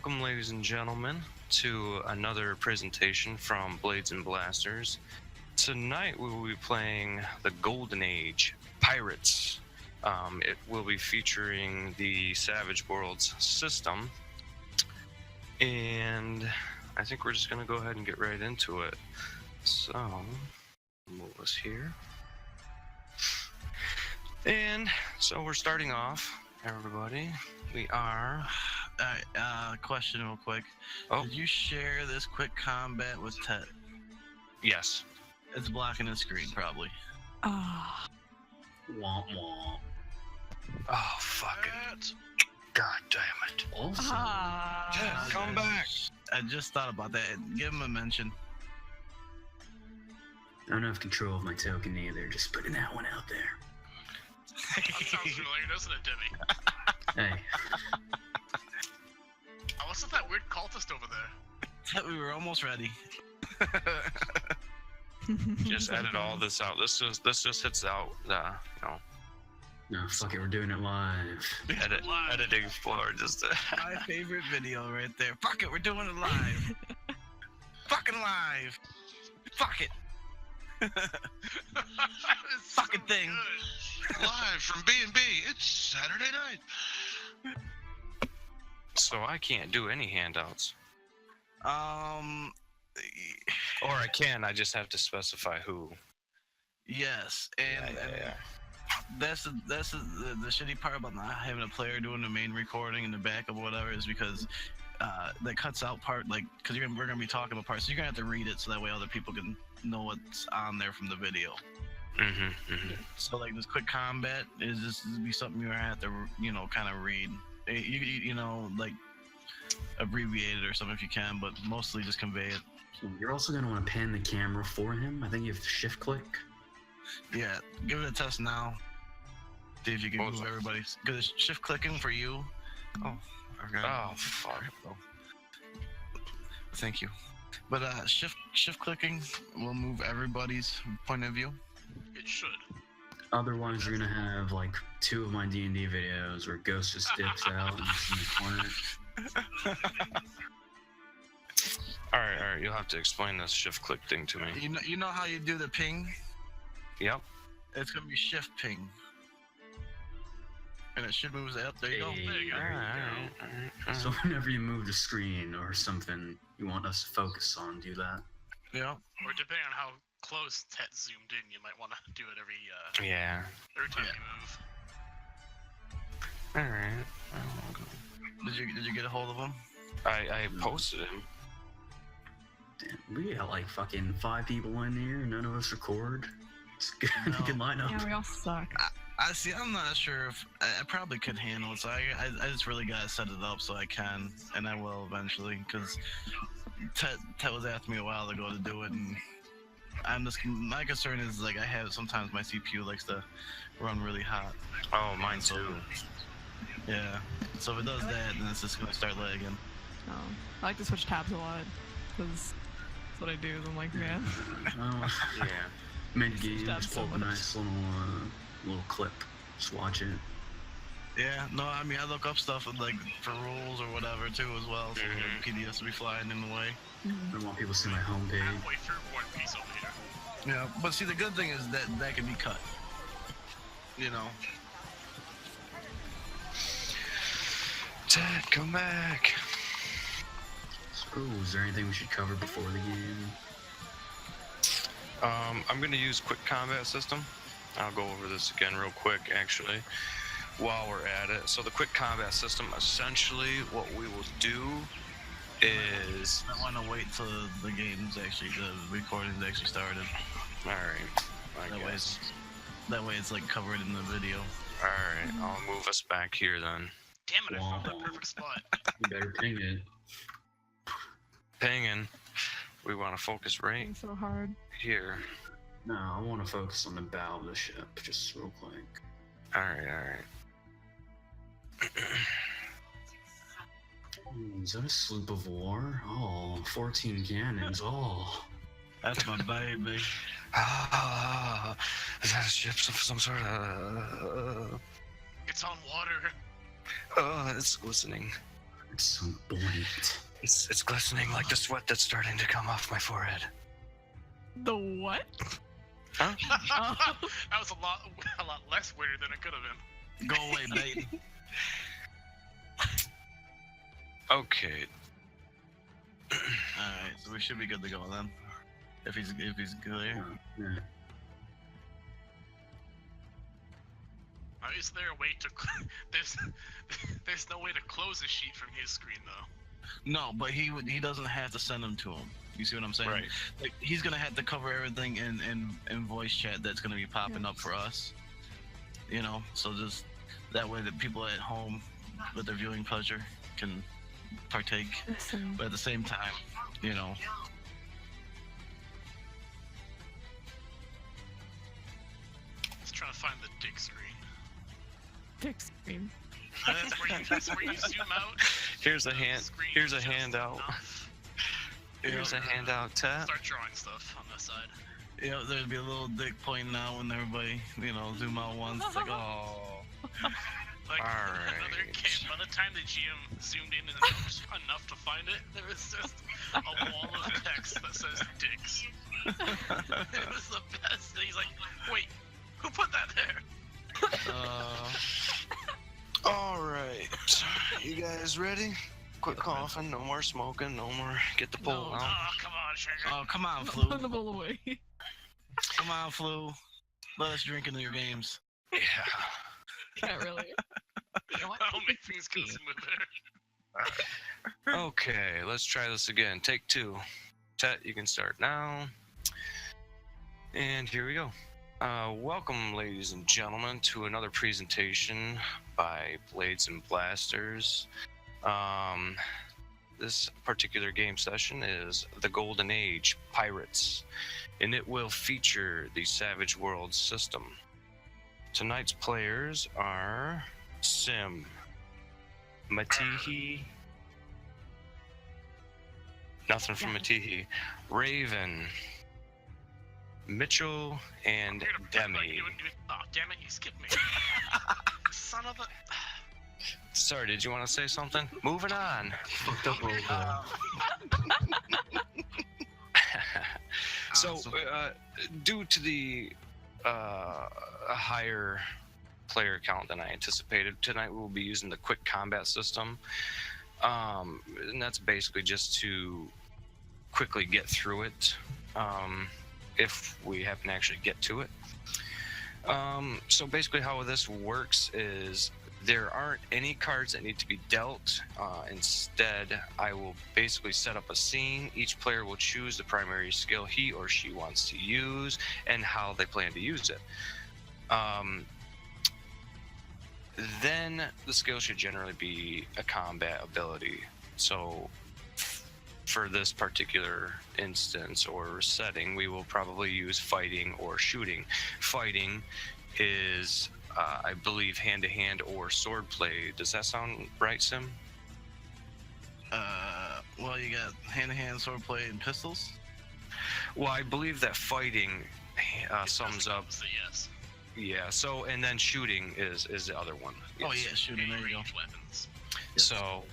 Welcome, ladies and gentlemen, to another presentation from Blades and Blasters. Tonight we will be playing the Golden Age Pirates. It will be featuring the Savage Worlds system, and I think we're just going to go ahead and get right into it. So, move us here. And so we're starting off, everybody. We are... Question real quick. Oh. Did you share this quick combat with Ted? Yes. It's blocking the screen, probably. Ah. Womp womp. Oh, fuck it. God damn it. Also, Ted, come back. I just thought about that. Give him a mention. I don't have control of my token either. Just putting that one out there. That sounds familiar, doesn't it, Demi? Hey, What's with that weird cultist over there? We were almost ready. Just edit all this out. This just hits out. no, fuck it. We're doing it live. Editing floor. Just. My favorite video right there. Fuck it, we're doing it live. Fucking live. Fuck it. Fucking thing. Good. Live from B&B. It's Saturday night. So I can't do any handouts. Or Or I can. I just have to specify who. yes, and that's the shitty part about not having a player doing the main recording in the back of whatever is because that cuts out part, like, because we're gonna be talking about parts, so you're gonna have to read it so that way other people can know what's on there from the video. So like this quick combat is just be something you're gonna have to kind of read. You know, like abbreviate it or something if you can, but mostly just convey it. So you're also going to want to pan the camera for him. I think you have to shift click. Yeah, give it a test now. See if you can move everybody. Because it's shift clicking for you. Oh, okay. Oh, fuck. Thank you. But shift clicking will move everybody's point of view. It should. Otherwise, you're going to have like 2 of my D&D videos where Ghost just dips out and just in the corner. All right. You'll have to explain this shift click thing to me. You know how you do the ping? Yep. It's gonna be shift ping, and it should move up. There you go. Hey, There you go. Alright. So whenever you move the screen or something you want us to focus on, do that. Yeah. Or depending on how close Ted zoomed in, you might want to do it every Yeah. time you move. All right. Did you get a hold of him? I posted him. Damn, we got like fucking 5 people in here. None of us record. It's good. No. Good lineup. Yeah, we all suck. I see. I'm not sure if I probably could handle it. So I just really gotta set it up so I can, and I will eventually. Because Ted was asking me a while ago to do it, and my concern is like sometimes my CPU likes to run really hot. Oh, mine too. Yeah. So if it does that, then it's just gonna start lagging. Oh, I like to switch tabs a lot because that's what I do. Is I'm like, man. Yeah. Mid game, Stab just pull up a someone. nice little clip. Just watch it. Yeah. No, I mean I look up stuff like for rules or whatever too as well. So PDFs will be flying in the way. I don't want people to see my homepage. Halfway through One Piece over here. Yeah. But see, the good thing is that can be cut. You know. Ted, come back. So, is there anything we should cover before the game? I'm gonna use quick combat system. I'll go over this again real quick, actually, while we're at it. So the quick combat system, essentially, what we will do is... I want to wait till the recording's actually started. All right. I guess. That way it's like covered in the video. All right. I'll move us back here then. Damn it, I found that perfect spot. You better ping it. Pinging. We want to focus right It's so hard. here. No, I want to focus on the bow of the ship, just real quick. All right. Is that a sloop of war? Oh, 14 cannons. Oh. That's my baby. Ah, is that a ship of some sort of... It's on water. Oh, it's glistening. at some point. It's glistening like the sweat that's starting to come off my forehead. The what? Huh? That was a lot less weird than it could have been. Go away, bait. Okay. Alright, so we should be good to go then. If he's clear. Yeah. Is there a way to? There's no way to close the sheet from his screen though. No, but he doesn't have to send them to him. You see what I'm saying? Right. Like he's gonna have to cover everything in voice chat that's gonna be popping up for us. You know, so just that way that people at home with their viewing pleasure can partake. Listen. But at the same time, you know. Let's try to find the dick screen. Dick screen. That's where you zoom out. Here's a the hand. screen Here's a just handout. enough. Here's a handout, Tat. Start drawing stuff on this side. You know, there'd be a little dick pointing out when everybody, you know, zoom out once. It's like, oh. Like Alright. another game. By the time the GM zoomed in enough to find it, there was just a wall of text that says dicks. It was the best. He's like, wait, who put that there? All right. You guys ready? Quit coughing. No more smoking. No more. Get the pole No. out. Oh, come on, Sugar. Oh, come on, Put Flu. the ball away. Come on, Flu. Let us drink into your games. Yeah. Not really. You know what? That'll make things go smoother. Okay, let's try this again. Take 2. Tet, you can start now. And here we go. Welcome, ladies and gentlemen, to another presentation by Blades and Blasters. This particular game session is the Golden Age Pirates, and it will feature the Savage Worlds system. Tonight's players are Sim, Matihi, nothing from Matihi, Raven, Mitchell, and Demi. Oh, damn it, you skipped me. Son of a... Sorry, did you want to say something? Moving on. Fucked up roll call. So, due to the a higher player count than I anticipated, tonight we'll be using the quick combat system. And that's basically just to quickly get through it, if we happen to actually get to it. So basically how this works is there aren't any cards that need to be dealt. Instead, I will basically set up a scene. Each player will choose the primary skill he or she wants to use and how they plan to use it. Then the skill should generally be a combat ability. So for this particular instance or setting, we will probably use fighting or shooting. Fighting is, I believe, hand-to-hand or sword play. Does that sound right, Sim? Well, you got hand-to-hand sword play and pistols. Well, I believe that fighting sums up. So yes. Yeah. So, and then shooting is the other one. Oh Yes. yeah, shooting. There you go. Range weapons. So,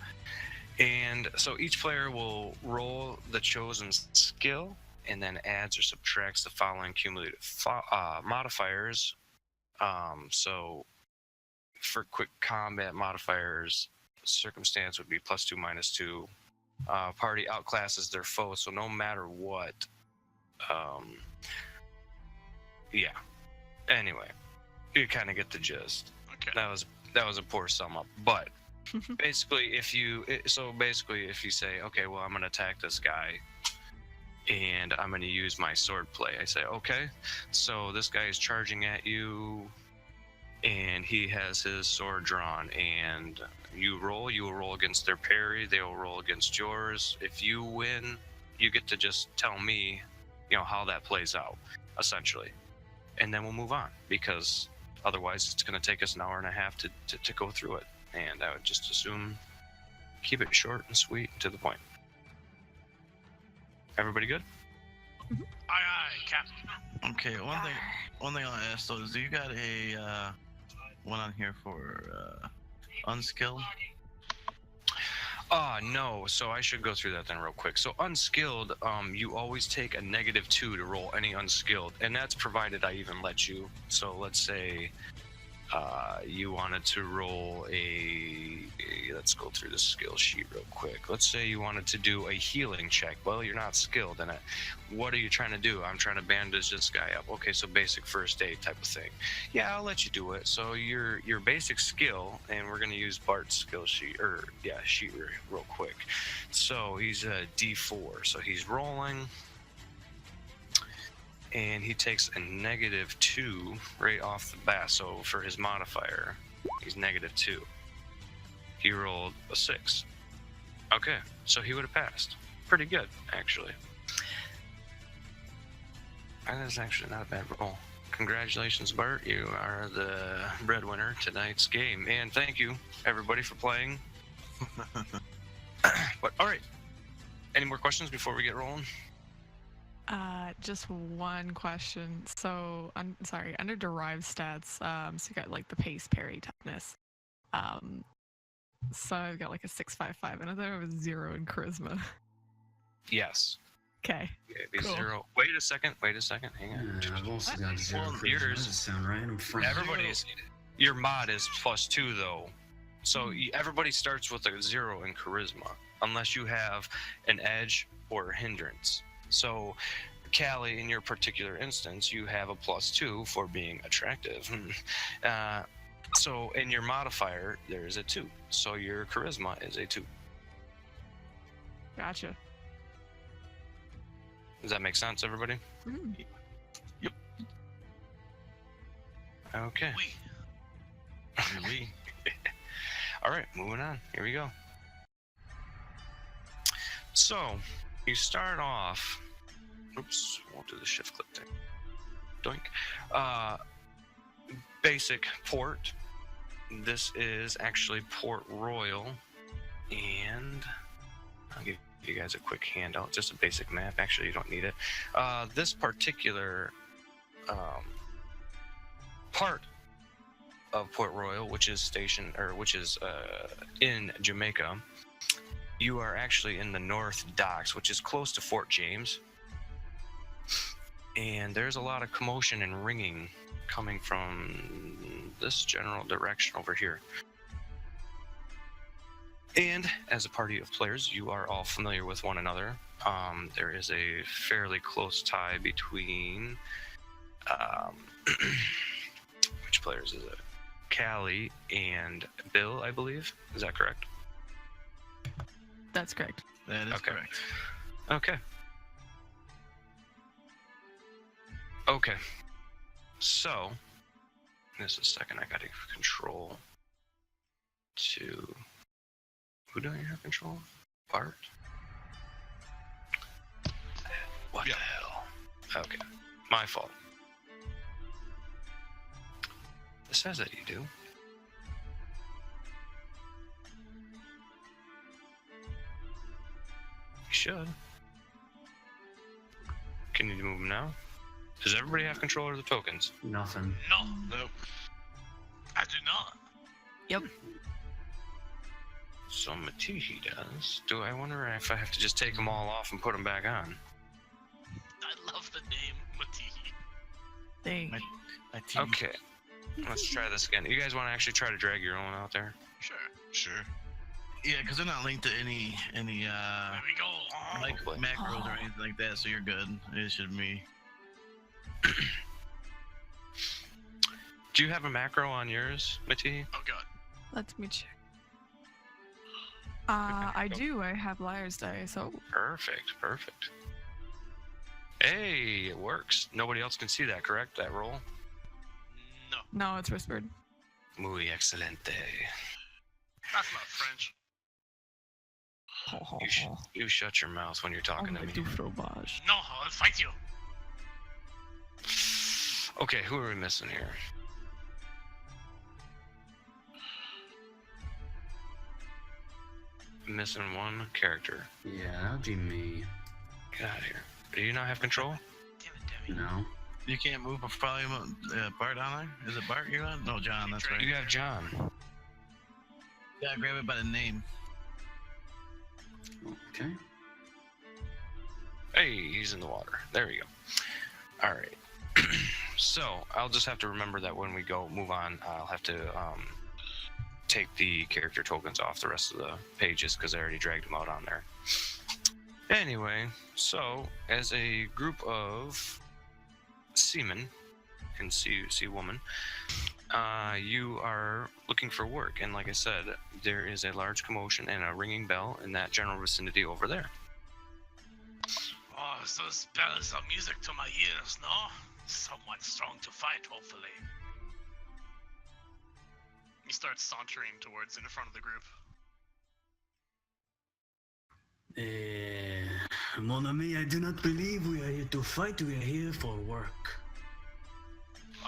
and so each player will roll the chosen skill and then adds or subtracts the following cumulative modifiers. So for quick combat modifiers, circumstance would be +2, -2. Party outclasses their foe, so no matter what. Yeah. Anyway, you kind of get the gist. Okay. That was a poor sum up, but basically, if you say, okay, well, I'm gonna attack this guy, and I'm gonna use my sword play. I say, okay, so this guy is charging at you, and he has his sword drawn, and you will roll against their parry. They will roll against yours. If you win, you get to just tell me, how that plays out, essentially, and then we'll move on, because otherwise it's gonna take us an hour and a half to go through it. And I would just assume keep it short and sweet and to the point. Everybody good? Aye, aye, Captain. Okay, one thing I'll ask though is, do you got a one on here for unskilled? No. So I should go through that then real quick. So unskilled, you always take a -2 to roll any unskilled, and that's provided I even let you. So let's say you wanted to roll let's go through the skill sheet real quick. Let's say you wanted to do a healing check. Well, you're not skilled in it. What are you trying to do? I'm trying to bandage this guy up. Okay, so basic first aid type of thing. Yeah, I'll let you do it. So your basic skill, and we're going to use Bart's skill sheet, sheet real quick. So he's a D4, so he's rolling. And he takes a -2 right off the bat. So for his modifier, he's -2. He rolled a 6. Okay, so he would have passed. Pretty good, actually. That is actually not a bad roll. Congratulations, Bart. You are the breadwinner tonight's game. And thank you, everybody, for playing. But all right. Any more questions before we get rolling? Just one question. So, under derived stats, so you got like the pace, parry, toughness. So I've got like a 655, and I thought I was 0 in charisma. Yes. Okay. It'd be Cool. 0. Wait a second. Hang on. Yeah, I've also got 0. Well, charisma. yours- That doesn't sound right. I'm from Your mod is +2 though, so everybody starts with a 0 in charisma, unless you have an edge or a hindrance. So, Callie, in your particular instance, you have a +2 for being attractive. So in your modifier, there is a 2. So your charisma is a 2. Gotcha. Does that make sense, everybody? Mm. Okay. We. All right, moving on. Here we go. So, you start off. Oops, won't do the shift click thing. Doink. Basic port. This is actually Port Royal, and I'll give you guys a quick handout. Just a basic map. Actually, you don't need it. This particular part of Port Royal, which is in Jamaica, you are actually in the North Docks, which is close to Fort James. And there's a lot of commotion and ringing coming from this general direction over here. And as a party of players, you are all familiar with one another. There is a fairly close tie between which players is it? Callie and Bill, I believe. Is that correct? That's correct. That is Okay. correct. Okay. Okay. So, just a second. I gotta control to. Who do I have control of? Bart? What Yeah. the hell? Okay. My fault. It says that you do. You should. Can you move them now? Does everybody have control of the tokens? Nothing. No, Nope. I do not. So Matihi does. Do I wonder if I have to just take them all off and put them back on? I love the name Matihi. Dang. My team. Okay. Let's try this again. You guys want to actually try to drag your own out there? Sure. Sure. Yeah, because they're not linked to any There we go. like Hopefully. macros or anything like that, so you're good. It should be. Do you have a macro on yours, Matihi? Oh god. Let me check. I do. I have Liar's Dice. So Perfect. Hey, it works. Nobody else can see that, correct? That roll? No, no, it's whispered. Muy excelente. that's not French. You shut your mouth when you're talking to me. Du fromage. No, I'll fight you. Okay, who are we missing here? Missing one character. Yeah, that'd be me. Get out of here. Do you not have control? Damn it, Demi. No. You can't move a probably Bart on there? Is it Bart you're on? No, John, that's right. You have John. Yeah, grab it by the name. Okay. Hey, he's in the water. There we go. All right. So I'll just have to remember that when we go move on, I'll have to take the character tokens off the rest of the pages because I already dragged them out on there. Anyway, so as a group of seamen and sea woman, you are looking for work, and like I said, there is a large commotion and a ringing bell in that general vicinity over there. Oh, those bells are music to my ears, no? Someone strong to fight, hopefully. He starts sauntering towards in front of the group. Mon ami, I do not believe we are here to fight. We are here for work.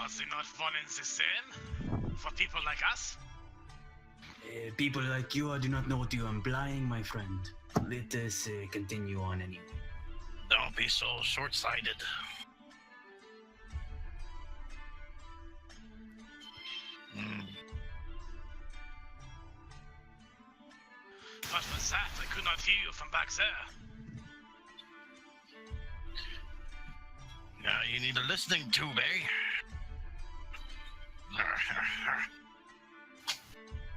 Was it not fun in the same? For people like us? People like you, I do not know what you are implying, my friend. Let us continue on anyway. Don't be so short-sighted. What was that? I could not hear you from back there. Now you need a listening tube, eh?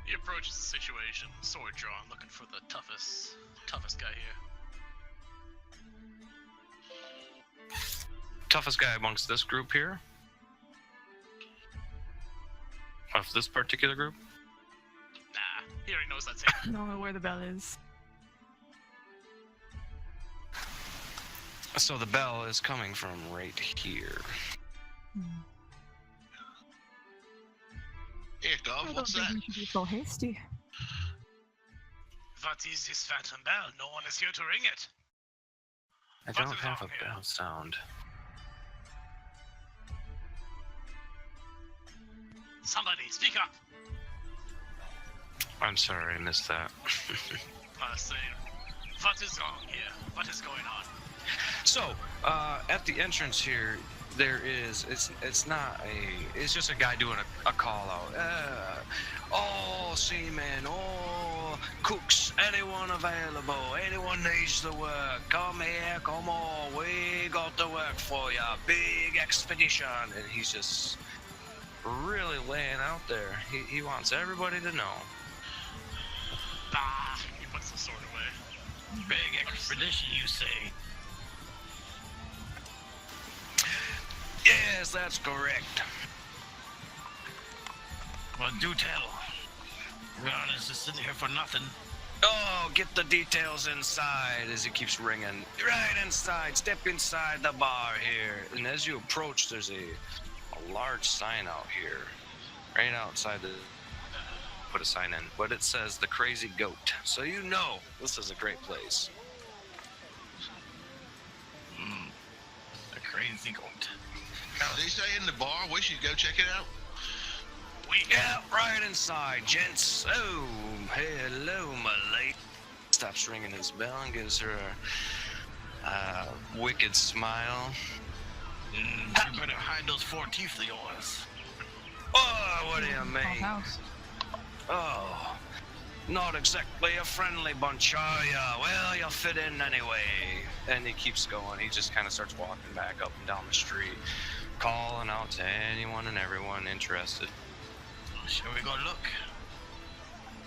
He approaches the situation, sword drawn, looking for the toughest guy here. Toughest guy amongst this group here? Of this particular group? Nah, he already knows that's it. I don't know where the bell is. So the bell is coming from right here. Here, Gov, what's that? You should be so hasty. What is this phantom bell? No one is here to ring it. I What don't is have a wrong here? bell sound. Somebody, speak up. I'm sorry, I missed that. Same. What is wrong here? What is going on? So, at the entrance here, there is, it's not a, it's just a guy doing a call out. Oh, seamen, oh, cooks, anyone available, anyone needs the work, come here, come on, we got the work for you, big expedition. And he's just really laying out there. He wants everybody to know. Bah! He puts the sword away. Big expedition, you say? Yes, that's correct. Well, do tell. Ron is just sitting here for nothing. Oh, get the details inside as he keeps ringing. Right inside, step inside the bar here. And as you approach, there's a large sign out here. Right outside the, put a sign in. But it says The Crazy Goat. So you know this is a great place. A crazy goat. Did he say in the bar? We should go check it out. Yeah, right inside, gents. Oh, hello, my lady. Stops ringing his bell and gives her a wicked smile. You better hide those 4 teeth of yours. Oh, what do you mean? House. Oh, not exactly a friendly bunch, are ya? Well, you'll fit in anyway. And he keeps going. He just kind of starts walking back up and down the street, calling out to anyone and everyone interested. Shall we go look?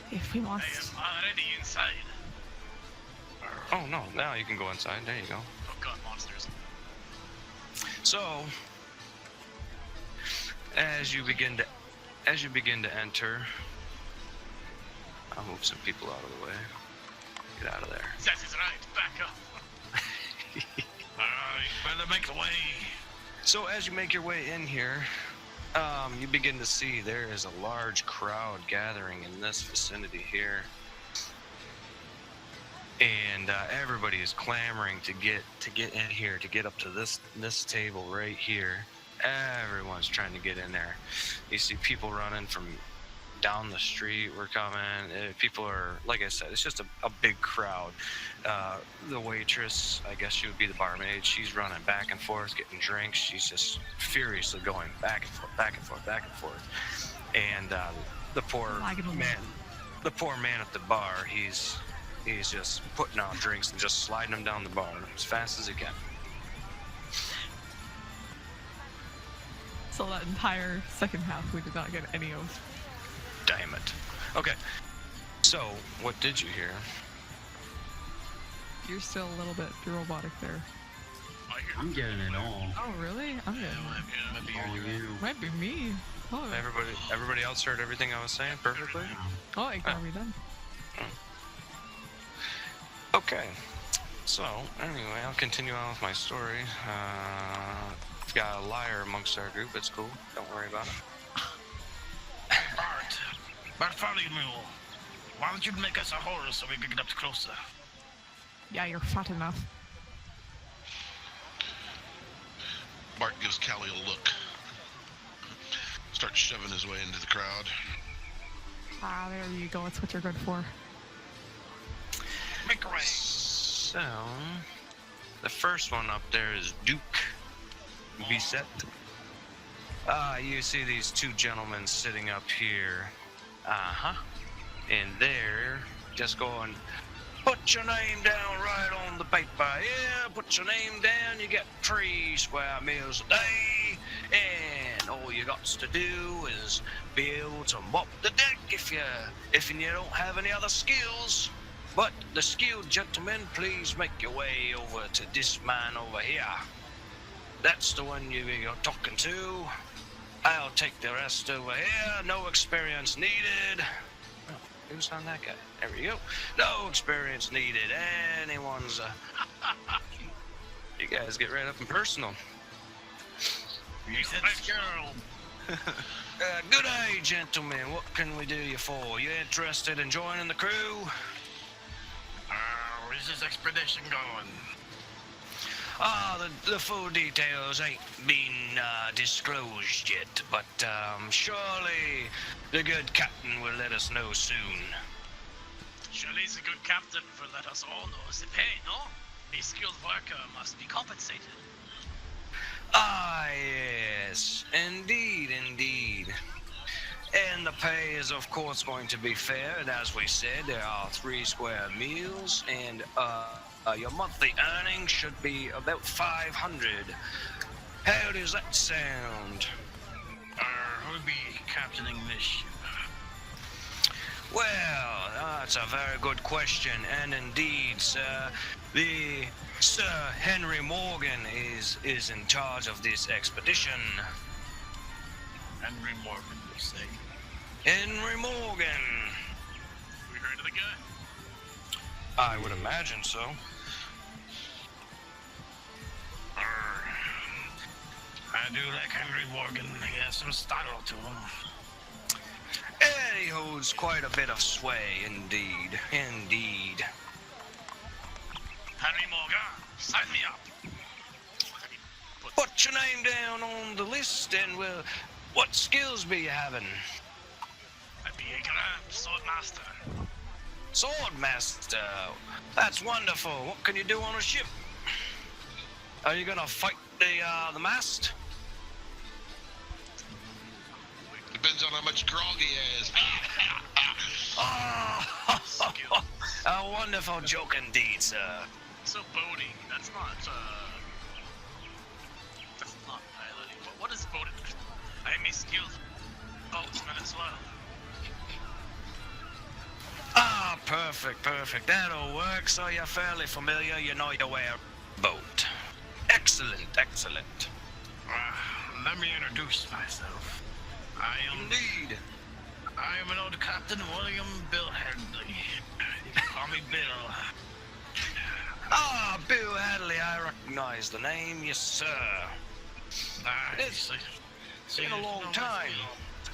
If we I want. am already inside. Oh, no, now you can go inside. There you go. Oh god, monsters. So, as you begin to enter, I'll move some people out of the way. Get out of there. That is right, back up. Alright, better make the way. So as you make your way in here, you begin to see there is a large crowd gathering in this vicinity here. And everybody is clamoring to get in here, to get up to this table right here. Everyone's trying to get in there. You see people running from down the street. We're coming. People are, like I said, it's just a big crowd. The waitress, I guess she would be the barmaid. She's running back and forth, getting drinks. She's just furiously going back and forth, back and forth, back and forth. And the poor man at the bar, he's He's just putting out drinks and just sliding them down the bar as fast as he can. So that entire second half, we did not get any of. Damn it. Okay. So, what did you hear? You're still a little bit robotic there. I hear I'm getting it all. Oh, really? I'm Yeah, getting might be All you. Might be me. Oh, Everybody else heard everything I was saying perfectly? oh, ignore me then. Okay. So, anyway, I'll continue on with my story. We've got a liar amongst our group. It's cool. Don't worry about it. Bartholomew, why don't you make us a horse so we can get up closer? Yeah, you're fat enough. Bart gives Callie a look. Starts shoving his way into the crowd. Ah, there you go. That's what you're good for. Make a way. So, the first one up there is Duke Bisset. You see these two gentlemen sitting up here. And they're just going, put your name down right on the paper. Yeah, put your name down. You get 3 square meals a day. And all you got to do is be able to mop the deck if you don't have any other skills. But the skilled gentlemen, please make your way over to this man over here. That's the one you're talking to. I'll take the rest over here. No experience needed. Oh, who's on that guy? There we go. No experience needed. Anyone's. You guys get right up and personal. You said girl. Good day, gentlemen. What can we do you for? You interested in joining the crew? Where's this expedition going? The full details ain't been disclosed yet, but surely the good captain will let us know soon. surely the good captain will let us all know the pay, no? A skilled worker must be compensated. Ah, yes, indeed. And the pay is, of course, going to be fair. And as we said, there are 3 square meals, and your monthly earnings should be about 500. How does that sound? Who'll be captaining this ship? Well, that's a very good question, and indeed, sir, the Sir Henry Morgan is in charge of this expedition. Henry Morgan, you say? Henry Morgan. We heard of the guy? I would imagine so. I do like Henry Morgan. He has some style to him. And he holds quite a bit of sway, indeed. Henry Morgan, sign me up. Put your name down on the list, and what skills be you having? I'd be a grand swordmaster. Swordmaster. That's wonderful. What can you do on a ship? Are you gonna fight the mast? Depends on how much grog he has. Oh, a wonderful joke indeed, sir. So boating, that's not piloting. What is boating? I am a skilled boatsman as well. Ah, perfect. That'll work. So you're fairly familiar. You know your way a boat. Excellent. Let me introduce myself. I am an old Captain William Bill Hadley. You can call me Bill. Ah, Bill Hadley, I recognize the name, yes, sir. It's been a long time.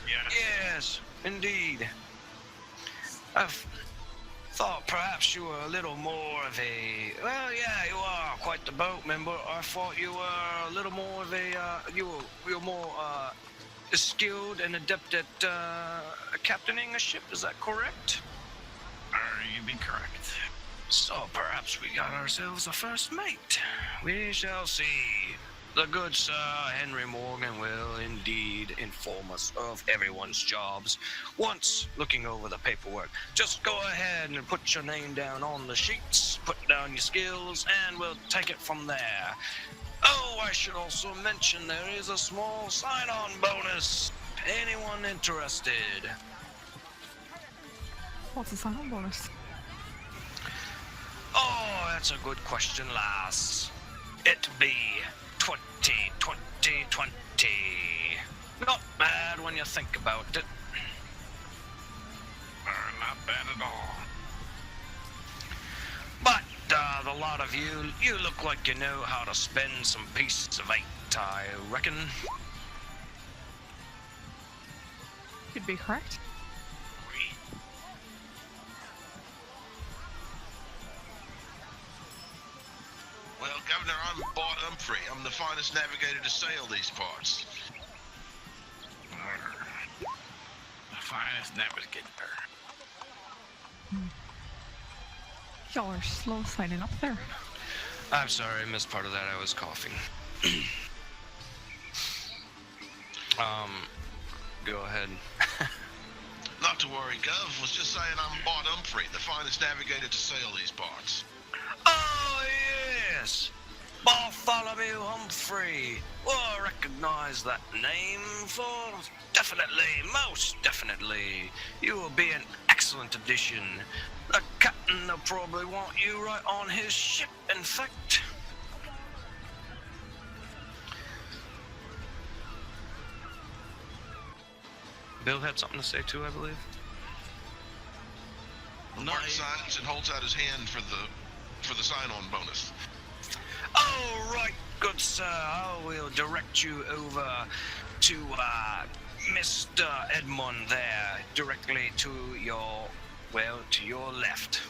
Yeah. Yes, indeed. I've thought perhaps you were a little more of a... Well, yeah, you are quite the boatman, but I thought you were a little more of a... You were more skilled and adept at captaining a ship, is that correct? You'd be correct. So perhaps we got ourselves a first mate. We shall see. the good Sir Henry Morgan will indeed inform us of everyone's jobs. Once looking over the paperwork, just go ahead and put your name down on the sheets, put down your skills, and we'll take it from there. Oh, I should also mention there is a small sign-on bonus. Anyone interested? What's the sign-on bonus? Oh, that's a good question, lass. It be 20. Not bad when you think about it. Not bad at all. But the lot of you look like you know how to spend some pieces of 8, I reckon. Could be correct. Well, Governor, I'm Bart Humphrey. I'm the finest navigator to sail these parts. The finest navigator. Y'all are slow signing up there. I'm sorry, I missed part of that. I was coughing. Go ahead. Not to worry, Gov. Was just saying I'm Bart Humphrey, the finest navigator to sail these parts. Oh, yes! Bartholomew Humphrey. Well, I recognize that name for definitely, most definitely. You will be an excellent addition. The captain will probably want you right on his ship, in fact. Bill had something to say too, I believe. No, Bart signs and holds out his hand for the sign-on bonus. All right, good sir. I will direct you over to Mr. Edmund there, directly to your left.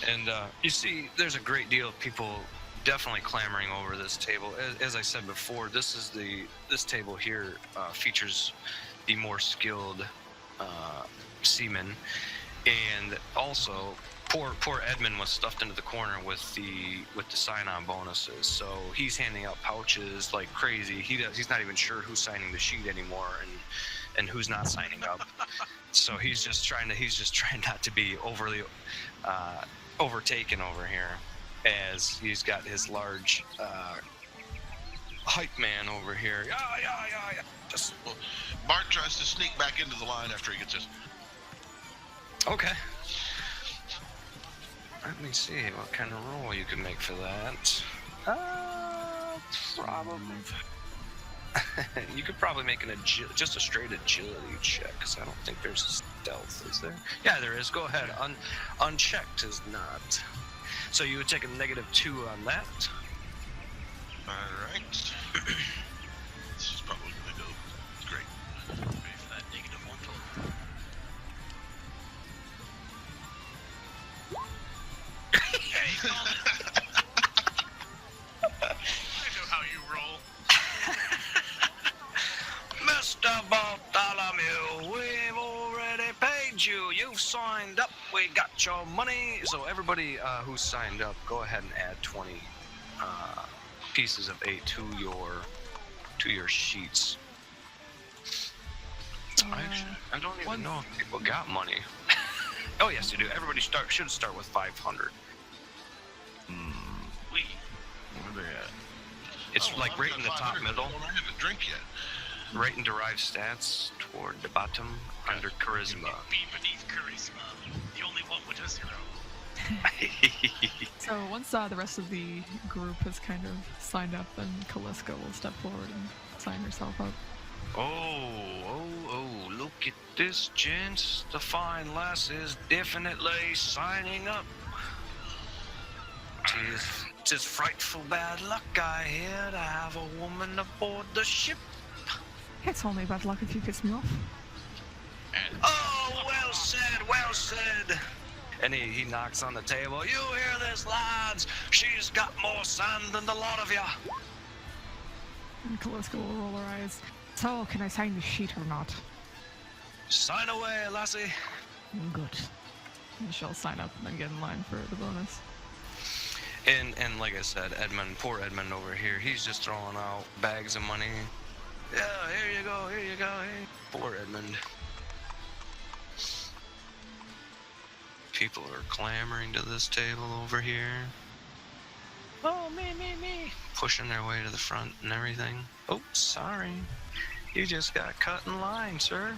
And you see, there's a great deal of people definitely clamoring over this table. As I said before, this table here features the more skilled seamen, and also poor Edmund was stuffed into the corner with the sign-on bonuses. So he's handing out pouches like crazy. He's not even sure who's signing the sheet anymore and who's not signing up. So he's just trying not to be overly overtaken over here, as he's got his large hype man over here. Yeah. Just Well, Bart tries to sneak back into the line after he gets his. okay. Let me see what kind of roll you can make for that. Probably. You could probably make just a straight agility check, because I don't think there's stealth, is there? Yeah, there is. Go ahead. Unchecked is not. So you would take a -2 on that. Alright. This is probably gonna go great. Ready for that -1 total. Hey, Colin. I know how you roll. Mr. Bartholomew, we've already paid you. You've signed up. We got your money. So everybody who's signed up, go ahead and add 20 pieces of 8 to your sheets. I don't even know if people got money. Oh yes, you do. Everybody should start with 500. Where they at? It's like I've right got in the top 500, middle, but I don't have a drink yet. right in derived stats toward the bottom under charisma. Be beneath charisma. The only one with a 0. So once the rest of the group has kind of signed up, then Kaliska will step forward and sign herself up. Oh, look at this, gents. The fine lass is definitely signing up. Tis frightful bad luck, I hear, to have a woman aboard the ship. It's only bad luck if you piss me off. Oh, well said. And he knocks on the table. You hear this, lads? She's got more sand than the lot of ya. And Kaliska will roll her eyes. So, can I sign the sheet or not? Sign away, lassie. Good. And she'll sign up and then get in line for the bonus. And like I said, Edmund, poor Edmund over here, he's just throwing out bags of money. Yeah, here you go, here you go, hey. Poor Edmund. People are clamoring to this table over here. Oh, me. Pushing their way to the front and everything. Oh, sorry. You just got cut in line, sir.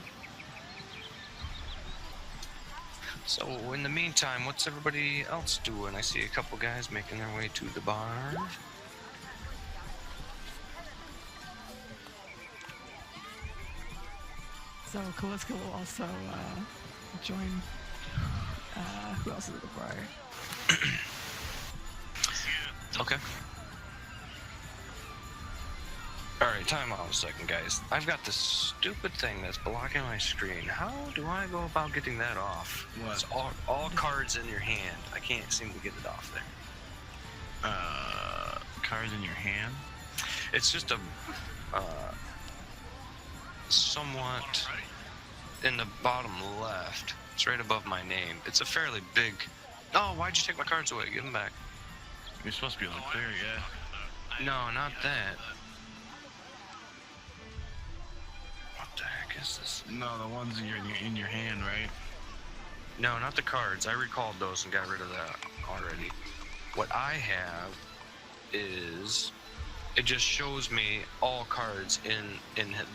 So, in the meantime, what's everybody else doing? I see a couple guys making their way to the bar. So Kaliska will also join. Who else is at the bar? Okay. Alright, time out a second, guys. I've got this stupid thing that's blocking my screen. How do I go about getting that off? What? It's all cards in your hand. I can't seem to get it off there. Cards in your hand? It's just a somewhat in the bottom left. It's right above my name. It's a fairly big... Oh, why'd you take my cards away? Give them back. You're supposed to be on clear, yeah. No, not that. What the heck is this? No, the ones in your hand, right? No, not the cards. I recalled those and got rid of that already. What I have is... It just shows me all cards in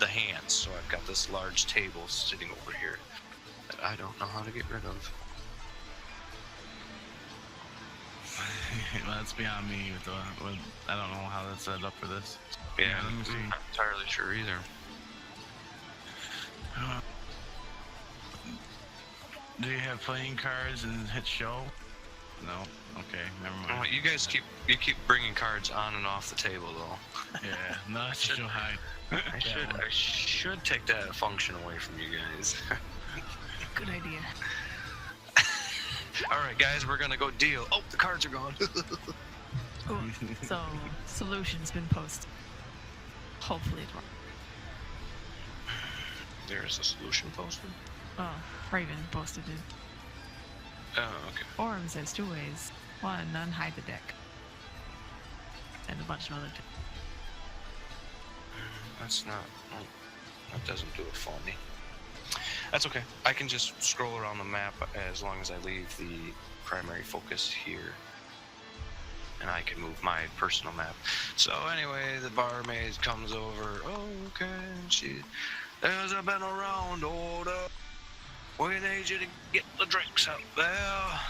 the hands. So I've got this large table sitting over here that I don't know how to get rid of. Well, that's beyond me. I don't know how that's set up for this. Yeah, let me see. I'm not entirely sure either. Do you have playing cards and hit show? No. Okay, never Oh, mind. you guys keep bringing cards on and off the table though. Yeah, no, that's too high. I should take that function away from you guys. Good idea. All right, guys, we're gonna go deal. Oh, the cards are gone. Cool. So solution's been posted. Hopefully it works. There's a solution posted. Oh, Raven posted it. Oh, okay. Orm says 2 ways. 1, unhide the deck. And a bunch of other things. That's not. That doesn't do it for me. That's okay. I can just scroll around the map as long as I leave the primary focus here. And I can move my personal map. So anyway, the barmaid comes over. Oh, okay. And there's been a round order. We need you to get the drinks up there.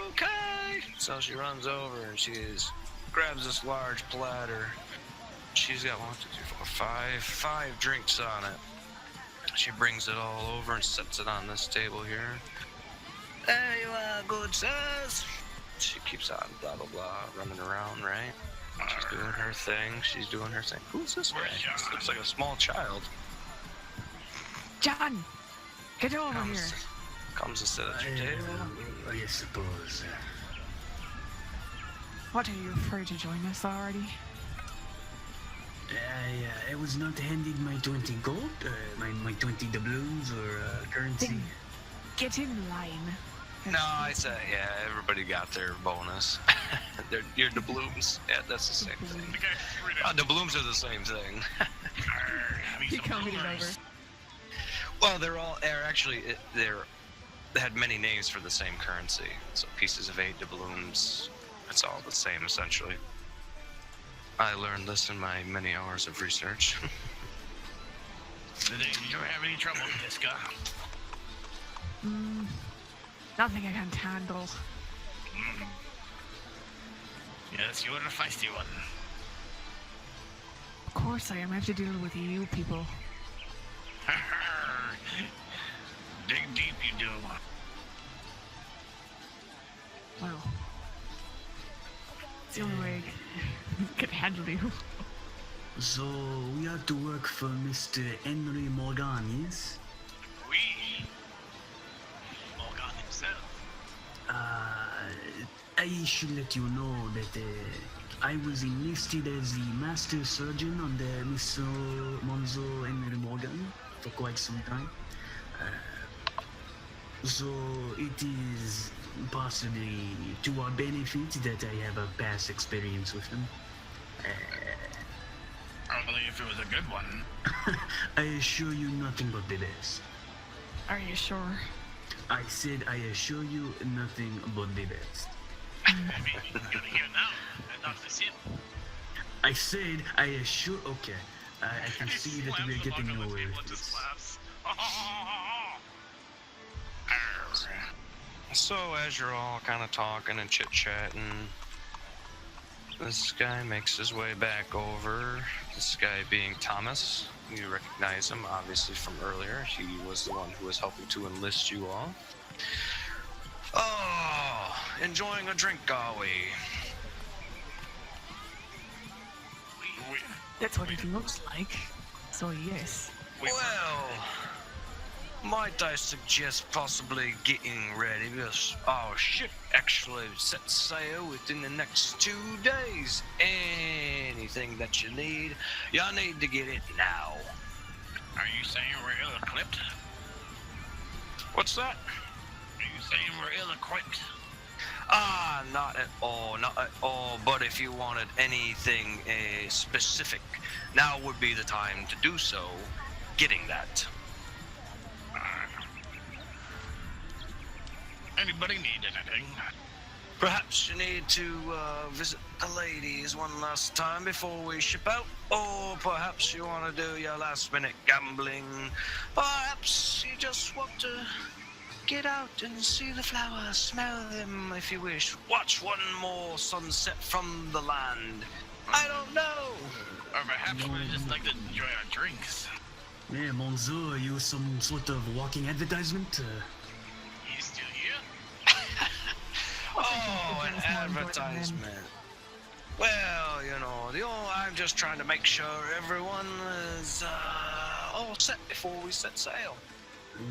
Okay. So she runs over and grabs this large platter. She's got 1, 2, 3, 4, 5 drinks on it. She brings it all over and sets it on this table here. There you are, good sirs. She keeps on blah blah blah running around, right? She's doing her thing. Who's this guy? This looks like a small child. John! Get over here! Comes to sit at your table. I suppose. What, are you afraid to join us already? I was not handed my 20 gold, my 20 doubloons or currency. Then get in line. No, I said, yeah, everybody got their bonus. Your doubloons. Yeah, that's the same thing. The guy Doubloons are the same thing. You coming over? Well, they had many names for the same currency. So pieces of 8 doubloons, it's all the same essentially. I learned this in my many hours of research. Did you ever have any trouble with this guy? Nothing I can't handle. Yes, you were a feisty one. Of course I am. I have to deal with you people. Dig deep, you do. Well, it's the only way I can handle you. So we have to work for Mr. Henry Morgan, yes? We. Morgan himself. I should let you know that I was enlisted as the master surgeon under Mr. Monzo Henry Morgan for quite some time. So it is possibly to our benefit that I have a past experience with him. Only if it was a good one. I assure you nothing but the best. Are you sure? I said I assure you nothing but the best. I mean, you gotta hear now. That's unforeseen. I said I assure. Okay, I can see that we're getting nowhere with this. So as you're all kind of talking and chit-chatting, this guy makes his way back over. This guy being Thomas. You recognize him, obviously, from earlier. He was the one who was helping to enlist you all. Oh, enjoying a drink, are we? That's what it looks like. So yes. Well, might I suggest possibly getting ready because our ship actually sets sail within the next 2 days. Anything that you need to get it now. Are you saying we're ill-equipped? What's that? Are you saying we're ill-equipped? Not at all. But if you wanted anything specific, now would be the time to do so. Getting that. Anybody need anything? Perhaps you need to visit the ladies one last time before we ship out, or perhaps you want to do your last-minute gambling. Perhaps you just want to get out and see the flowers, smell them if you wish. Watch one more sunset from the land. I don't know. Or perhaps we'd just like to enjoy our drinks. Yeah, Monzo, are you some sort of walking advertisement? He's still here? Oh, an advertisement. Well, I'm just trying to make sure everyone is all set before we set sail.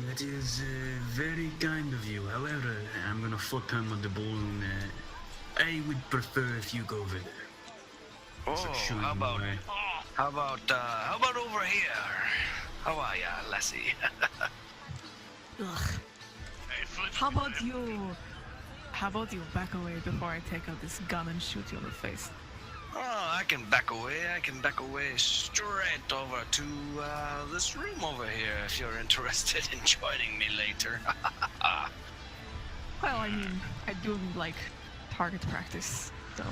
That is very kind of you. However, I'm gonna fuck him on the balloon. I would prefer if you go over there. Oh, Sure, how about boy. how about over here? How are ya, lassie? Ugh. Hey, foot. How about you back away before I take out this gun and shoot you in the face? Oh, I can back away straight over to this room over here if you're interested in joining me later. Well, I mean, I do like target practice, so.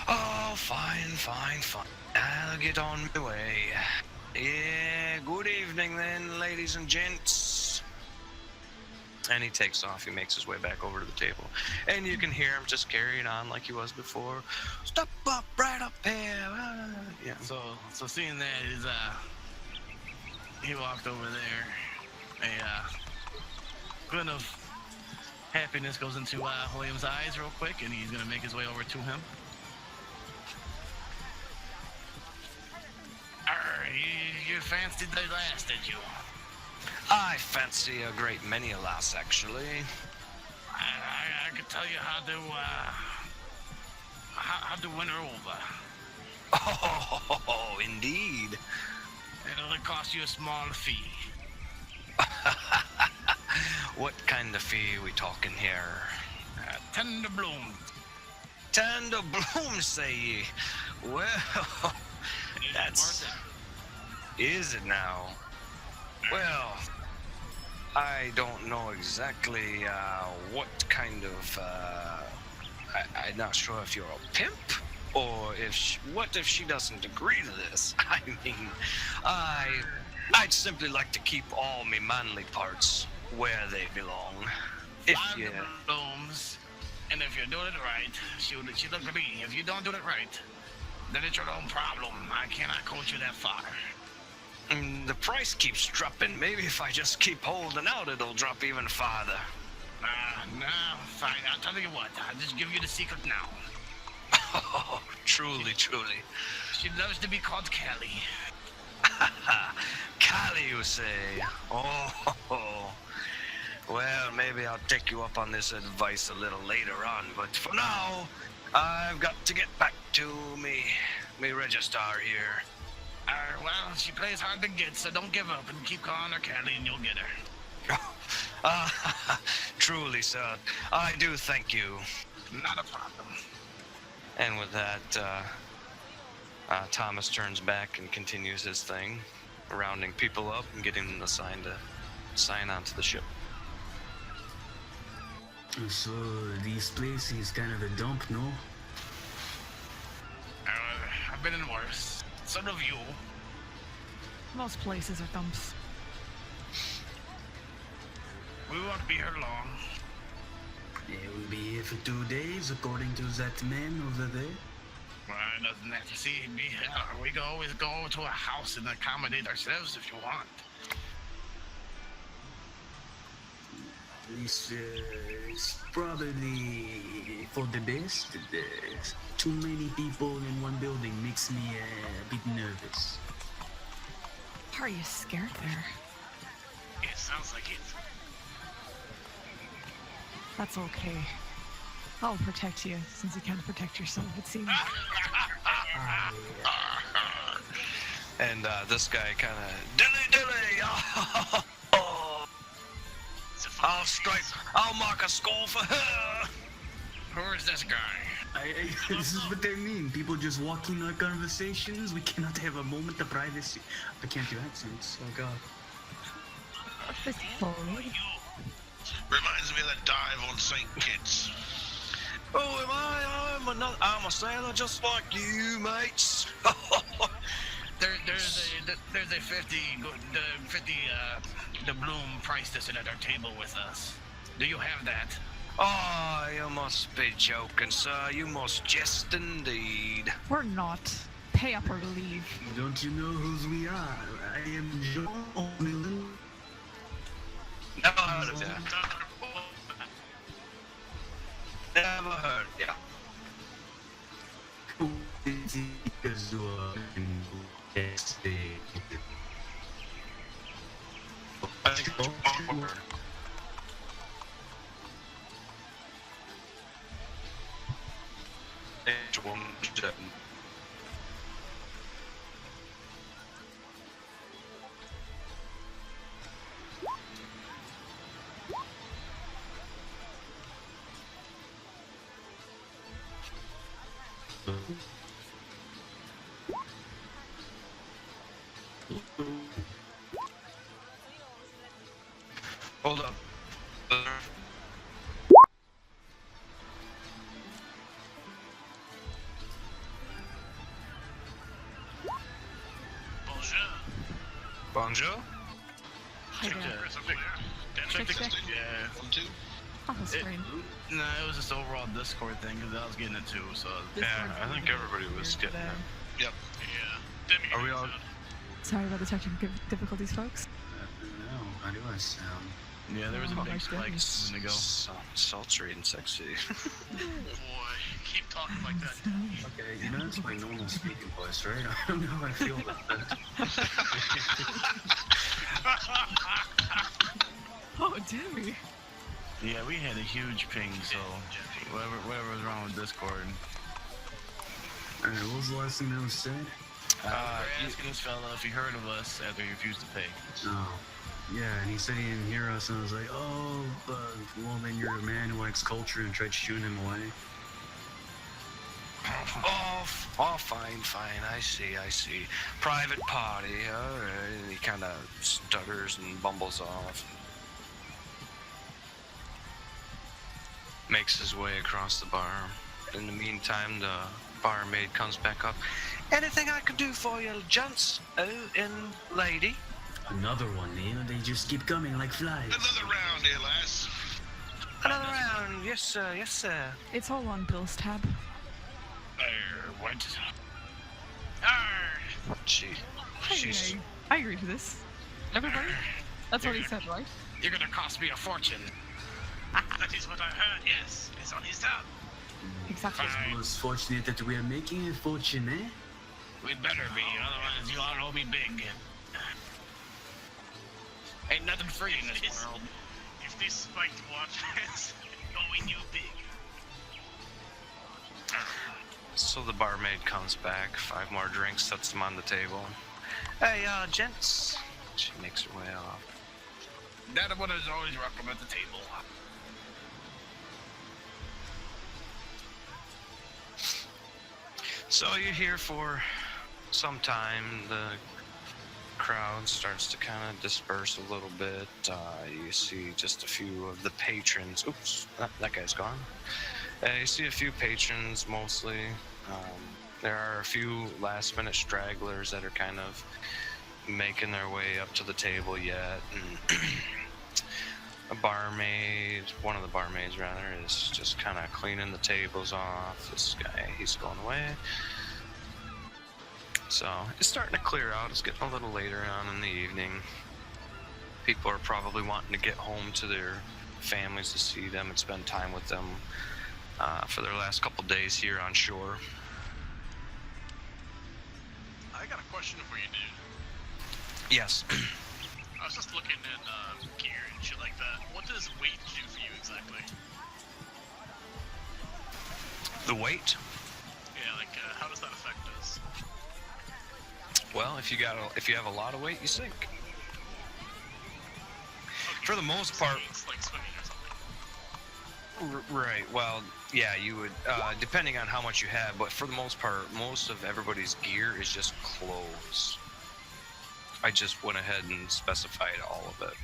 Oh, fine. I'll get on my way. Yeah, good evening then, ladies and gents. And he takes off. He makes his way back over to the table. And you can hear him just carrying on like he was before. Step up right up here. Yeah. So seeing that is he walked over there. A glint of happiness goes into William's eyes real quick, and he's gonna make his way over to him. You fancied the last, did you? I fancy a great many, alas, actually. I could tell you how to win her over. Oh, indeed. It'll only cost you a small fee. What kind of fee are we talking here? Tender bloom. Tender bloom, say ye? Well, Is that's... it worth Is it now? Well, I don't know exactly what kind of... I'm not sure if you're a pimp, or what if she doesn't agree to this? I mean, I'd simply like to keep all me manly parts where they belong. If Find you... the blooms, and if you're doing it right, she'll agree. If you don't do it right, then it's your own problem. I cannot coach you that far. The price keeps dropping. Maybe if I just keep holding out, it'll drop even farther. No, fine. I'll tell you what. I'll just give you the secret now. Oh, truly. She loves to be called Callie. Callie, you say? Oh, well, maybe I'll take you up on this advice a little later on, but for now, I've got to get back to me registrar here. Well, she plays hard to get, so don't give up and keep calling her Callie and you'll get her. Truly, sir. I do thank you. Not a problem. And with that, Thomas turns back and continues his thing, rounding people up and getting them assigned to sign onto the ship. So this place is kind of a dump, no? I've been in worse. So have you. Most places are dumps. We won't be here long. Yeah, we'll be here for 2 days, according to that man over there. Well, it doesn't have to see me. We can always go to a house and accommodate ourselves if you want. This is probably for the best. Too many people in one building makes me a bit nervous. Are you scared there? It sounds like it. That's okay. I'll protect you, since you can't protect yourself, it seems. And this guy kind of dilly. It's a I'll strike. I'll mark a score for her. Who is this guy? This is what they mean. People just walk in our conversations. We cannot have a moment of privacy. I can't do accents. Oh god. This phone. Reminds me of that dive on St. Kitts. Oh, am I? I'm a sailor just like you, mates. There's a 50 doubloon price to sit at our table with us. Do you have that? Oh, you must be joking, sir. You must jest indeed. We're not. Pay up or leave. Don't you know whose we are? I am John O'Millan. Never heard of ya. Never heard of ya. I think it's awkward. Hold up. Bonjour. Bonjour. Hi there. There's over there. Check, check. Yeah. From two? Oh, that's It- great. No, it was just overall Discord thing because I was getting it too. So Discord's I think really everybody weird was getting today. it. Yep. Yeah. Demi Are we all- Sorry about the technical difficulties, folks. No, how do I sound? yeah, there was a Oh big my spike goodness. a minute ago. Sultry and sexy. Boy, keep talking like that. Okay, you know, it's my normal speaking voice, right? I don't know how I feel about that. Oh, Demi. Yeah, we had a huge ping, so whatever was wrong with Discord. Alright, what was the last thing that was said? We're asking this fella if he heard of us after he refused to pay. Oh. Yeah, and he said he didn't hear us, and I was like, oh, well, then you're a man who likes culture, and tried shooing him away. Oh, fine. I see. Private party. Alright. And he kind of stutters and bumbles off. Makes his way across the bar. In the meantime, the barmaid comes back up. Anything I can do for you, gents? Oh, and lady? Another one, you know, they just keep coming like flies. Another round here, lass. Another round. Yes, sir. It's all on Bill's tab. What? She's I agree to this. Everybody? That's what he said, right? You're gonna cost me a fortune. That is what I heard, yes. It's on his tab. Exactly. Fine. It's fortunate that we are making a fortune, eh? We'd better be, otherwise you all owe me big. Ain't nothing free in this world. If this spiked watch is owing you big. So the barmaid comes back, 5 more drinks, sets them on the table. Hey, gents. She makes her way off. That one is always welcome at the table. So you're here for some time. The crowd starts to kind of disperse a little bit. You see just a few of the patrons. Oops, that guy's gone. You see a few patrons mostly. There are a few last-minute stragglers that are kind of making their way up to the table yet. And a barmaid, one of the barmaids rather, is just kind of cleaning the tables off. This guy, he's going away. So it's starting to clear out. It's getting a little later on in the evening. People are probably wanting to get home to their families to see them and spend time with them for their last couple days here on shore. I got a question for you, dude. Yes. I was just looking at gear and shit like that. What does weight do for you exactly? The weight? Yeah, like how does that affect us? Well, if you have a lot of weight, you sink. Okay, For the most part, it's like swimming or something. right. Well, yeah, you would, depending on how much you have, but for the most part, most of everybody's gear is just clothes. I just went ahead and specified all of it.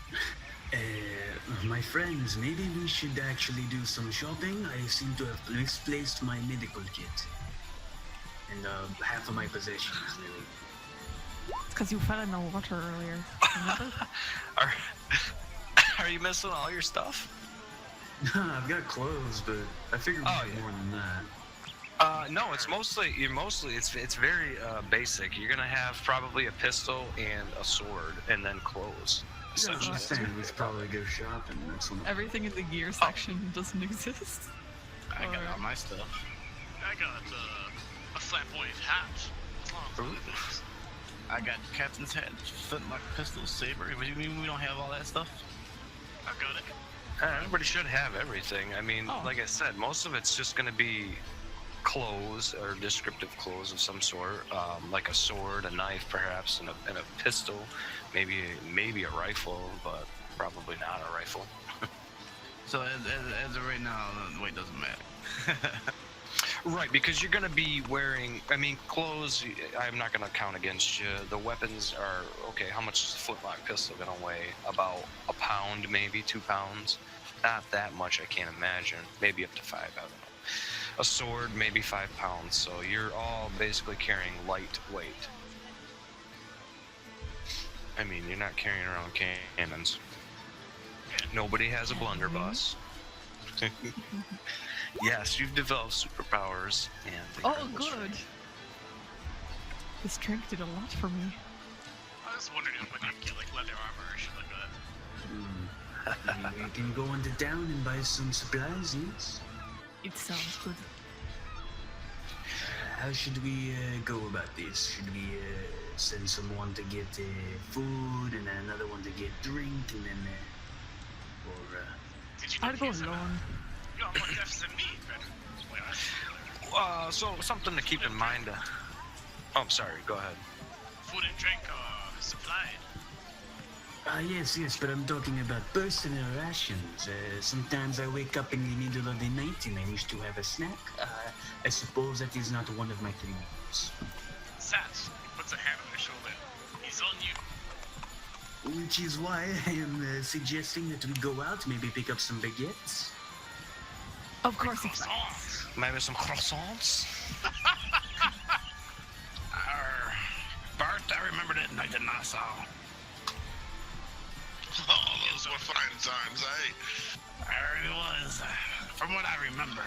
My friends, maybe we should actually do some shopping. I seem to have misplaced my medical kit. And half of my possessions, really. It's because you fell in the water earlier. Remember? Are you missing all your stuff? I've got clothes, but I figured we had more than that. No, it's mostly it's very basic. You're gonna have probably a pistol and a sword, and then clothes. Yeah, I was saying we should probably go shopping. That's what Everything in the gear section doesn't exist. I got all my stuff. I got a flamboyant hat. I got captain's hat, flintlock pistol, saber. What do you mean we don't have all that stuff? I got it. Everybody should have everything. I mean, like I said, most of it's just gonna be clothes or descriptive clothes of some sort, like a sword, a knife, perhaps, and a pistol, maybe a rifle, but probably not a rifle. So as of right now, the weight doesn't matter. Right, because you're gonna be wearing. I mean, clothes. I'm not gonna count against you. The weapons are okay. How much is a flintlock pistol gonna weigh? About a pound, maybe 2 pounds. Not that much, I can't imagine. Maybe up to 5. I don't know. A sword, maybe 5 pounds. So you're all basically carrying light weight. I mean, you're not carrying around cannons. Nobody has a blunderbuss. Yes, you've developed superpowers. And Oh, good. This drink did a lot for me. I was wondering if I could get like leather armor or shit like that. We can go into town and buy some supplies, yes? It sounds good. How should we go about this? Should we send someone to get food and then another one to get drink and then Did you I'd go he's alone. You're more deaf than me, man. So something to keep in mind. Oh, I'm sorry. Go ahead. Food and drink are supplied. Yes, but I'm talking about personal rations. Sometimes I wake up in the middle of the night and I wish to have a snack. I suppose that is not one of my 3 meals. Sats, he puts a hand on his shoulder. He's on you. Which is why I am suggesting that we go out, maybe pick up some baguettes. Of course it's Croissants. Maybe some croissants. Bart, I remember that night in Nassau. Oh, those were fine times, eh? There it was. From what I remember,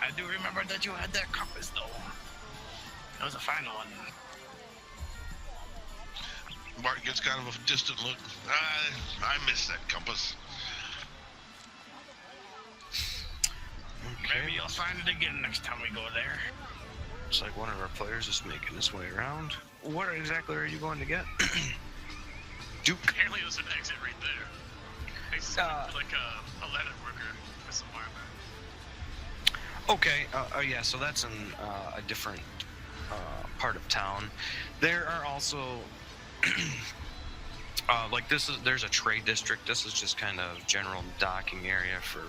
I do remember that you had that compass, though. It was a fine one. Bart gets kind of a distant look. I miss that compass. Maybe you'll find it again next time we go there. Looks like one of our players is making his way around. What exactly are you going to get? Duke. Apparently there's an exit right there. It's like a leather worker with some armor. Okay. Yeah. So that's in a different part of town. There are also Like there's a trade district. This is just kind of general docking area for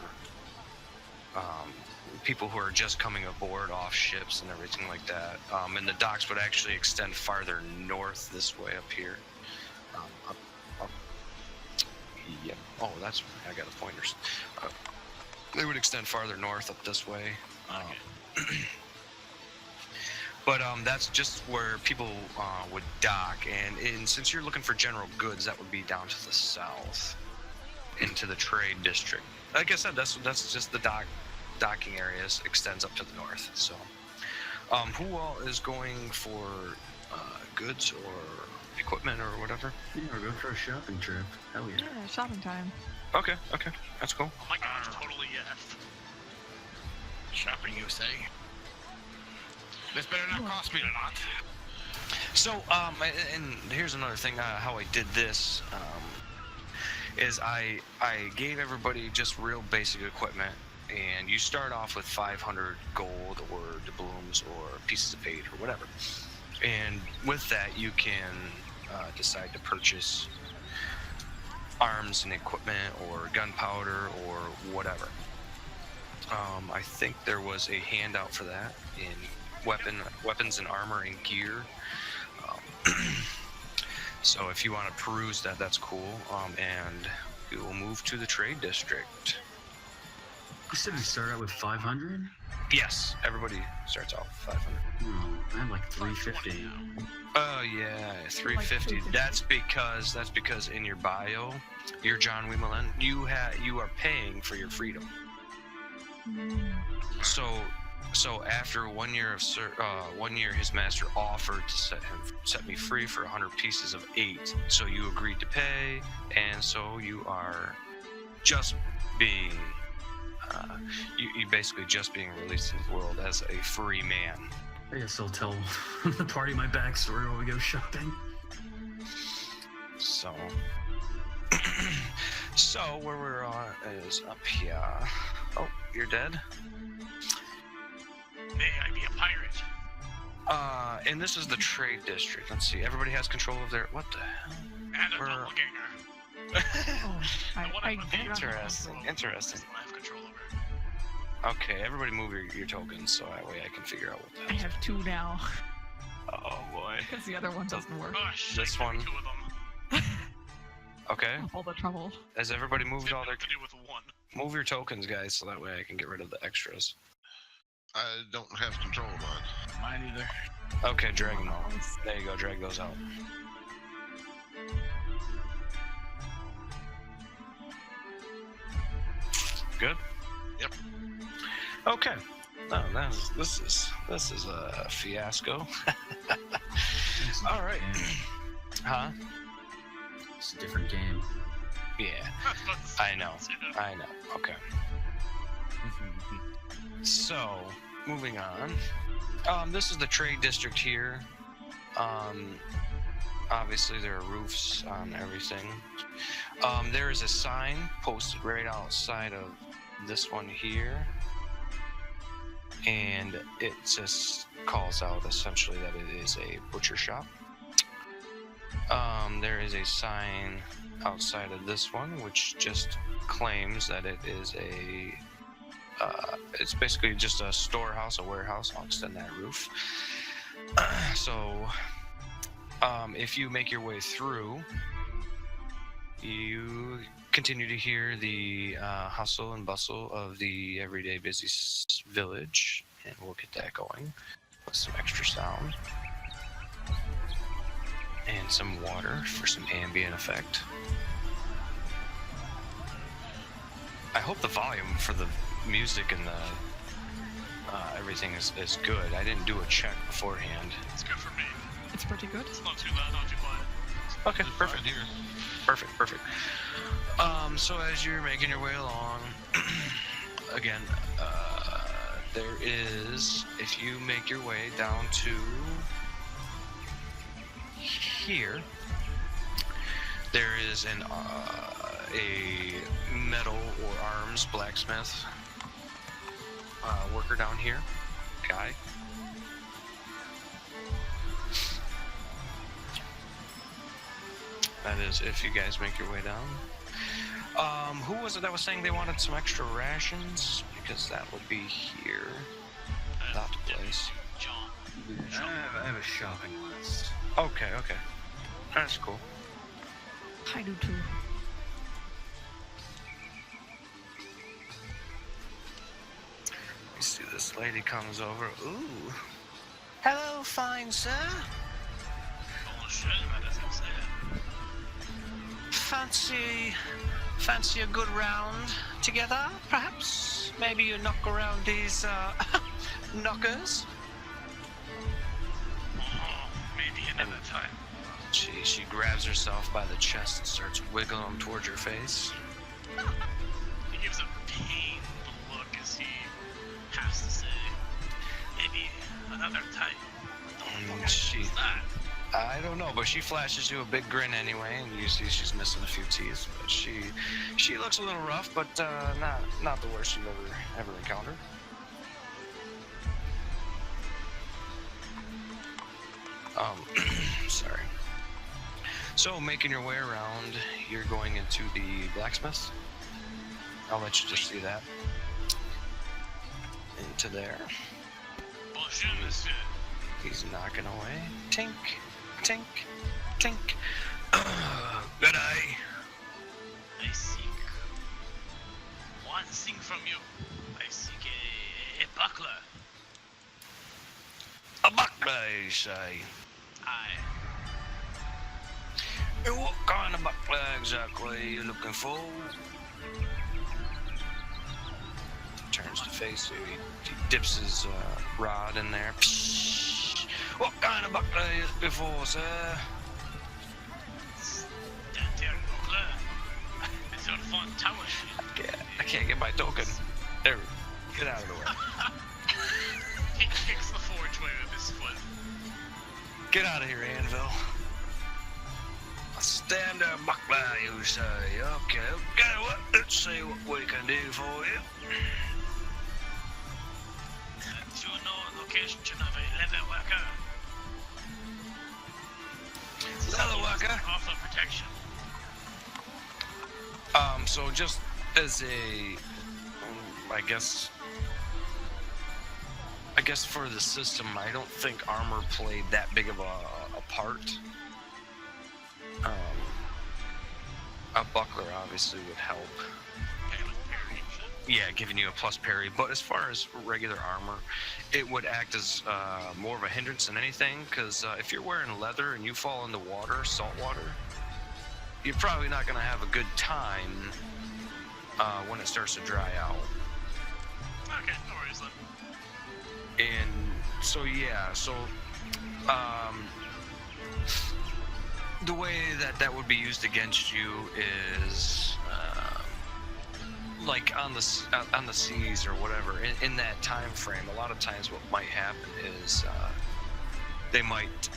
people who are just coming aboard off ships and everything like that. And the docks would actually extend farther north this way up here. Up. Yeah. Oh, that's I got the pointers. They would extend farther north up this way. But that's just where people would dock, and since you're looking for general goods, that would be down to the south, into the trade district. Like I said, that's just the docking areas extends up to the north. So, who all is going for goods or equipment or whatever? Yeah, we're going for a shopping trip. Hell yeah. Yeah, shopping time. Okay, that's cool. Oh my gosh, totally yes. Shopping, you say? This better not cost me a lot. So, and here's another thing, how I did this, is I gave everybody just real basic equipment, and you start off with 500 gold or doubloons or pieces of eight or whatever. And with that, you can decide to purchase arms and equipment or gunpowder or whatever. I think there was a handout for that in weapons and armor and gear. So if you want to peruse that, that's cool. And we will move to the trade district. You said we start out with 500? Yes, everybody starts off with 500. Oh, I have like 350. Oh yeah, 350. That's because in your bio, you're John Weemelin. You are paying for your freedom. So after 1 year of 1 year, his master offered to set me free for 100 pieces of 8. So you agreed to pay, and so you are just being you basically just being released into the world as a free man. I guess I'll tell the party my backstory while we go shopping. So, so where we're on is up here. Oh, you're dead? May I be a pirate? And this is the trade district. Let's see. Everybody has control of their. What the hell? And a We're- doppelganger. Oh, Interesting. I have control over. Okay, everybody move your tokens so that way I can figure out what the I hell. have 2 now, Oh boy. because the other one doesn't work. Gosh, This I one. 2 of them. Okay. All the trouble. Has everybody moved all their? To do with 1. Move your tokens, guys, so that way I can get rid of the extras. I don't have control of mine. Mine either. Okay, drag them out. There you go. Drag those out. Good. Yep. Okay. Oh, this is a fiasco. All right. Huh? It's a different game. Yeah. I know. Okay. So, moving on. This is the trade district here. Obviously there are roofs on everything. There is a sign posted right outside of this one here, and it just calls out essentially that it is a butcher shop. There is a sign outside of this one which just claims that it is a it's basically just a storehouse, a warehouse. I'll extend that roof. So if you make your way through, you continue to hear the hustle and bustle of the everyday busy village, and we'll get that going with some extra sound and some water for some ambient effect. I hope the volume for the music and the everything is good. I didn't do a check beforehand. It's good for me. It's pretty good. It's not too loud, not too quiet. Okay, perfect. Perfect. So as you're making your way along, again, there is, if you make your way down to here, there is a metal or arms blacksmith worker down here, guy. That is if you guys make your way down. Who was it that was saying they wanted some extra rations? Because that would be here. That place. John. I have a shopping list. Okay. That's cool. I do too. You see this lady comes over. Ooh. Hello, fine sir. Bullshit, that doesn't say it. Fancy a good round together, perhaps? Maybe you knock around these, knockers? Oh, maybe another time. She grabs herself by the chest and starts wiggling them towards your face. He gives a pained look as he has to say, maybe another time. What's that? I don't know, but she flashes you a big grin anyway, and you see she's missing a few teeth. But she looks a little rough, but not the worst you've ever encountered. Sorry. So making your way around, you're going into the blacksmith. I'll let you just see that. Into there. Bonjour, monsieur. He's knocking away. Tink, tink, tink. Good eye. I seek one thing from you. I seek a buckler. A buckler, you say? Aye. And what kind of buckler exactly are you looking for? Turns to face you. He dips his rod in there. What kind of buckler are you looking for, sir? That there buckler. It's your fun tower shit. I can't get my token. There, get out of the way. He kicks the forge way with his foot. Get out of here, Anvil. A standard buckler, you say? Okay, let's see what we can do for you. Do you know the location of a leather worker? Leather worker? Offer protection. So just as a, I guess for the system, I don't think armor played that big of a part. A buckler obviously would help. Okay, with parry. Yeah, giving you a plus parry. But as far as regular armor, it would act as more of a hindrance than anything. Because if you're wearing leather and you fall into water, salt water, you're probably not going to have a good time when it starts to dry out. Okay, no worries then. And so yeah, the way that would be used against you is like on the seas or whatever. In that time frame, a lot of times what might happen is they might,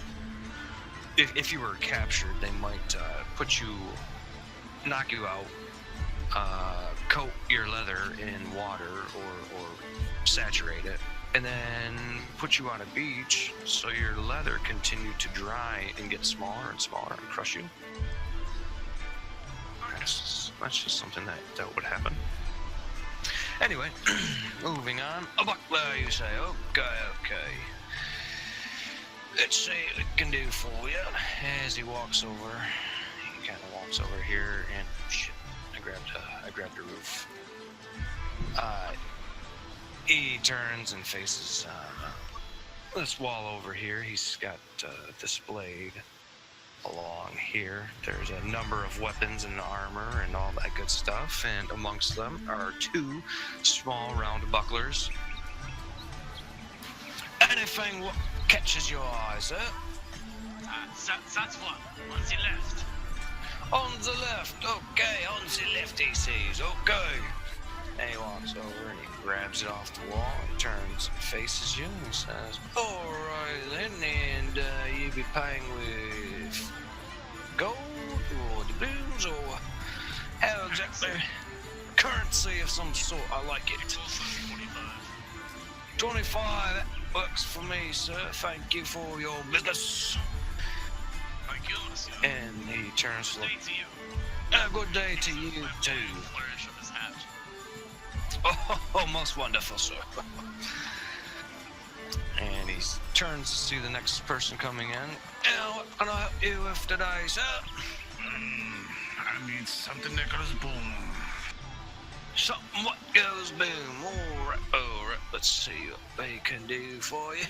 if you were captured, they might knock you out, coat your leather in water or saturate it, and then put you on a beach so your leather continued to dry and get smaller and smaller and crush you. That's just something that would happen. Anyway, moving on. A buckler, you say? Okay. Let's see what we can do for you. As he walks over, he kind of walks over here and shit. I grabbed a roof. He turns and faces this wall over here. He's got displayed along here. There's a number of weapons and armor and all that good stuff, and amongst them are two small round bucklers. Anything what catches your eyes, That's one. On the left. On the left, okay, on the left he says, okay. And he walks over and he grabs it off the wall and turns and faces you and says, alright then, and you be paying with gold or doubloons or how exactly? Currency of some sort, I like it. It's also 45. 25, that works for me, sir. Thank you for your business. Thank you, And he turns to look. Day to you. Good day to you too. Flourish of his hat. Oh, most wonderful, sir. And he turns to see the next person coming in. What can I help you with today, sir? I need something that goes boom. Something what goes boom. All right. Let's see what we can do for you.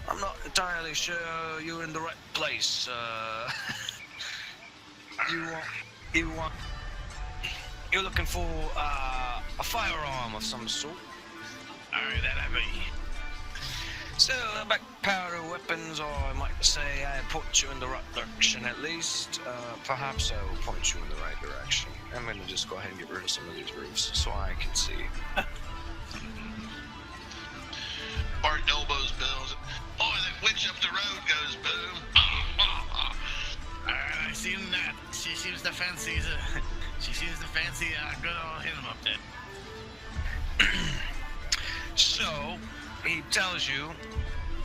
I'm not entirely sure you're in the right place. You're looking for a firearm of some sort. Alright, that I be. So, back powder weapons, or I might say I point you in the right direction at least. Perhaps I will point you in the right direction. I'm gonna just go ahead and get rid of some of these roofs so I can see. Bart elbows Bills. Oh, that winch up the road goes boom. Alright, I seen that. She seems to fancy good old him up there. So, he tells you,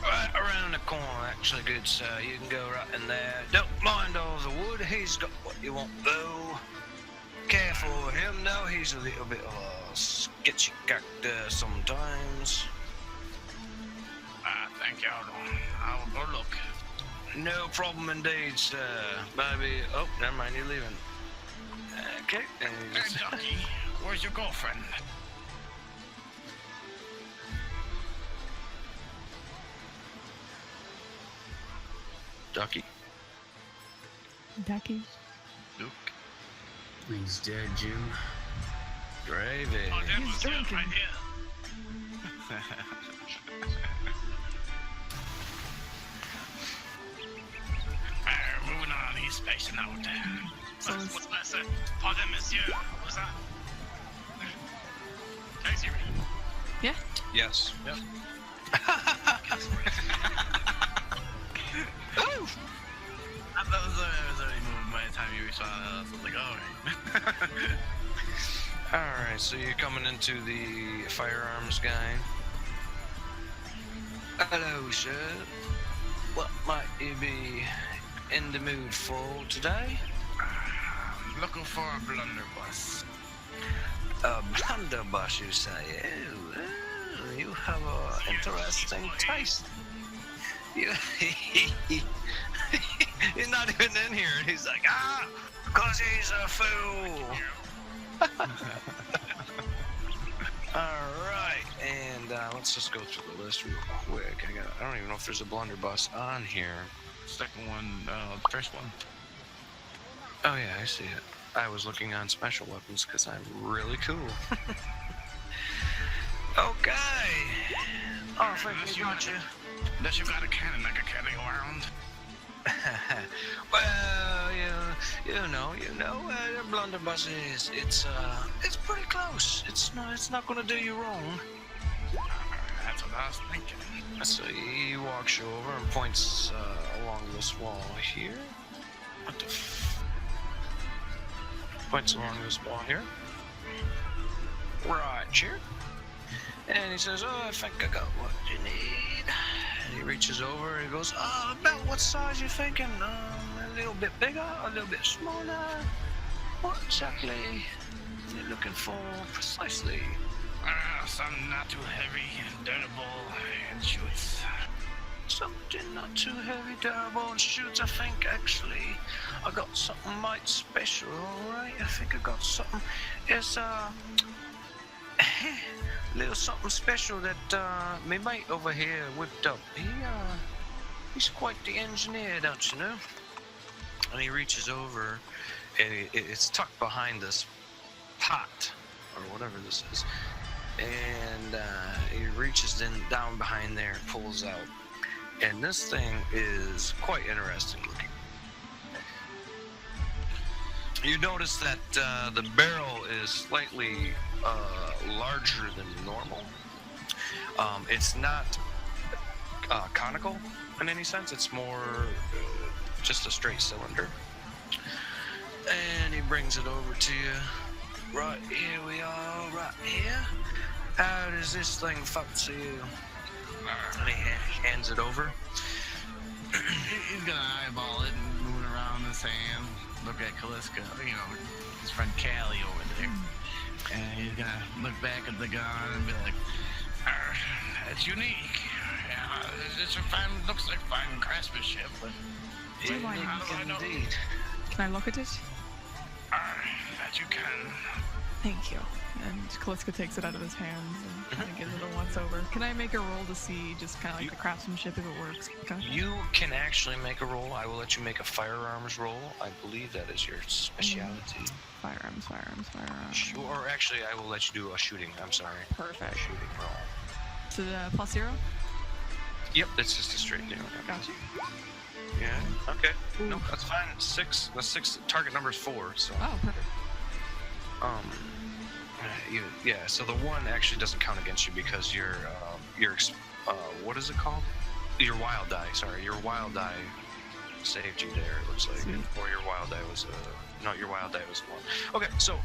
right around the corner, actually, good sir. You can go right in there. Don't mind all the wood. He's got what you want, though. Careful with him, though. He's a little bit of a sketchy character sometimes. Thank you. I will go look. No problem indeed, sir. Maybe. Oh, never mind. You're leaving. Okay. And he Hey, just- Ducky, where's your girlfriend? Ducky. Ducky. Duke. He's dead, Jim. Gravy. Oh, that He's was drinking. right here. Moving on, he's spacing out. So it's- What's that say? Pardon, monsieur. What was that? Can you hear me? yeah. Yes. Yep. Ooh. I was already moving by the time you responded. I was like, alright. Alright, so you're coming into the firearms guy. Hello, sir. What might you be in the mood for today? Looking for a blunderbuss. A blunderbuss, you say? Oh, you have an interesting taste. You, he's not even in here, and he's like, because he's a fool. Alright, and let's just go through the list real quick. I don't even know if there's a blunderbuss on here. Second one, first one. Oh yeah, I see it. I was looking on special weapons because I'm really cool. Okay. Oh, I think we got you. Unless you got a cannon I could carry around. Well, you know, the blunderbuss it's pretty close. It's not gonna do you wrong. That's what I was thinking. So he walks you over and points along this wall here. What the points along this wall here. Right here. And he says, oh, I think I got what you need. And he reaches over and he goes, about what size you thinking? A little bit bigger, a little bit smaller? What exactly are you looking for precisely? Something not too heavy, durable, and shoots. Something not too heavy, durable, and shoots. I think actually I got something might special. All right, I think I got something. It's a little something special that my mate over here whipped up. He's quite the engineer, don't you know? And he reaches over, and it's tucked behind this pot or whatever this is. And he reaches down behind there, pulls out, and this thing is quite interesting looking. You notice that the barrel is slightly larger than normal. It's not conical in any sense. It's more just a straight cylinder. And he brings it over to you. Right here we are, right here. How does this thing fancy you? And he hands it over. He's gonna eyeball it and moving around the sand, look at Kaliska, his friend Callie over there. And he's gonna look back at the gun and be like, "It's unique. It's looks like fine craftsmanship, but Do you mind? how do I know Can I look at it? that you can?" Thank you. And Kaliska takes it out of his hands and kind of gives it a once over. Can I make a roll to see just kind of like the craftsmanship if it works? Okay. You can actually make a roll. I will let you make a firearms roll. I believe that is your specialty. Firearms. Or actually, I will let you do a shooting. I'm sorry. Perfect. Shooting roll. So the +0? Yep, it's just a straight down. Gotcha. Yeah. Okay. Ooh. Nope, that's fine. It's 6. The 6 target number is 4. So. Oh, perfect. Yeah. So the 1 actually doesn't count against you because your what is it called? Your wild die. Sorry, your wild die saved you there. It looks like, Sweet. or your wild die was your wild die was the 1. Okay. So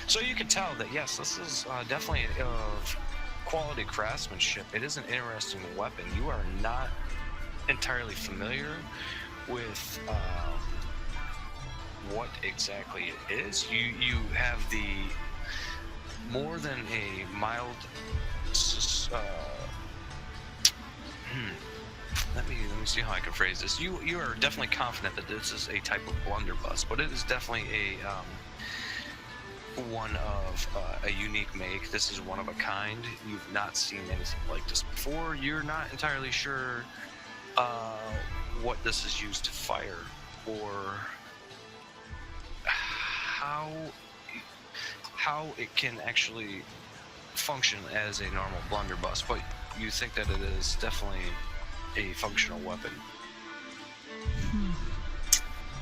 so you can tell that yes, this is definitely of quality craftsmanship. It is an interesting weapon. You are not entirely familiar with what exactly it is. You have the more than a mild let me see how I can phrase this. You are definitely confident that this is a type of blunderbuss, but it is definitely one of a unique make. This is one of a kind. You've not seen anything like this before. You're not entirely sure what this is used to fire or how it can actually function as a normal blunderbuss, but you think that it is definitely a functional weapon.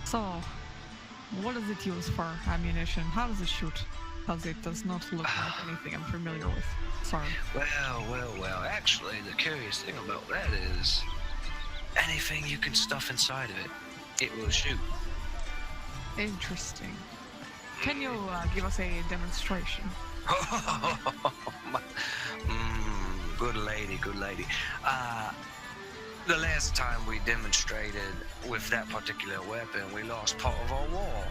So, what does it use for ammunition? How does it shoot? Because it does not look like anything I'm familiar with. Sorry. Well, actually, the curious thing about that is anything you can stuff inside of it, it will shoot. Interesting. Can you give us a demonstration? Good lady. The last time we demonstrated with that particular weapon, we lost part of our wall.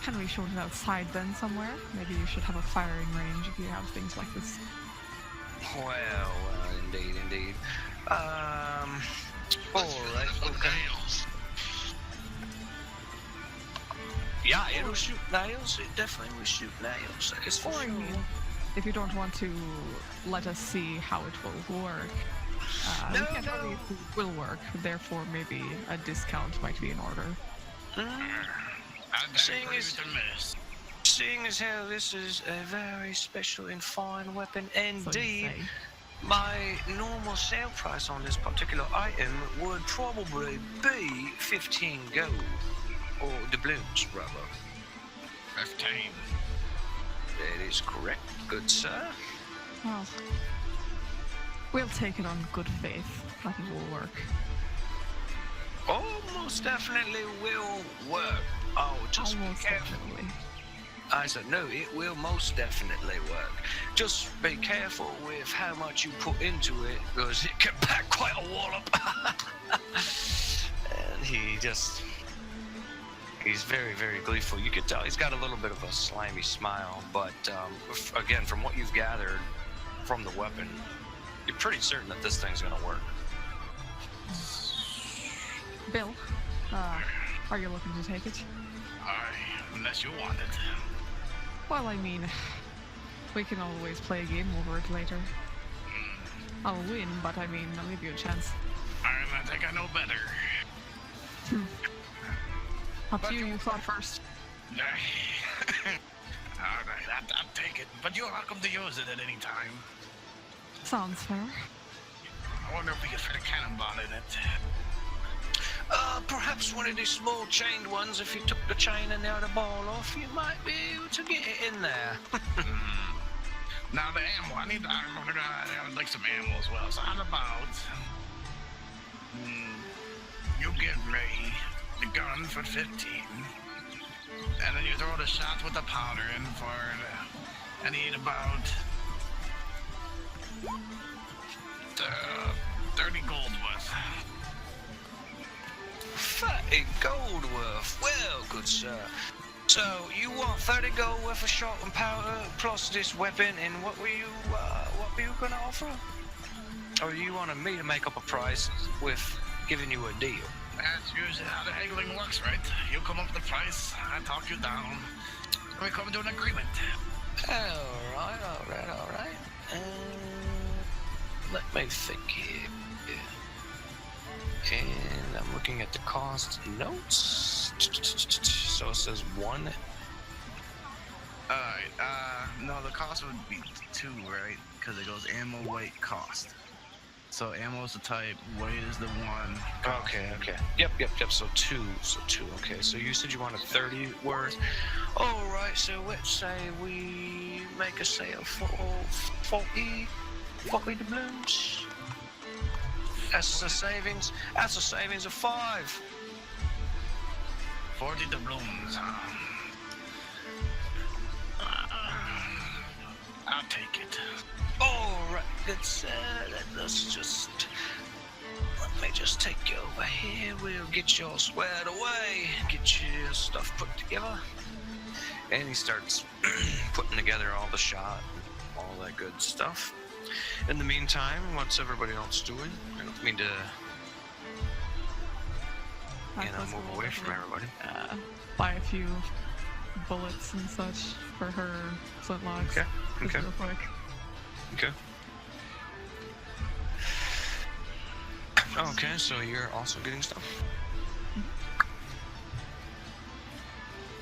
Can we shoot it outside then somewhere? Maybe you should have a firing range if you have things like this. Well, indeed. Alright, okay. Yeah, it'll shoot nails. It definitely will shoot nails. That is for Or, I sure. mean, if you don't want to let us see how it will work, we can't tell you if it will work. Therefore, maybe a discount might be in order. Seeing as how this is a very special and fine weapon So you indeed, say. my normal sale price on this particular item would probably be 15 gold. Or doubloons, rather. 15. That is correct, good sir. Well, we'll take it on good faith that it will work. Almost definitely will work. Oh, just Almost be careful. definitely. I said, no, it will most definitely work. Just be careful with how much you put into it, because it can pack quite a wallop. And he's very, very gleeful. You could tell he's got a little bit of a slimy smile, but again, from what you've gathered from the weapon, you're pretty certain that this thing's gonna work. Bill, are you looking to take it? Unless you want it. Well, I mean, we can always play a game over it later. I'll win, but I mean, I'll give you a chance. I think I know better. Up to you, you thought first. Alright, I'll take it. But you're welcome to use it at any time. Sounds fair. I wonder if we could fit a cannonball in it. Perhaps one of these small chained ones, if you took the chain and now the ball off, you might be able to get it in there. Now the ammo, I would like some ammo as well. So how about you get me the gun for 15, and then you throw the shots with the powder in for I need about 30 gold worth. 30 30 gold worth. Well, good sir. So, you want 30 gold worth of shot and powder, plus this weapon, and what were you gonna offer? Or you wanted me to make up a price with giving you a deal? That's usually how the haggling works, right? You come up with the price, I talk you down, and we come to an agreement. Alright. Let me think here. And I'm looking at the cost notes. So it says 1. Alright, no, the cost would be 2, right? Because it goes ammo, weight, cost. So ammo is the type, weight is the 1. Okay. Yep. So 2. Okay. So you said you wanted 30 worth. All right. So let's say we make a sale for 40 doubloons. That's a savings. That's a savings of 5. 40 doubloons. I'll take it. All right. Let's just. Let me just take you over here. We'll get you all squared away. Get your stuff put together. And he starts putting together all the shot, all that good stuff. In the meantime, what's everybody else doing? I don't mean to, move away from everybody. Buy a few bullets and such for her flintlocks. Okay. Real quick. Okay. Okay, so you're also getting stuff.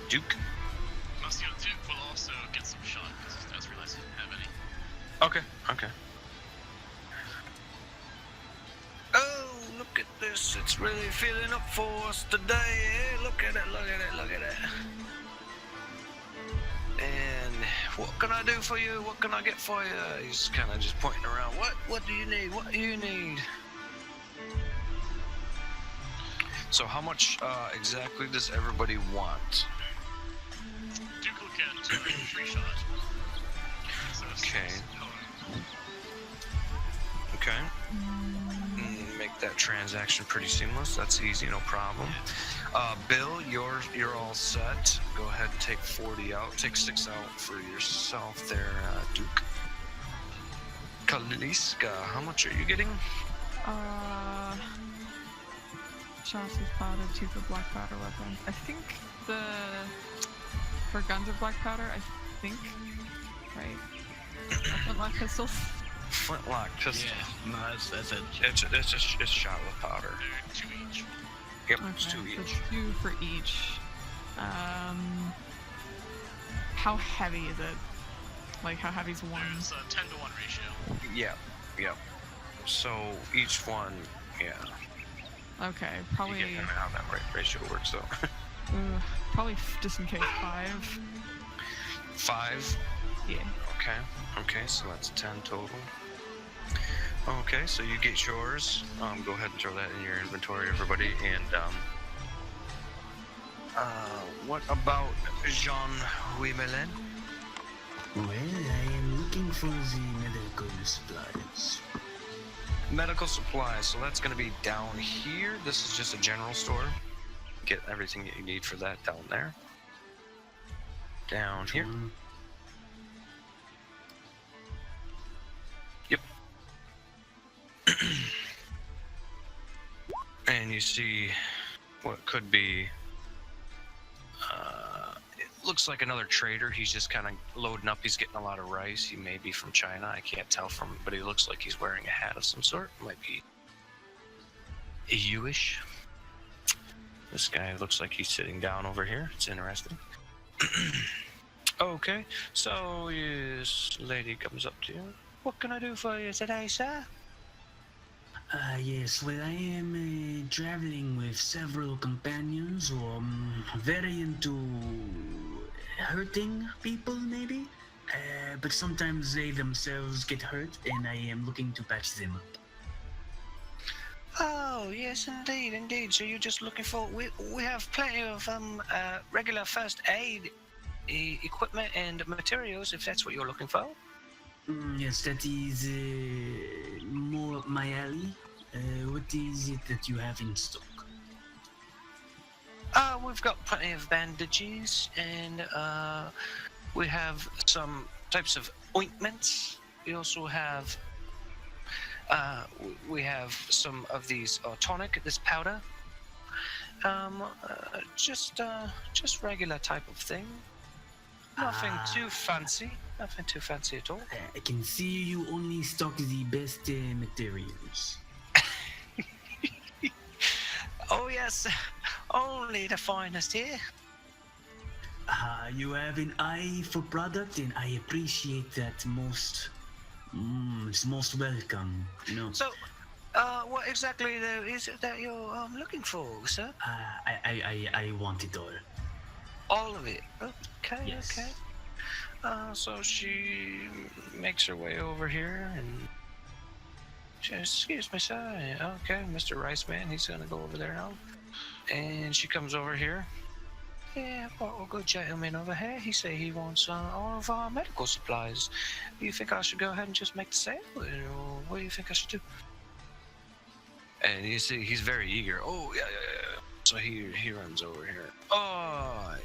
Duke. Monsieur Duke will also get some shot because I just realized he didn't have any. Okay. Oh, look at this. It's really filling up for us today. Eh? Look at it. And what can I do for you? What can I get for you? He's kind of just pointing around. What do you need? What do you need? So how much exactly does everybody want? Duke will get 3 shot. So Okay. Okay. Make that transaction pretty seamless. That's easy, no problem. Bill, you're all set. Go ahead and take 40 out. Take 6 out for yourself there, Duke. Kaliska, how much are you getting? Shots with powder, 2 for black powder weapons. I think for guns with black powder, right? Flintlock pistols. Flintlock pistol. Yeah, no, that's it. It's shot with powder. They're 2 each. Yep, it's 2 So each. 2 for each. How heavy is it? Like, how heavy's one? There's a 10 to 1 ratio. Yep. So each one, yeah. Okay, You probably. get how that ratio works, though. Probably just in case 5. 5. Yeah. Okay, so that's 10 total. Okay, so you get yours. Go ahead and throw that in your inventory, everybody. And what about Jean Wimelin? Well, I am looking for the medical supplies. Medical supplies. So that's going to be down here. This is just a general store. Get everything that you need for that down there. Down here. Yep. And you see what could be, it looks like another trader. He's just kind of loading up. He's getting a lot of rice. He may be from China. I can't tell from, but he looks like he's wearing a hat of some sort. Might be EU-ish. This guy looks like he's sitting down over here. It's interesting. Okay, so this lady comes up to you. What can I do for you today, sir? Yes, well, I am traveling with several companions who are very into hurting people, maybe. But sometimes they themselves get hurt, and I am looking to patch them up. Oh, yes, indeed. So you're just looking for... We have plenty of regular first aid equipment and materials, if that's what you're looking for. Yes, that is more up my alley. What is it that you have in stock? we've got plenty of bandages, and we have some types of ointments. We also have we have some of these tonic, this powder. Just regular type of thing. Nothing too fancy. Nothing too fancy at all. I can see you only stock the best materials. Oh yes, only the finest here. You have an eye for product, and I appreciate that most. It's most welcome. You know. So, what exactly though is it that you're looking for, sir? I want it all. All of it. Okay. Yes. Okay. So she makes her way over here and. Excuse me, sir. Okay, Mr. Rice Man, he's gonna go over there now. And she comes over here. Yeah, well, good gentleman over here. He say he wants all of our medical supplies. Do you think I should go ahead and just make the sale, or what do you think I should do? And you see, he's very eager. Oh yeah. So he runs over here. Oh,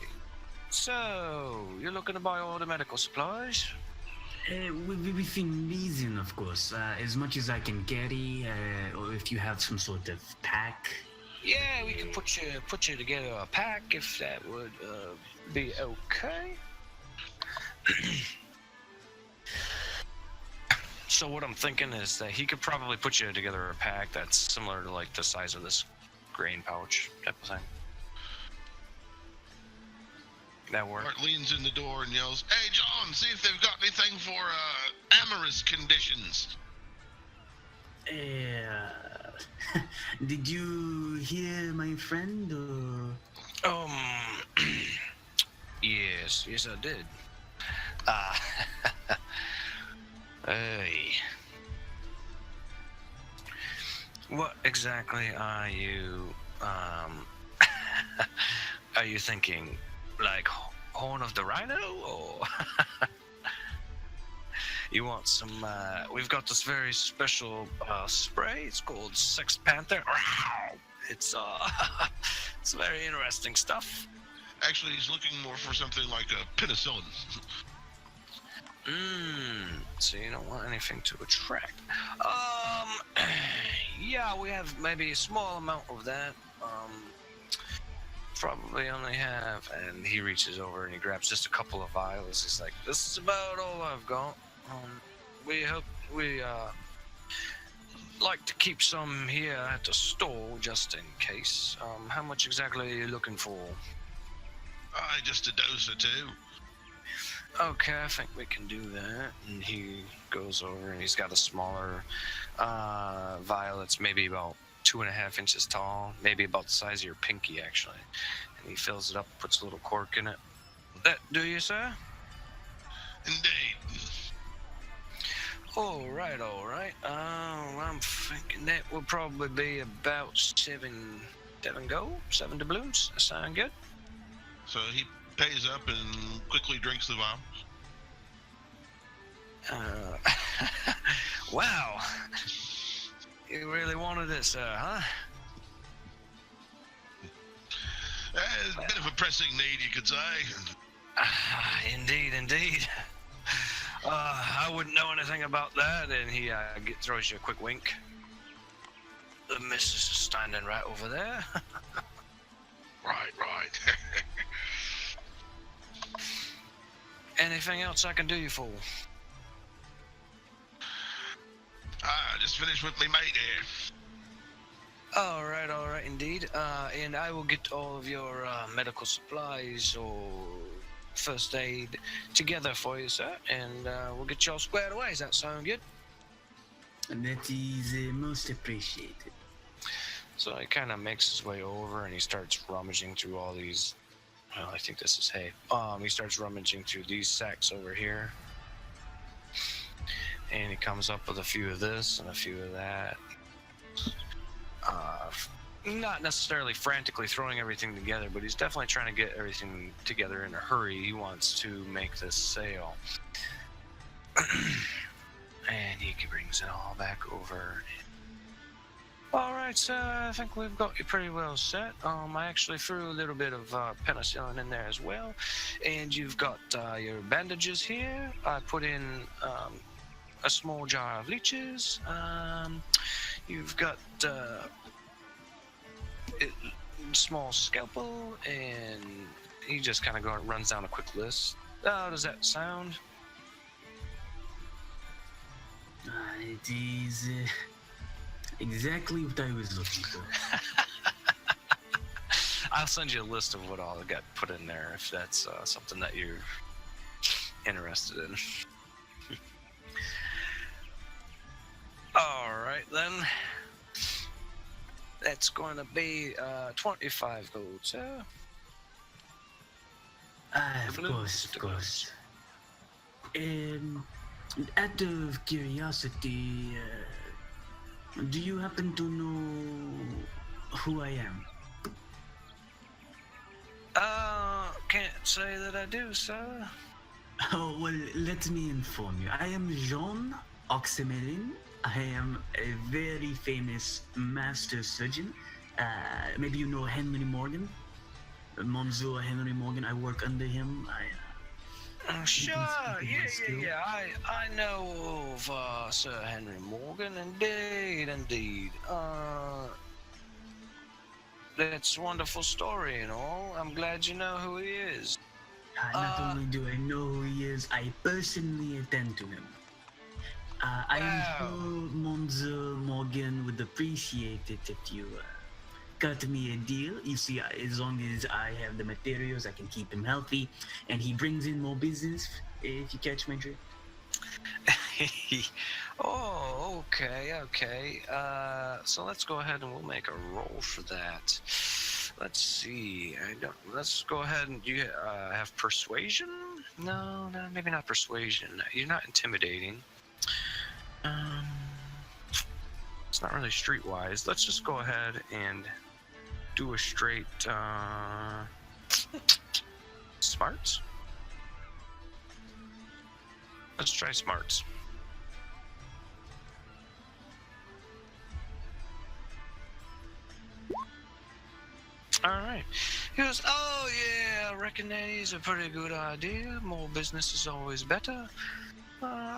so you're looking to buy all the medical supplies? Within reason, of course. As much as I can carry, or if you have some sort of pack. Yeah, we can put you together a pack if that would be okay. So what I'm thinking is that he could probably put you together a pack that's similar to like the size of this grain pouch type of thing. That work? Mark leans in the door and yells, "Hey, John, see if they've got anything for amorous conditions." Did you hear my friend, or? Yes, I did. Hey. What exactly are you, are you thinking? Like horn of the rhino, or you want some? We've got this very special spray. It's called Sex Panther. It's it's very interesting stuff. Actually, he's looking more for something like a penicillin. So you don't want anything to attract. Yeah, we have maybe a small amount of that. Probably only have, and he reaches over and he grabs just a couple of vials. He's like, "This is about all I've got. We like to keep some here at the store just in case. How much exactly are you looking for?" Just a dose or two. Okay, I think we can do that. And he goes over and he's got a smaller vial that's maybe about 2.5 inches tall, maybe about the size of your pinky, actually. And he fills it up, puts a little cork in it. That do you, sir? Indeed. All right. I'm thinking that will probably be about seven doubloons. That sound good? So he pays up and quickly drinks the vial. Wow. You really wanted it, sir, huh? It's a bit of a pressing need, you could say. Indeed. I wouldn't know anything about that, and he throws you a quick wink. The missus is standing right over there. Right. Anything else I can do you for? Just finished with me mate here. All right, indeed. And I will get all of your medical supplies or first aid together for you, sir, and we'll get you all squared away. Does that sound good? And that is most appreciated. So he kind of makes his way over and he starts rummaging through all these. Well, I think this is hay. He starts rummaging through these sacks over here. And he comes up with a few of this and a few of that. Not necessarily frantically throwing everything together, but he's definitely trying to get everything together in a hurry. He wants to make this sale. And he brings it all back over. All right, sir. I think we've got you pretty well set. I actually threw a little bit of penicillin in there as well, and you've got your bandages here. I put in a small jar of leeches. You've got a small scalpel, and he just kind of runs down a quick list. How does that sound? It is exactly what I was looking for. I'll send you a list of what all I got put in there if that's something that you're interested in. All right, then. That's going to be 25 gold, sir. Of course. Out of curiosity, do you happen to know who I am? Can't say that I do, sir. Oh, well, let me inform you. I am Jean Oxymelin. I am a very famous master surgeon. Maybe you know Henry Morgan? Monsieur Henry Morgan. I work under him. Sure, yeah. I know of Sir Henry Morgan. Indeed. That's a wonderful story and all. I'm glad you know who he is. Not only do I know who he is, I personally attend to him. I am sure Monsieur Morgan would appreciate it if you cut me a deal. You see, as long as I have the materials, I can keep him healthy, and he brings in more business, if you catch my drift. Oh, okay. So let's go ahead and we'll make a roll for that. Let's see. Let's go ahead and you have persuasion? No, maybe not persuasion. You're not intimidating. It's not really streetwise. Let's just go ahead and do a straight smarts. Let's try smarts. All right. He goes, oh yeah, I reckon that is a pretty good idea. More business is always better.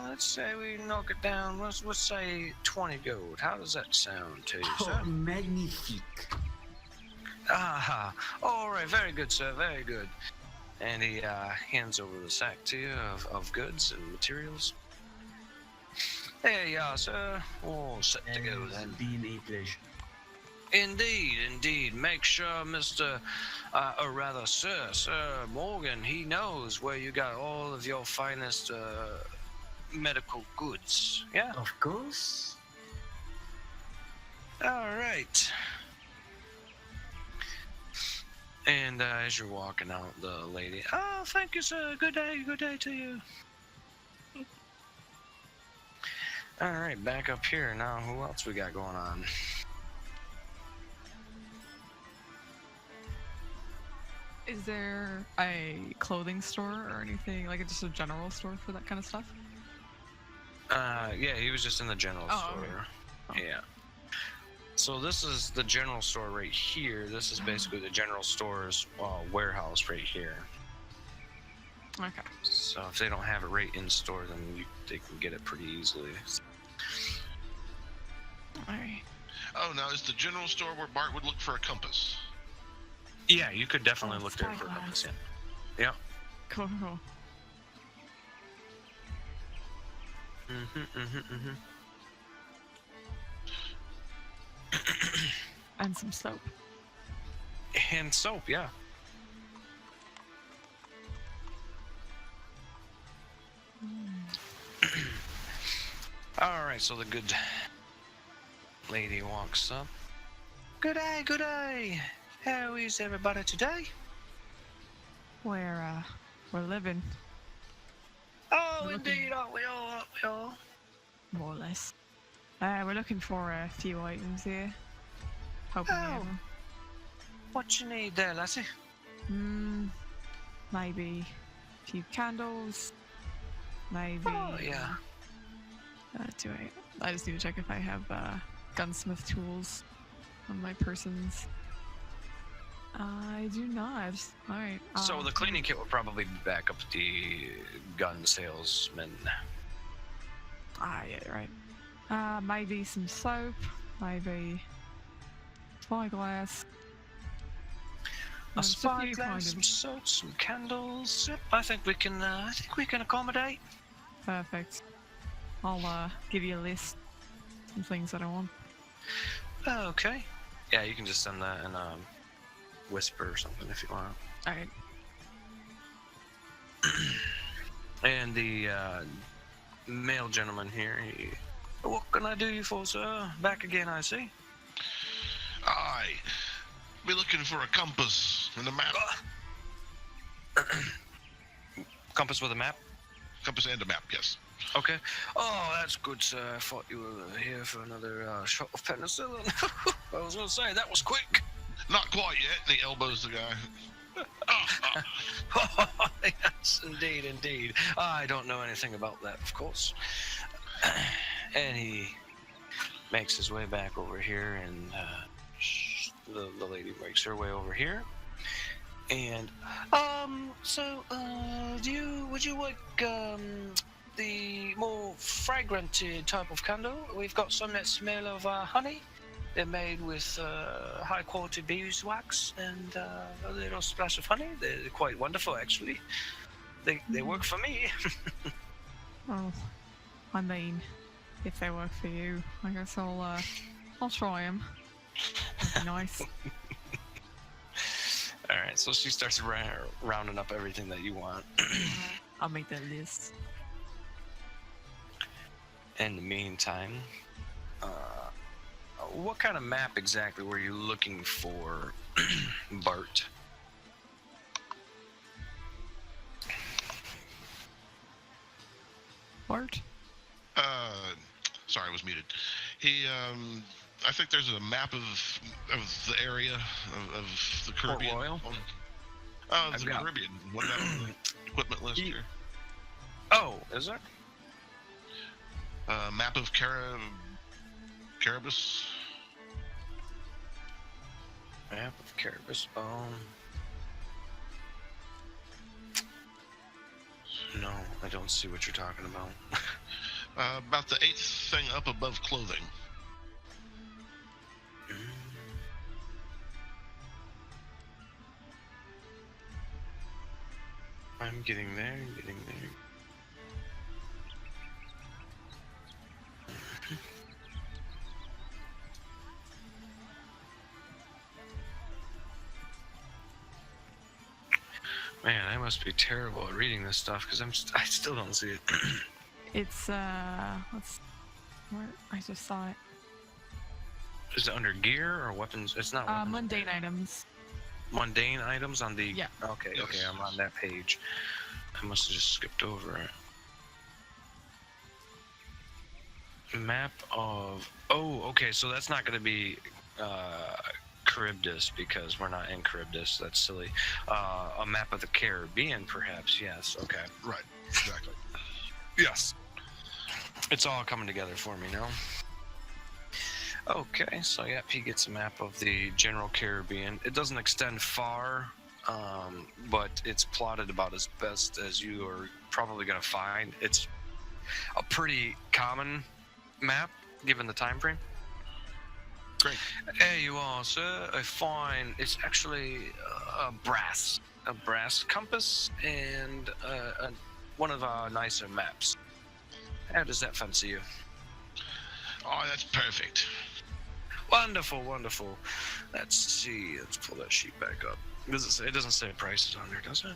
Let's say we knock it down. Let's say 20 gold. How does that sound to you, sir? Oh, magnifique. Aha. All right. Very good, sir. Very good. And he hands over the sack to you of goods and materials. There you are, sir. All set to go then. Been a pleasure. Indeed. Make sure Mr. Or rather, Sir Morgan, he knows where you got all of your finest medical goods. Yeah? Of course. All right. And as you're walking out, the lady, oh, thank you, sir. Good day to you. All right, back up here now. Who else we got going on? Is there a clothing store or anything, like just a general store for that kind of stuff? Yeah, he was just in the general store. Okay. Oh. Yeah. So this is the general store right here. This is basically the general store's warehouse right here. Okay. So if they don't have it right in store, then they can get it pretty easily. All right. Oh, now is the general store where Bart would look for a compass? Yeah, you could definitely look there for spyglass. compass. Yeah. Cool. And some soap. And soap, yeah. All right, so the good lady walks up. Good day. How is everybody today? We're living, Oh, We're indeed, aren't we all? more or less. We're looking for a few items here. Hoping we have them. What you need there, lassie? Maybe a few candles. Maybe. Oh, yeah. I just need to check if I have gunsmith tools on my persons? I do not. All right. So the cleaning kit will probably back up the gun salesman. Yeah, right. Maybe some soap, maybe spyglass. A Just a few spyglass, some soap, some candles. Yep, I think we can. Accommodate. Perfect. I'll give you a list. Some things that I want. Okay. Yeah, you can just send that in whisper or something if you want. All right. And the male gentleman here. What can I do you for, sir? Back again, I see. Aye. Be looking for a compass and a map. Compass with a map? Compass and a map, yes. Okay. Oh, that's good, sir. I thought you were here for another shot of penicillin. I was going to say, that was quick. Not quite yet. And he elbows the guy. Yes, indeed. I don't know anything about that, of course. And he makes his way back over here, and the lady makes her way over here. And would you like the more fragrant type of candle? We've got some that smell of honey. They're made with high quality beeswax and a little splash of honey. They're quite wonderful, actually. They work for me. Well, I mean, if they work for you, I guess I'll try them. That'd be nice. All right, so she starts rounding up everything that you want. I'll make that list. In the meantime, what kind of map exactly were you looking for, Bart? Bart? Sorry, I was muted. He, I think there's a map of the area of the Caribbean. Port Royal? The Caribbean. What about on the equipment list here? Oh, is there? Map of Caribus. Map of Caribus. No, I don't see what you're talking about. About the 8th thing up above clothing. I'm getting there. Man, I must be terrible at reading this stuff because I still don't see it. It's where I just saw it. Is it under gear or weapons? It's not weapons. Mundane items. Mundane items on the... Yeah. Okay, Yes. I'm on that page. I must have just skipped over it. Map of... Oh, okay, so that's not going to be Charybdis because we're not in Charybdis. That's silly. A map of the Caribbean, perhaps. Yes, okay. Right, exactly. Yes. It's all coming together for me now. Okay, so yep, he gets a map of the general Caribbean. It doesn't extend far, but it's plotted about as best as you are probably going to find. It's a pretty common map, given the time frame. Great. There you are, sir. It's actually a brass compass and one of our nicer maps. How does that fancy you? Oh, that's perfect. Wonderful. Let's see. Let's pull that sheet back up. It doesn't say prices on there, does it?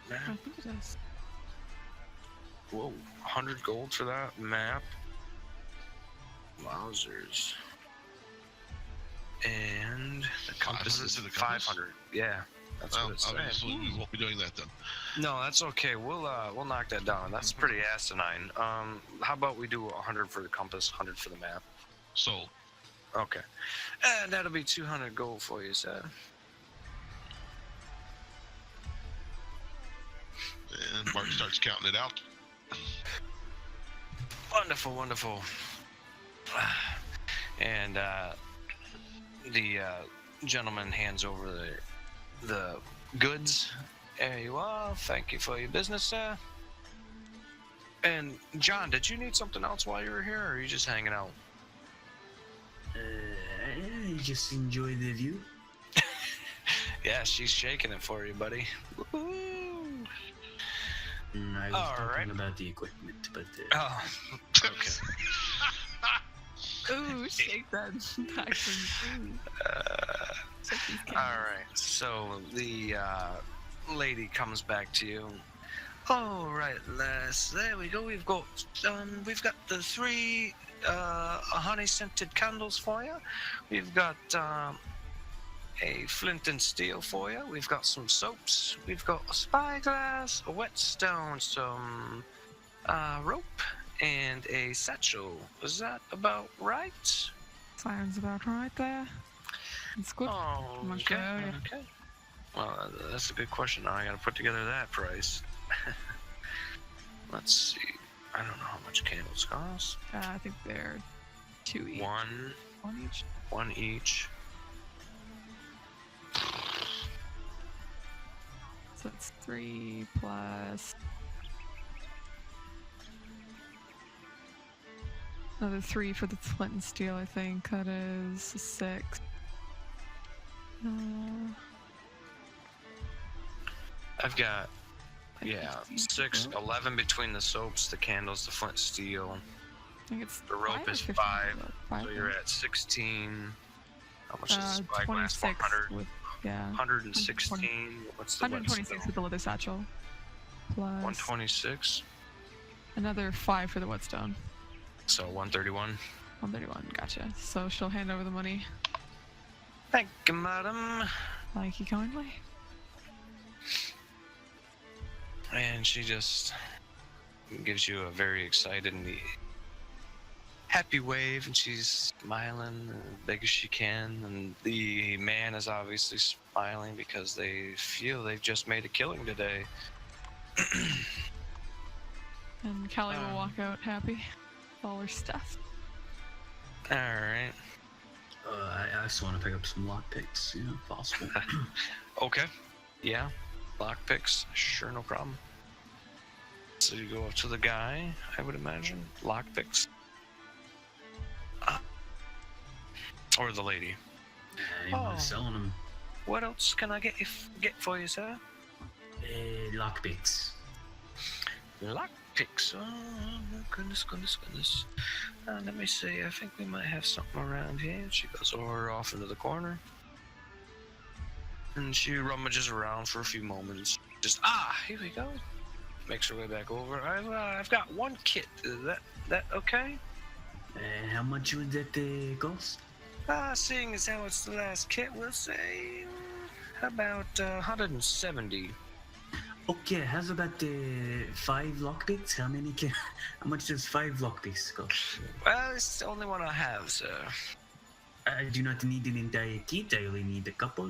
I think it is. Whoa, 100 gold for that map. Wowzers. And the compass 500 is to the compass? 500. Yeah, that's what it's saying. Obviously, we won't be doing that then. No, that's okay. We'll knock that down. That's pretty asinine. How about we do 100 for the compass, 100 for the map? Sold. Okay. And that'll be 200 gold for you, sir. And Bart starts counting it out. Wonderful. And the gentleman hands over the goods. There you are. Thank you for your business, sir. And John, did you need something else while you were here, or are you just hanging out? I just enjoy the view. Yeah, she's shaking it for you, buddy. Woo-hoo. I was All talking right. about the equipment, but Oh, okay. Ooh, shake that back from you. Shake these All candles. right. So the lady comes back to you. All right, lass. There we go. We've got the 3 honey scented candles for you. We've got a flint and steel for you. We've got some soaps. We've got a spyglass, a whetstone, some rope, and a satchel. Is that about right? Sounds about right there. It's good. Oh, Much okay. better. Okay. Well, that's a good question. Now I gotta put together that price. Let's see. I don't know how much candles cost. I think they're 2 each. One each. each. So it's 3 plus another 3 for the flint and steel. I think that is 6. I've got, I yeah, think 6, 11 between the soaps, the candles, the flint steel. I think it's The rope 5 or is 15, 5. but So you're at 16. How much is the spyglass? 26 100, with, yeah. 116. What's the 126 whetstone? with the leather satchel. Plus 126. another 5 for the whetstone. So 131. 131, gotcha. So she'll hand over the money. Thank you, madam. Thank you kindly. And she just gives you a very excited and happy wave, and she's smiling as big as she can. And the man is obviously smiling because they feel they've just made a killing today. And Callie will walk out happy with all her stuff. All right. I also want to pick up some lockpicks, if possible. Okay. Yeah. Lockpicks. Sure, no problem. So you go up to the guy, I would imagine. Lockpicks. Or the lady. Anyone's selling them. What else can I get for you, sir? Lockpicks. Lockpicks. Oh, goodness. Let me see. I think we might have something around here. She goes over off into the corner. And she rummages around for a few moments. Just, here we go. Makes her way back over. I've got one kit. Is that okay? How much would that cost? Seeing as how it's the last kit, we'll say about 170. Okay, how's about 5 lockpicks? How much does 5 lockpicks cost? Well, it's the only one I have, sir. I do not need an entire kit. I only need a couple.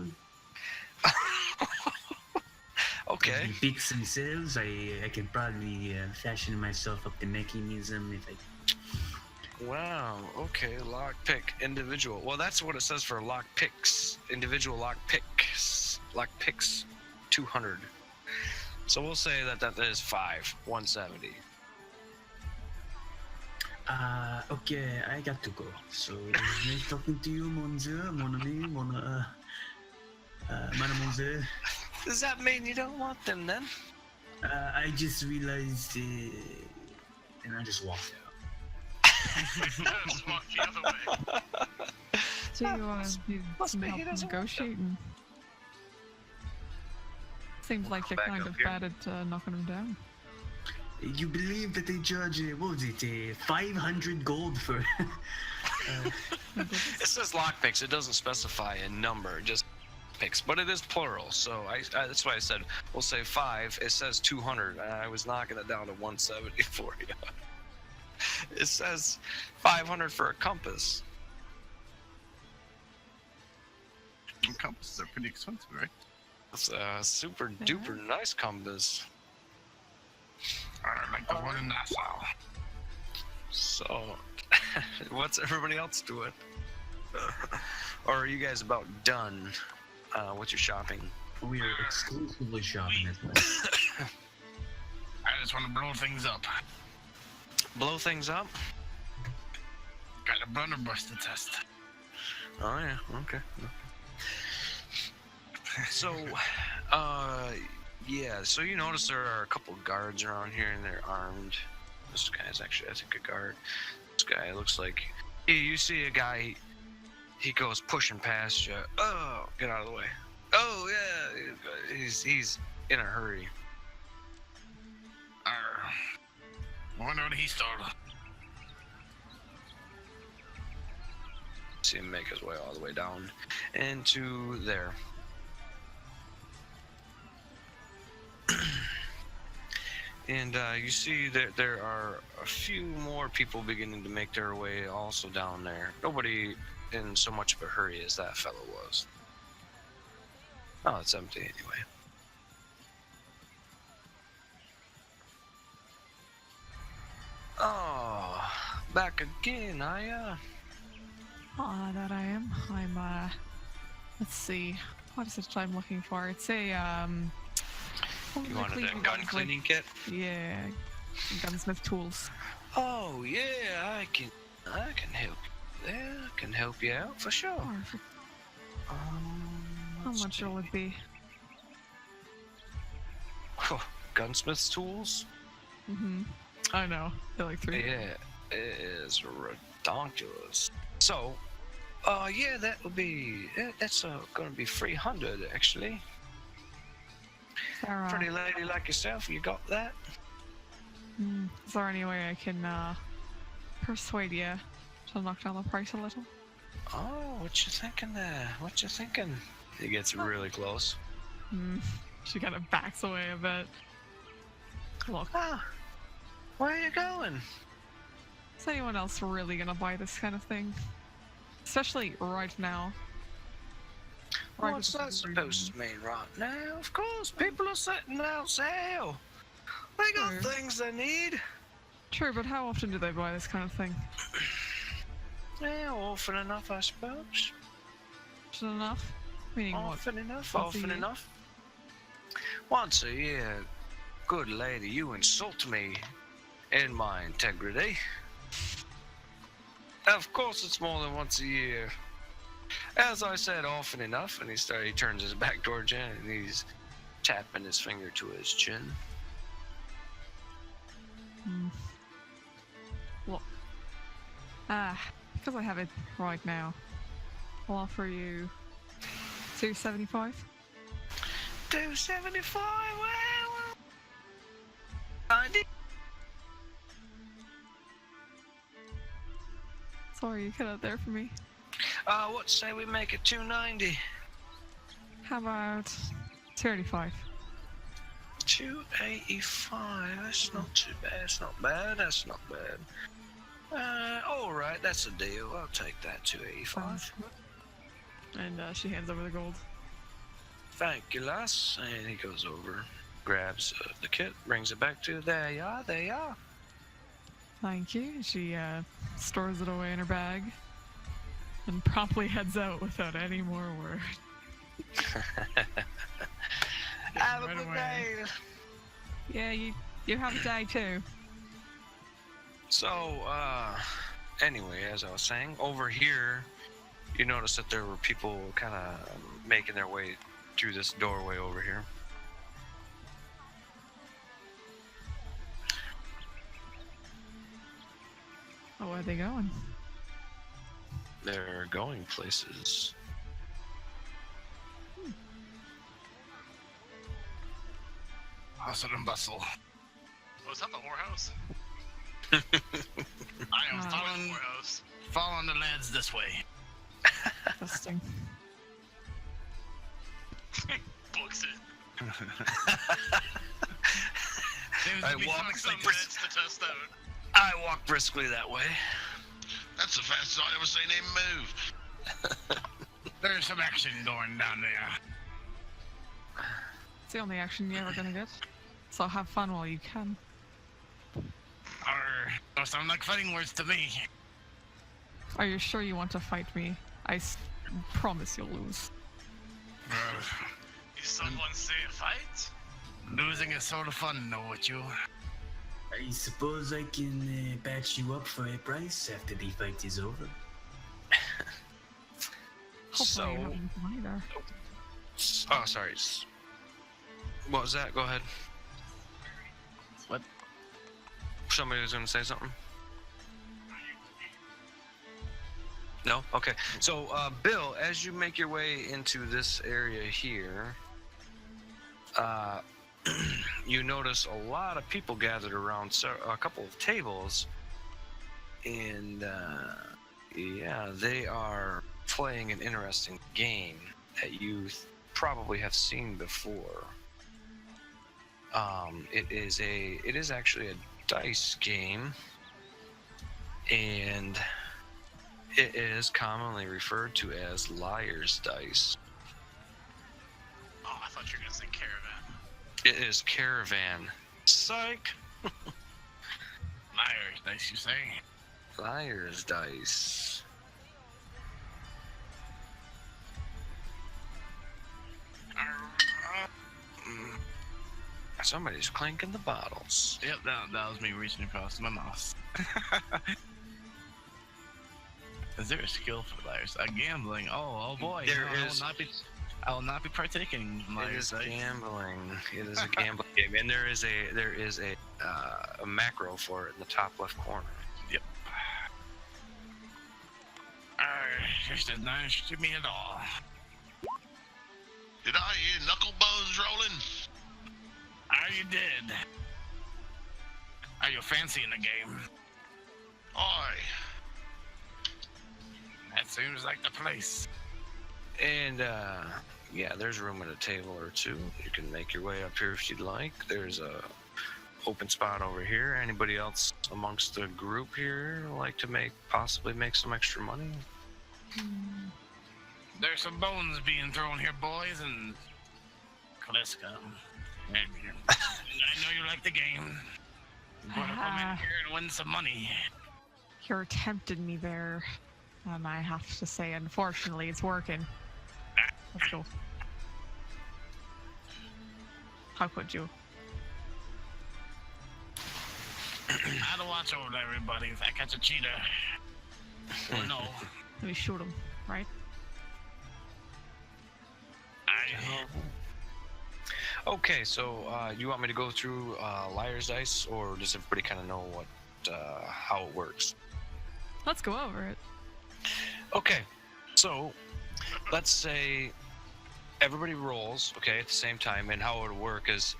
Okay. The picks themselves, I can probably fashion myself up the mechanism if I. Wow, okay, lockpick, individual. Well, that's what it says for lockpicks. Individual lockpicks. Lockpicks, 200. So we'll say that is 5, 170. Okay, I got to go. So, nice talking to you, monsieur, mon ami, mademoiselle. Does that mean you don't want them then? I just realized, and I just walked out. Just walk the other way. So you want to do must some be he help doesn't want negotiating? Seems like you're back kind up of here. bad at knocking them down. You believe that they charge, what was it, 500 gold for... It says lockpicks. It doesn't specify a number, just picks. But it is plural, so that's why I said we'll say 5. It says 200. I was knocking it down to 170 for you. It says 500 for a compass. Compasses are pretty expensive, right? It's a super duper nice compass. I like the one in Nassau. So, what's everybody else doing? Or are you guys about done with your shopping? We are exclusively shopping at this. I just want to blow things up. Blow things up? Got a blunderbuss to test. Oh yeah, okay. So, yeah. So you notice there are a couple guards around here, and they're armed. This guy's actually, I think, a guard. This guy looks like you see a guy. He goes pushing past you. Oh, get out of the way. Oh yeah, he's in a hurry. I wonder what he stole. See him make his way all the way down into there. And you see that there are a few more people beginning to make their way also down there. Nobody in so much of a hurry as that fellow was. Oh, it's empty anyway. Oh, back again, Ah, that I am. I'm, let's see. What is it I'm looking for? It's a, You wanted a gun cleaning kit? Yeah, gunsmith tools. Oh yeah, I can help. Yeah, I can help you out for sure. Perfect. How let's much see. will it be? Gunsmith's tools? Mm-hmm. I know. They're like 3. Yeah, it is redonkulous. So, yeah, that would be. That's gonna be 300 actually. Sarah, Pretty lady like yourself, you got that? is there any way I can persuade you to knock down the price a little? Oh, what you thinking there? What you thinking? He gets really close. She kind of backs away a bit. Look, Ah, where are you going? is anyone else really gonna buy this kind of thing? Especially right now. Right What's at that this supposed to mean right now? Of course, people are setting out sale. They got Sure. things they need. True, but how often do they buy this kind of thing? Yeah, often enough, I suppose. Often enough? Meaning what? Often enough, Once a often year? enough. Once a year. Good lady, you insult me in my integrity. Of course it's more than once a year. As I said, often enough, and he turns his back towards you, and he's tapping his finger to his chin. Look. Because I have it right now, I'll offer you $275. 275. Well, I did. Sorry, you cut out there for me. What say we make it 290? How about 285? 285. That's not too bad. That's not bad. That's not bad. All right, that's a deal. I'll take that 285. And she hands over the gold. Thank you, lass. And he goes over, grabs the kit, brings it back to you. There you are. There you are. Thank you. She stores it away in her bag and promptly heads out without any more word. Have a Right good away. day. Yeah, you have a day too. So, anyway, as I was saying, over here, you notice that there were people kind of making their way through this doorway over here. Oh, where are they going? They're going places. Hustle and bustle. Was that the whorehouse? I am Ah. following, Whorehouse. following the lads this way. Interesting. Books it. Seems I to be walk something Some like minutes to test out. I walk briskly that way. That's the fastest I've ever seen him move. There's some action going down there. It's the only action you're ever gonna get. So have fun while you can. Or those sound like fighting words to me. Are you sure you want to fight me? promise you'll lose. Is someone say a fight? Losing is sort of fun, know what you? I suppose I can patch you up for a price after the fight is over. Hopefully you haven't either. Oh, sorry. What was that? Go ahead. What? Somebody was going to say something? No? Okay. So, Bill, as you make your way into this area here, you notice a lot of people gathered around a couple of tables, and yeah, they are playing an interesting game that you probably have seen before. It is actually a dice game, and it is commonly referred to as liar's dice. Oh, I thought you were gonna say caravan. It is caravan. Psych! Liars, nice you say. Liar's dice. Somebody's clanking the bottles. Yep, that was me reaching across my mouse. Is there a skill for liars? Gambling. Oh boy. There No, is. I will not be partaking in It liars. is gambling. It is a gambling game, and there is a macro for it in the top left corner. Yep. This does not interest me at all. Did I hear knuckle bones rolling? You did. Are you fancy in the game? Aye. That seems like the place. And yeah, there's room at a table or two. You can make your way up here if you'd like. There's a open spot over here. Anybody else amongst the group here like to possibly make some extra money? There's some bones being thrown here, boys, and Kaliska. I know you like the game. You want to come in here and win some money. You're tempted me there, and I have to say, unfortunately, it's working. Let's go. How could you? How to watch over everybody if I catch a cheater. Or no. We shoot him, right? Okay, so you want me to go through liar's dice, or does everybody kind of know how it works? Let's go over it. Okay, so let's say everybody rolls, okay, at the same time, and how it'll work is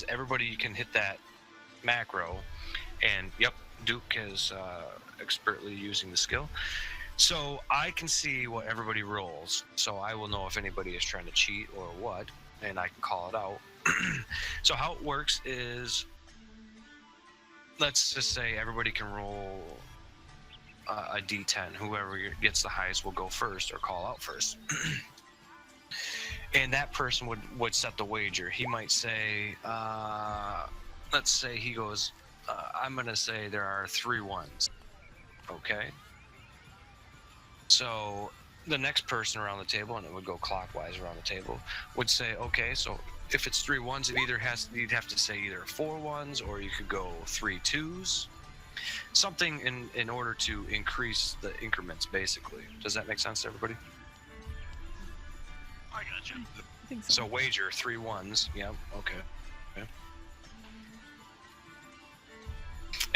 everybody can hit that macro, and yep, Duke is expertly using the skill. So I can see what everybody rolls, so I will know if anybody is trying to cheat or what, and I can call it out. So how it works is, let's just say everybody can roll a d10. Whoever gets the highest will go first or call out first. And that person would set the wager. He might say, let's say he goes, I'm going to say there are 3 ones. Okay? So the next person around the table, and it would go clockwise around the table, would say, okay, so if it's 3 ones, you'd have to say either 4 ones, or you could go 3 2s. Something in order to increase the increments, basically. Does that make sense to everybody? I got you. I think so. So wager 3 ones. Yeah, okay.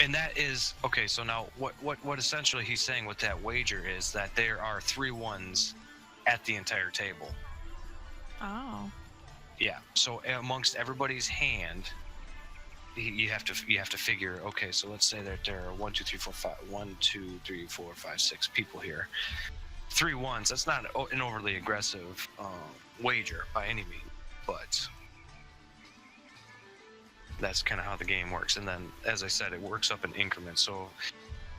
And that is okay. So now, what essentially he's saying with that wager is that there are 3 ones at the entire table. Oh. Yeah. So amongst everybody's hand, you have to figure. Okay. So let's say that there are 1, 2, 3, 4, 5. 1, 2, 3, 4, 5, 6 people here. 3 ones. That's not an overly aggressive wager by any means, but that's kind of how the game works. And then, as I said, it works up in increments. So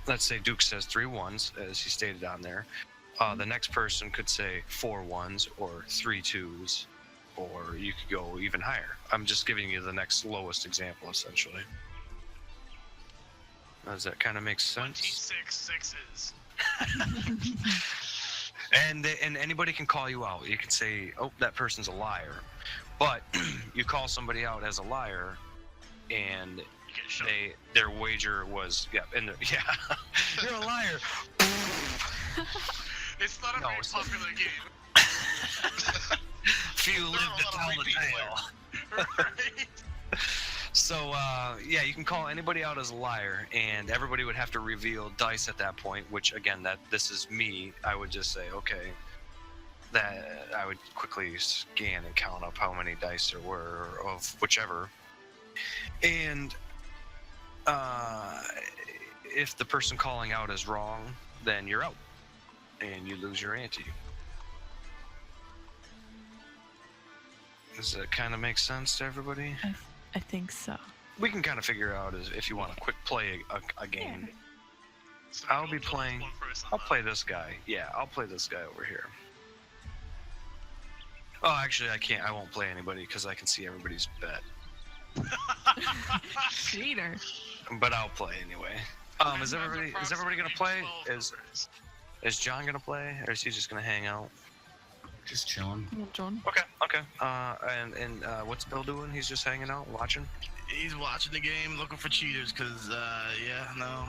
let's say Duke says 3 ones, as he stated on there. The next person could say 4 ones or 3 2s, or you could go even higher. I'm just giving you the next lowest example, essentially. Does that kind of make sense? 26 sixes. And anybody can call you out. You can say, "Oh, that person's a liar," but you call somebody out as a liar, and You get shot. their wager was you're a liar. It's not a No, very it's- popular game. Few There live are a to lot of tell the repeat tale. Right? So you can call anybody out as a liar, and everybody would have to reveal dice at that point. Which again, this is me. I would just say, okay, that I would quickly scan and count up how many dice there were of whichever, and if the person calling out is wrong, then you're out, and you lose your ante. Does that kind of make sense to everybody? I think so. We can kind of figure out if you want to quick play a game. So I'll don't be kill playing. one person, I'll though. play this guy. Yeah, I'll play this guy over here. Oh, actually, I can't. I won't play anybody because I can see everybody's bet. Cheater. But I'll play anyway. Is everybody gonna play? Is John gonna play, or is he just gonna hang out? Just chilling. Well, John. Okay. And what's Bill doing? He's just hanging out, watching. He's watching the game, looking for cheaters, cause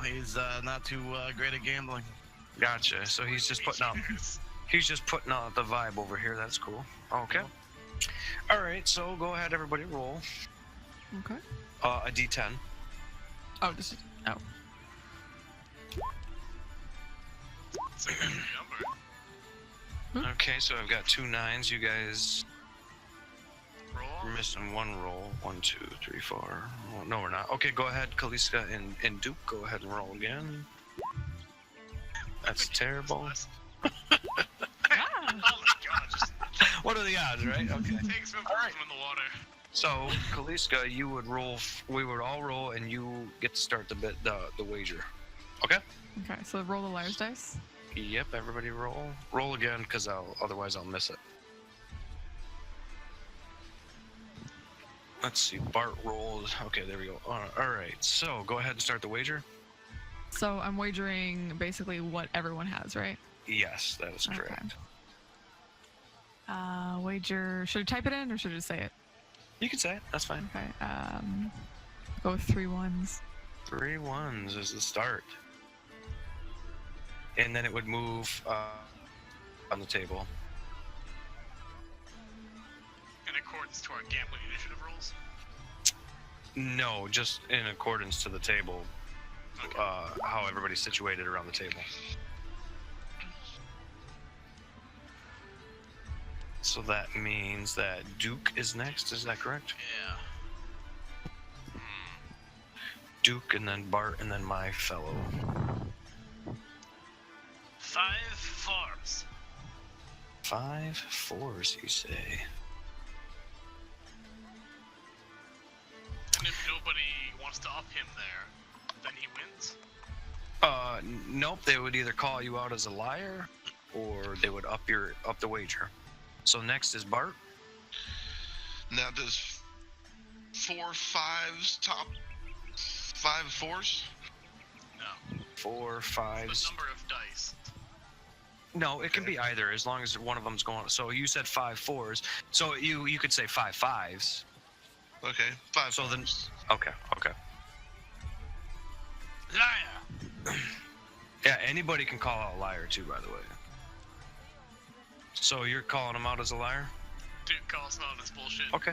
he's not too great at gambling. Gotcha. So he's just putting out. He's just putting out the vibe over here. That's cool. Okay. All right. So go ahead, everybody, roll. Okay. A D10. Oh, this is. Oh. It's a good number. Okay, so I've got 2 9s. You guys Roll. are missing one roll. 1, 2, 3, 4. Oh, no, we're not. Okay, go ahead, Kaliska and Duke. Go ahead and roll again. That's terrible. Ah. Oh my god, just What are the odds, right? Okay. takes him Alright. from in the water. So, Kaliska, you would roll. We would all roll, and you get to start the wager. Okay. Okay, so roll the liar's dice. Yep. Everybody roll. Roll again, because otherwise I'll miss it. Let's see. Bart rolled. Okay, there we go. All right. So go ahead and start the wager. So I'm wagering basically what everyone has, right? Yes, that is Okay. correct. Wager. Should I type it in or should I just say it? You can say it. That's fine. Okay. Go with 3 1s. 3 1s is the start. And then it would move on the table. In accordance to our gambling initiative rules. No, just in accordance to the table, Okay. how everybody's situated around the table. So that means that Duke is next, is that correct? Yeah. Duke, and then Bart, and then my fellow. 5 4s. 5 4s, you say? And if nobody wants to up him there, then he wins. Nope. They would either call you out as a liar, or they would up the wager. So next is Bart. Now, does 4 5s top 5 4s? No. 4 The 5s. number of dice. No, it can be either, as long as one of them's going. So you said 5 4s. So you could say 5 5s. Okay, 5 So then- 5s. Okay. Liar! Yeah, anybody can call out a liar too, by the way. So you're calling him out as a liar? Dude calls him out on this bullshit. Okay.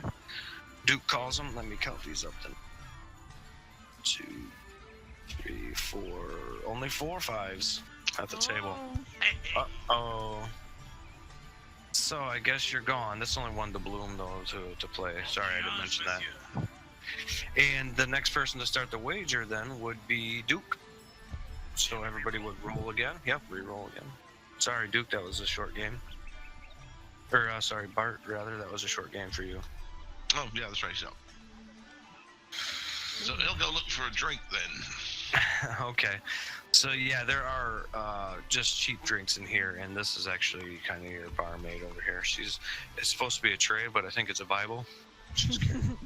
Duke calls him. Let me count these up then. 2, 3, 4. Only 4 5s at the table. Hey, hey. Uh-oh. So I guess you're gone. That's only one to bloom, though, to play. Sorry, I didn't mention that. And the next person to start the wager then would be Duke. So everybody would roll again. Yep, re-roll again. Sorry, Duke, that was a short game. Or, sorry, Bart, rather, that was a short game for you. Oh, yeah, that's right. So he'll go look for a drink then. Okay. So, yeah, there are just cheap drinks in here, and this is actually kind of your barmaid over here. It's supposed to be a tray, but I think it's a Bible. She's kidding.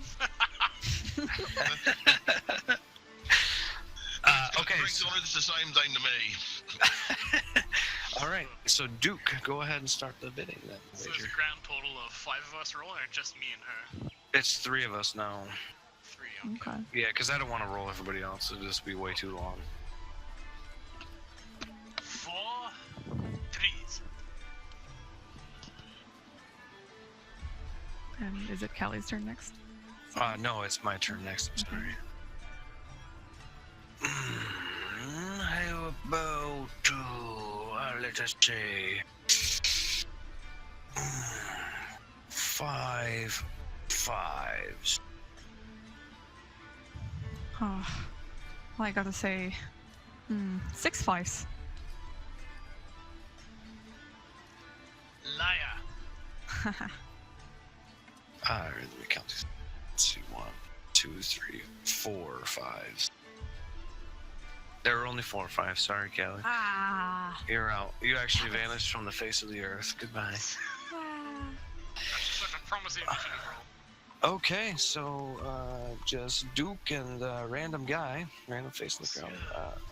Okay. Drinks on it's the same thing to me. All right, so Duke, go ahead and start the bidding then. So there's a grand total of 5 of us rolling, or just me and her? It's 3 of us now. 3, okay. Okay. Yeah, because I don't want to roll everybody else. It'll just be way too long. 4 threes. And is it Callie's turn next? No, it's my turn next. I'm sorry. How about let us say 5 fives. Oh, well, I gotta say, 6 5s. Liar. Let me count these. 2, 1, 2, 3, 4 fives. There were only 4 5s. Sorry, Callie. Ah. You're out. You actually vanished from the face of the earth. Goodbye. That's such a promising initiative roll. Okay, so just Duke and random guy, random face in the ground.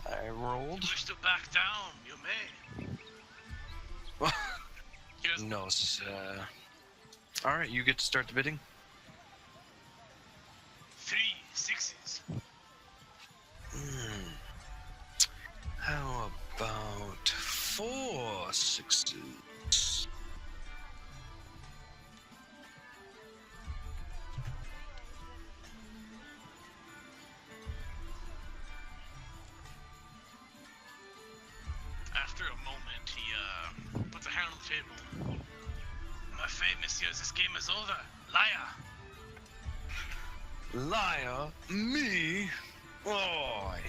I rolled. Wish to back down, you may. Here's No, all right, you get to start the bidding. 3 6s. How about 4 6s? After a moment, he puts a hand on the table. My fate, messieurs, this game is over. Liar. Liar, me? Boy.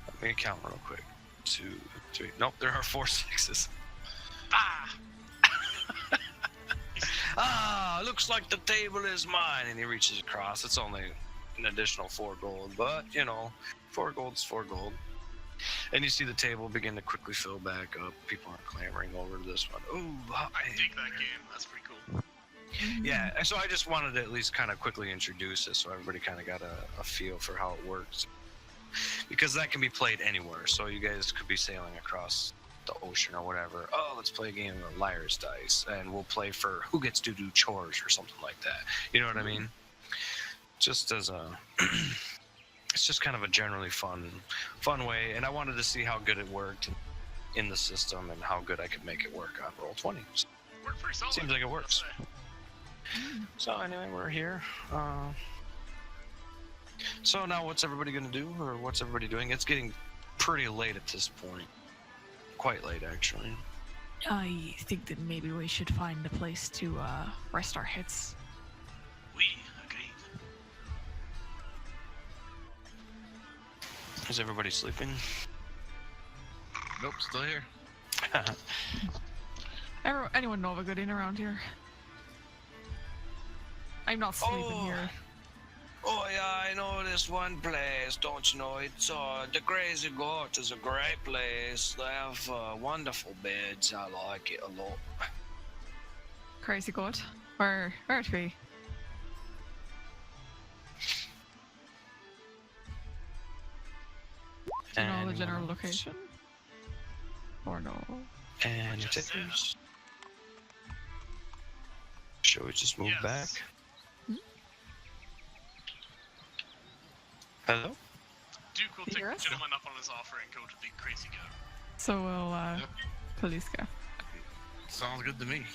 Let me count real quick. 2, 3. Nope, there are 4 6s. Ah. Looks like the table is mine. And he reaches across. It's only an additional 4 gold, but 4 gold's 4 gold. And you see the table begin to quickly fill back up. People are clamoring over this one. Oh, I dig that game. That's pretty cool. Yeah, and so I just wanted to at least kind of quickly introduce it so everybody kind of got a feel for how it works. Because that can be played anywhere. So you guys could be sailing across the ocean or whatever. Oh, let's play a game of liar's dice. And we'll play for who gets to do chores or something like that. You know what I mean? Just as a... it's just kind of a generally fun way. And I wanted to see how good it worked in the system and how good I could make it work on Roll20. Worked pretty solid. Seems like it works. I'll say. So anyway, we're here. So now what's everybody going to do, or what's everybody doing? It's getting pretty late at this point. Quite late, actually. I think that maybe we should find a place to rest our heads. We agreed. Is everybody sleeping? Nope, still here. Anyone know of a good inn around here? I'm not sleeping here. Oh yeah, I know this one place, don't you know? It's the Crazy Goat is a great place. They have wonderful beds. I like it a lot. Crazy Goat? Where to be? Do you know the general location? Or no? And Just said. takers. Shall we just move Yes. back? Hello? Duke will You take hear the us? gentleman up on his offer and go to the crazy guy. So we'll Yep. Kaliska. Sounds good to me.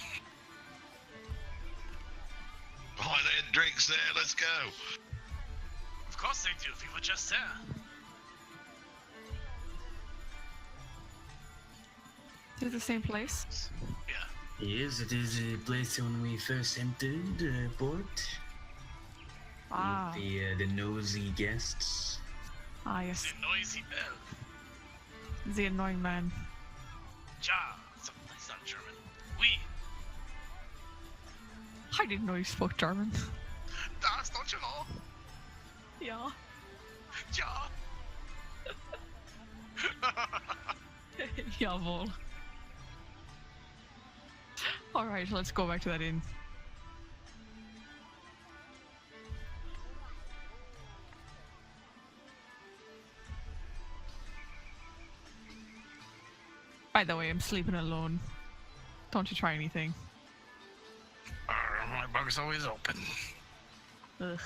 Hi there, drinks there. Let's go. Of course they do. We were just there. Is it the same place? Yeah. Yes, it is a place when we first entered port. Ah, The nosy guests. yes. The noisy bell. The annoying man. Ja. It's not German. We. I didn't know you spoke German. Das, don't you know? Yeah. Ja. Jawohl. Alright, let's go back to that inn. By the way, I'm sleeping alone. Don't you try anything. My bug's always open. Ugh.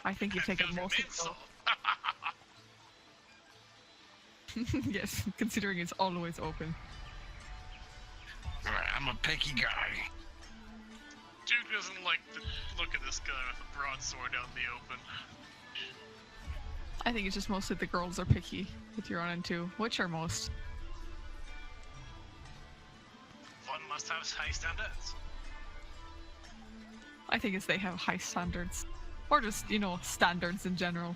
I think you've taken most of insult. it. Yes, considering it's always open. I'm a picky guy. Duke doesn't like to look at this guy with a broadsword out in the open. I think it's just mostly the girls are picky with your on into. Which are most? One must have high standards. I think it's they have high standards. Or just, you know, standards in general.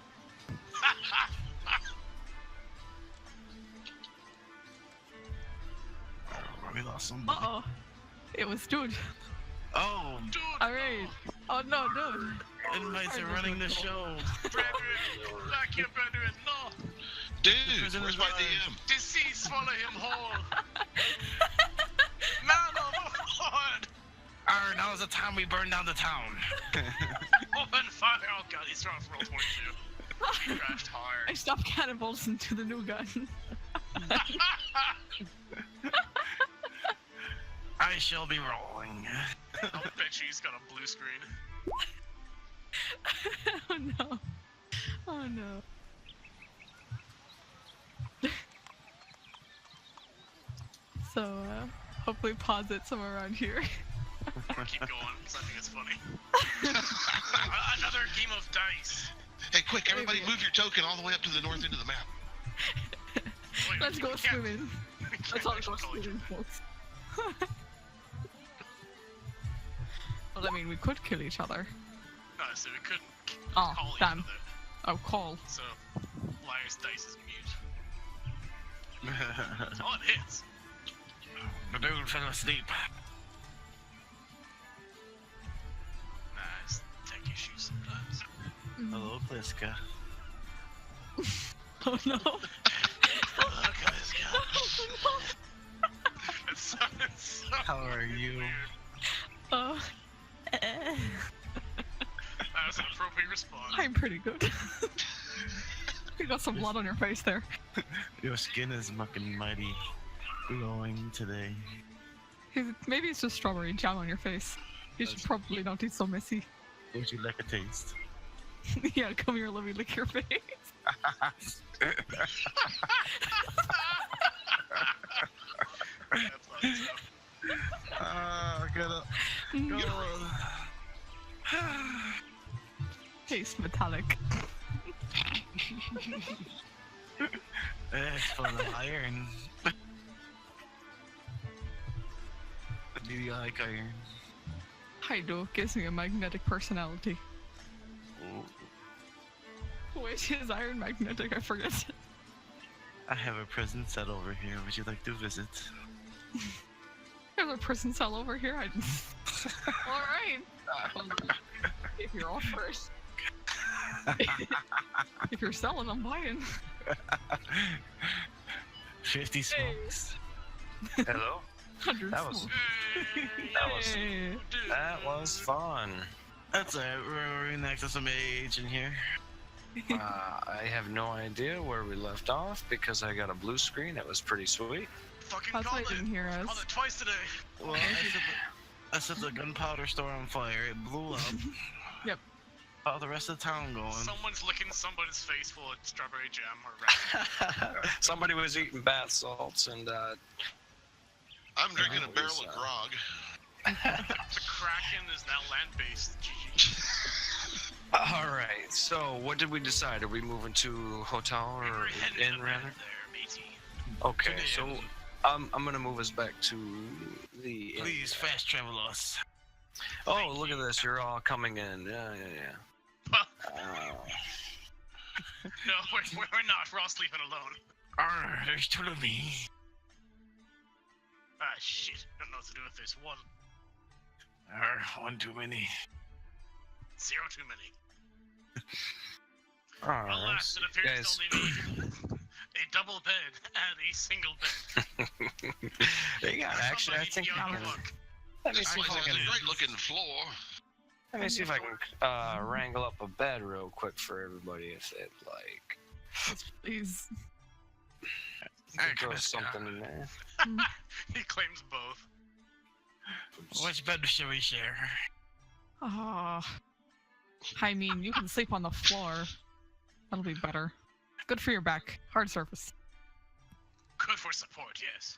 We lost somebody. Uh-oh. It was dude. Oh, Dude! Alright. Oh no, dude. invites are running the show. Brethren! Back here, brethren! No! Dude, Prison where's is my alive. DM? Deceased, swallow him whole! Man overboard! Now is the time we burn down the town. Open fire! Oh god, he's throwing for roll 22. He crashed I hard. stopped cannonballs into the new gun. I shall be rolling. I'll bet you he's got a blue screen. Oh no. Oh no. So, hopefully pause it somewhere around here. Keep going, because I think it's funny. Another game of dice. Hey, quick, everybody move your token all the way up to the north end of the map. Wait, Let's go we can't- swimming. we can't Let's all actually go call each swimming, folks. Well, I mean, we could kill each other. No, so we couldn't Oh, call each damn. other. Oh, call. So, Liar's dice is mute. Oh, it hits. The dude fell asleep. Nice. Take issues sometimes. Hello, Pliska. Oh no. Oh, guys, yeah. It sounded so How are you? weird. Oh. That was an appropriate response. I'm pretty good. You got some blood on your face there. Your skin is mucking mighty glowing today. Maybe it's just strawberry jam on your face. You should probably not be so messy. Would you like a taste? Yeah, come here, let me lick your face. That's not tough. Get up. Mm. Taste metallic. It's full of iron. Do you like iron? I do. Gives me a magnetic personality. Which is iron magnetic, I forget. I have a prison set over here. Would you like to visit? There's a prison cell over here. Alright. Well, if you're offering. If you're selling, I'm buying. 50 smokes. Hello? 100 That was- smokes. Hey, That was fun. That's alright. We're next to some age in here. I have no idea where we left off because I got a blue screen. That was pretty sweet. fucking That's why called you didn't it. hear Called us. it twice today. Well, I set the gunpowder store on fire. It blew up. Yep. All the rest of the town going. Someone's licking somebody's face full of strawberry jam or raspberry. Somebody was eating bath salts and I'm drinking a That barrel was, of grog. The Kraken is now land-based. GG. all right. So what did we decide? Are we moving to hotel We or were headed inn to rather? bed there, matey. Okay. To the So inn. I'm gonna move us back to the inn. Please fast travel us. Oh, look at this. You're all coming in. Yeah. No, we're not. We're all sleeping alone. Arr, there's two of me. Ah, shit. Don't know what to do if there's one. Arr, one too many. Zero too many. All right. Alas, it appears guys. to only be a double bed and a single bed. They got actually. I Somebody think I young can. fuck. Let me see if I It's can. a great looking floor. Let me see if I can wrangle up a bed real quick for everybody if they'd like. Please. You can throw something in there. He claims both. Which bed should we share? I mean, you can sleep on the floor. That'll be better. Good for your back. Hard surface. Good for support, yes.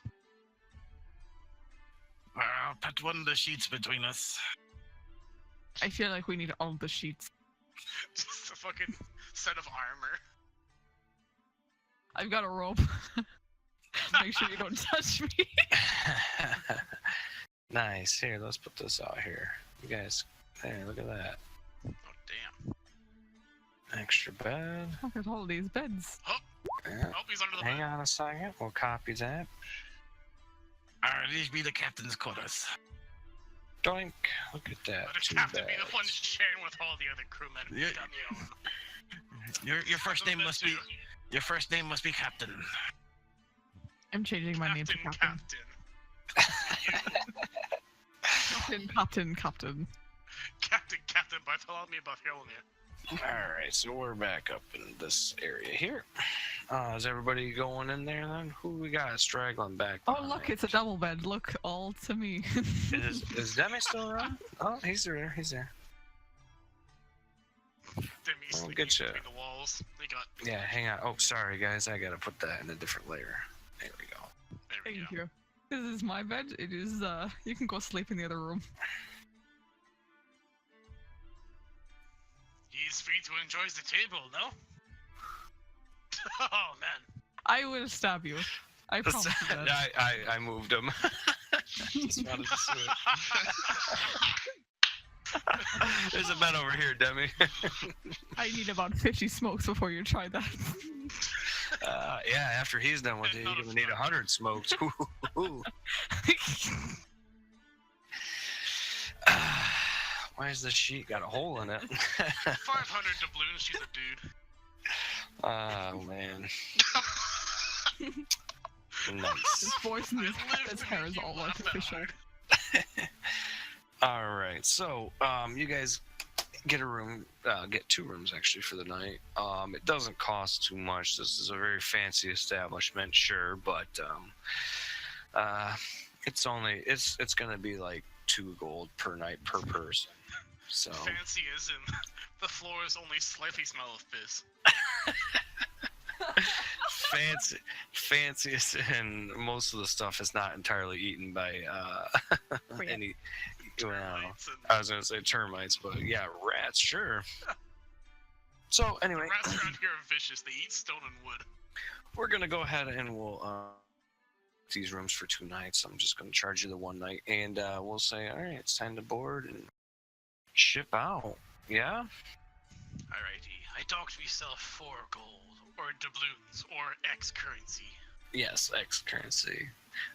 Well, I'll put one of the sheets between us. I feel like we need all the sheets. Just a fucking set of armor. I've got a rope. Make sure you don't touch me. Nice. Here, let's put this out here. You guys, there, look at that. Oh, damn. Extra bed. Look at all these beds. Yeah. Oh, he's under the Hang bed. on a second. We'll copy that. Alright, these be the captain's quarters. Doink. Look at that. But it Two have to be the beds. one sharing with all the other crewmen. Yeah. Got me on. Your first name Them must too. be Captain. I'm changing my name to Captain. Captain. Captain Bartholomew Bartholomew. Alright, so we're back up in this area here. Is everybody going in there then? Who we got straggling back? Oh, look, it's a double bed. Look, all to me. Is Demi still around? Oh, he's there. He's there. Demi I'll sleeping get you. between the walls. They got. Yeah, hang on. Oh, sorry guys. I gotta put that in a different layer. There we go. There we Thank go. you. This is my bed. It is, you can go sleep in the other room. He's free to enjoy the table, no? Oh man. I will stab you. I promise you that. I moved him. Just wanted to see it. There's a bed over here, Demi. I need about 50 smokes before you try that. Yeah, after he's done with it, you're gonna need 100 smokes. Ooh. Why's the sheet got a hole in it? 500 doubloons, she's a dude. Oh man. His Nice. voice and I lived his to hair make is you all laugh that artificial. hard. All right, so you guys get a room, get 2 rooms actually for the night. It doesn't cost too much. This is a very fancy establishment, sure, but it's gonna be like 2 gold per night per person. So Fancy as in the floors only slightly smell of piss. fanciest, and most of the stuff is not entirely eaten by any. Well, Termites and I was gonna say termites, but yeah, rats, sure. So anyway, rats around here are vicious. They eat stone and wood. we're gonna go ahead and we'll these rooms for 2 nights. I'm just gonna charge you the 1 night, and we'll say, all right, it's time to board and ship out. Yeah. Alrighty. I talked we sell 4 gold, or doubloons, or X currency. Yes, X currency.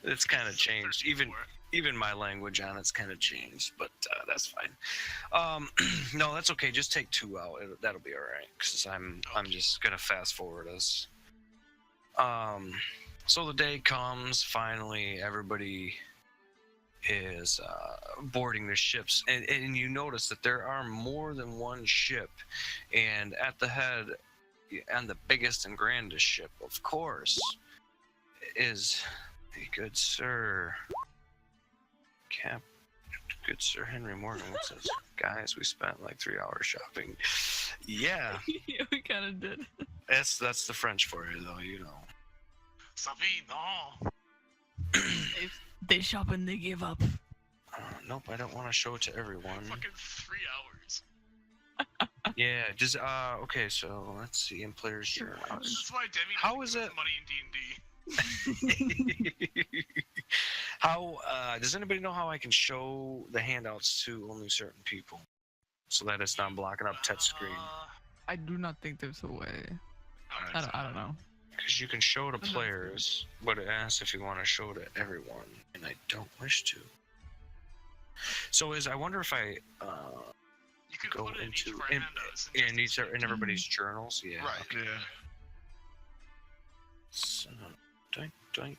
It's kind of This is a changed. 34. Even my language on it's kind of changed, but that's fine. No, that's okay. Just take 2 out. That'll be all right. Cause I'm just gonna fast forward us. So the day comes. Finally, everybody is boarding the ships, and you notice that there are more than 1 ship, and at the head, and the biggest and grandest ship, of course, is the good sir. Good Sir Henry Morgan. What's this? Guys, we spent like 3 hours shopping. Yeah, Yeah, we kind of did. that's the French for you, though. You know. Savie, no. They shop and they give up. Nope, I don't want to show it to everyone. Fucking 3 hours. Yeah, just okay. So let's see in players' Sure. journals. This is why Demi How doesn't is give it- us money in D&D. How does anybody know how I can show the handouts to only certain people, so that it's not blocking up touch screen? I do not think there's a way. Alright, I don't know. Because you can show to I'm not players, but it asks if you want to show to everyone, and I don't wish to. So I wonder if I you could go put it in each into of our in handouts. and just in everybody's journals. Yeah. Right. Okay. Yeah. So, doink doink.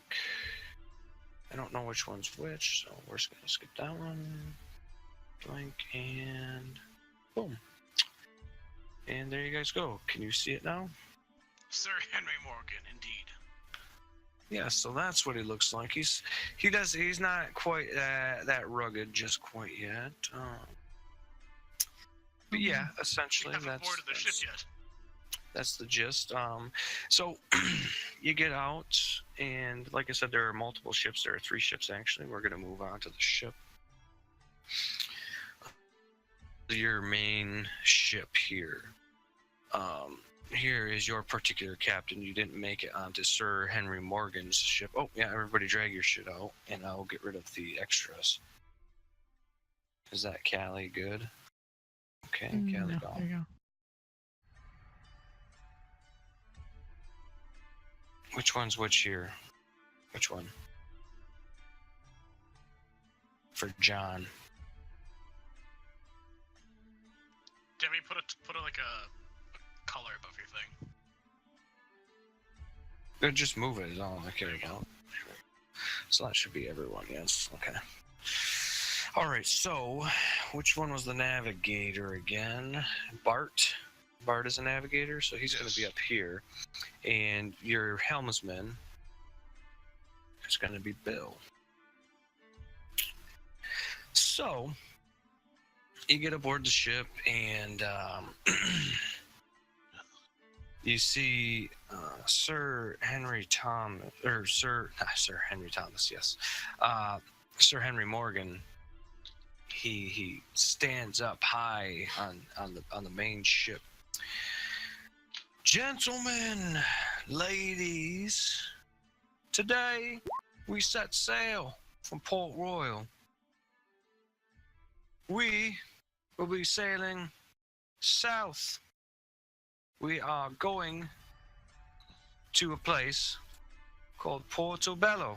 I don't know which one's which, so we're just gonna skip that one. Doink and boom. And there you guys go. Can you see it now? Sir Henry Morgan, indeed. Yeah, so that's what he looks like. He's not quite that rugged just quite yet. But yeah, We essentially haven't boarded the ship yet. that's the gist. So you get out, and like I said, there are multiple ships. There are 3 ships actually. We're gonna move on to the ship. Your main ship here. Here is your particular captain. You didn't make it onto Sir Henry Morgan's ship. Oh yeah, everybody drag your shit out, and I'll get rid of the extras. Is that Callie good? Okay, Callie No, there gone. you go. Which one's which here? Which one? For John. Demi, put a like a color above your thing. Just move it is all I care about. So that should be everyone, yes. Okay. Alright, so which one was the navigator again? Bart. Bart is a navigator, so he's going to be up here. And your helmsman is going to be Bill. So you get aboard the ship, and you see Sir Henry Thomas, or Sir Henry Thomas, yes, Sir Henry Morgan. He stands up high on the main ship. Gentlemen, ladies, today we set sail from Port Royal. We will be sailing south. We are going to a place called Portobello.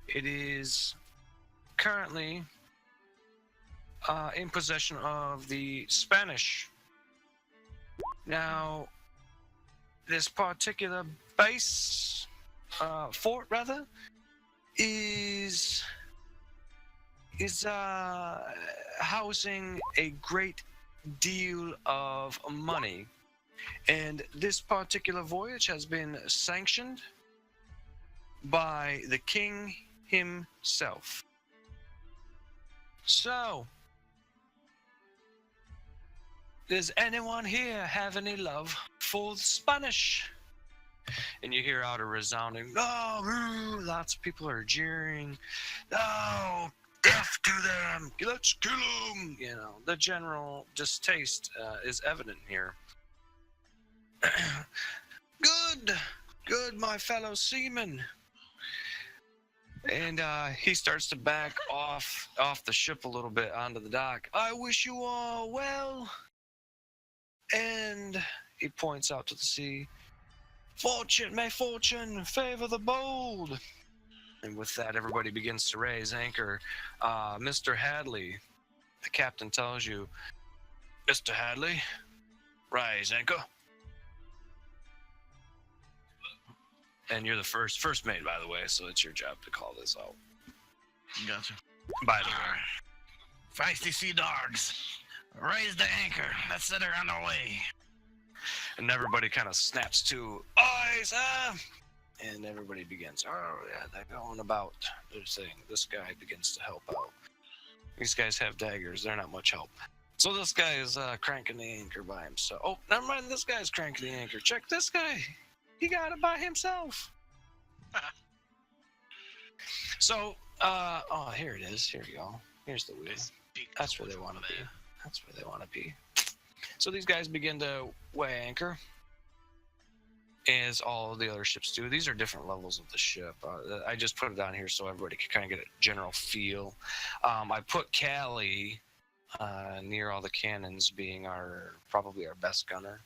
It is currently in possession of the Spanish. Now, this particular base, fort rather, is housing a great deal of money, and this particular voyage has been sanctioned by the king himself. So, does anyone here have any love for the Spanish? And you hear out a resounding, "No!" Lots of people are jeering. "No! Death to them! Let's kill them!" You know, the general distaste is evident here. Good, my fellow seamen. And he starts to back off the ship a little bit onto the dock. "I wish you all well." And he points out to the sea. May fortune favor the bold." And with that, everybody begins to raise anchor. Mr. Hadley, the captain tells you, "Mr. Hadley, raise anchor." And you're the first mate, by the way, so it's your job to call this out. Gotcha. By the way. Feisty sea dogs, raise the anchor. Let's set her on our way. And everybody kind of snaps to, "Aye, sir!" And everybody begins, "Oh, yeah, they're going about their thing." This guy begins to help out. These guys have daggers. They're not much help. So this guy is cranking the anchor by himself. Oh, never mind. This guy's cranking the anchor. Check this guy. He got it by himself. So, here it is. Here you go. Here's the wheel. That's where they want to be. That's where they want to be. So these guys begin to weigh anchor, as all the other ships do. These are different levels of the ship. I just put it down here so everybody can kind of get a general feel. I put Callie near all the cannons, being probably our best gunner.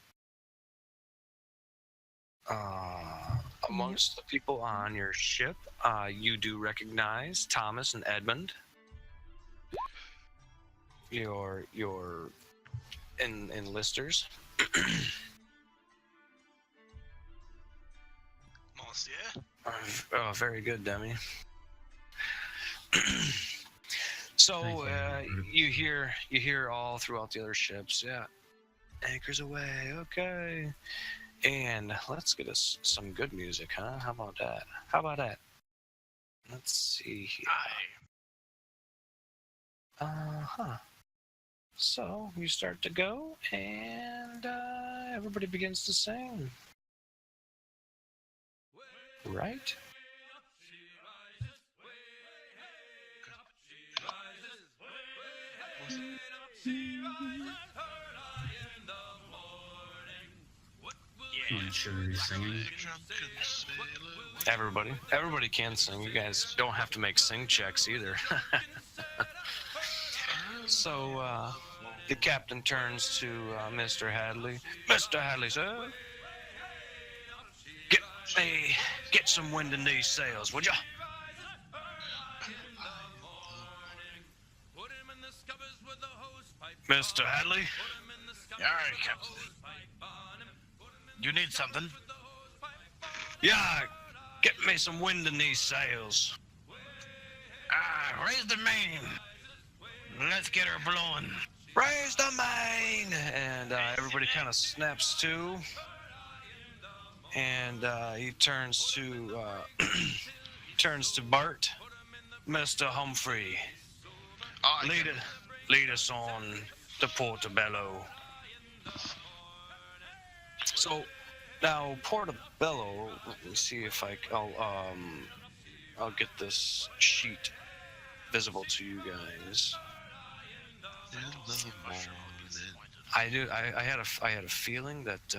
Amongst the people on your ship, you do recognize Thomas and Edmund. Your enlisters. Oh, very good, Demi. So you hear all throughout the other ships, yeah, anchors away, okay. And let's get us some good music, huh? How about that? How about that? Let's see here. Aye. So you start to go, and everybody begins to sing. Right? Yeah. I'm sure you're singing. Everybody can sing. You guys don't have to make sing checks either. So the captain turns to Mr. Hadley. Mr. Hadley, sir, get some wind in these sails, would ya? Mr. Hadley? All right, Captain. You need something? Yeah, get me some wind in these sails. Raise the main. Let's get her blowing. Raise the main! And everybody kind of snaps to. And he turns to Bart. Mr. Humphrey, lead us on to Portobello. So now Portobello. Let me see if I'll get this sheet visible to you guys. I do. I had a feeling that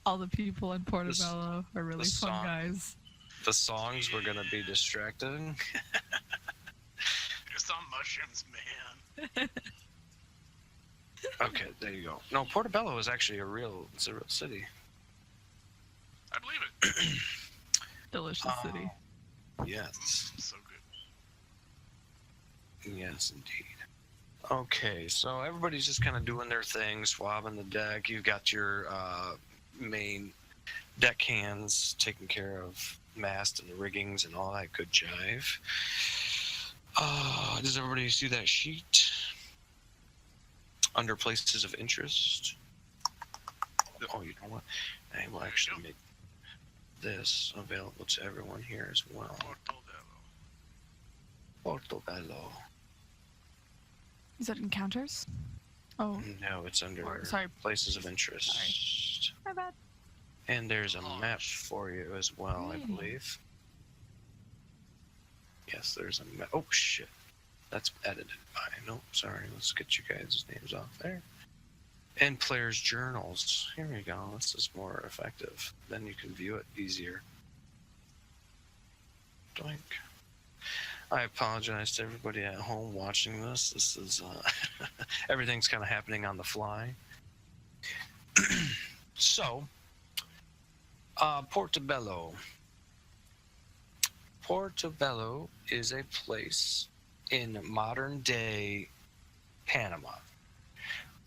All the people in Portobello are really fun guys. the songs were gonna be distracting. There's some mushrooms, man. Okay, there you go. No, Portobello is actually a real city. I believe it. Delicious city. Yes. So good. Yes, indeed. Okay, so everybody's just kind of doing their thing, swabbing the deck. You've got your main deck hands taking care of mast and the riggings and all that good jive. Does everybody see that sheet? Under places of interest. Oh, you know what? I will actually make this available to everyone here as well. Portobello. Is that encounters? Oh, No, it's under sorry. places of interest. my bad. And there's a map for you as well, I Hey. believe. Yes, there's a map. Oh, shit. That's edited by. Nope, sorry. Let's get you guys' names off there. And players' journals. Here we go. This is more effective. Then you can view it easier. Doink. I apologize to everybody at home watching this. This is everything's kind of happening on the fly. So, Portobello. Portobello is a place in modern day Panama.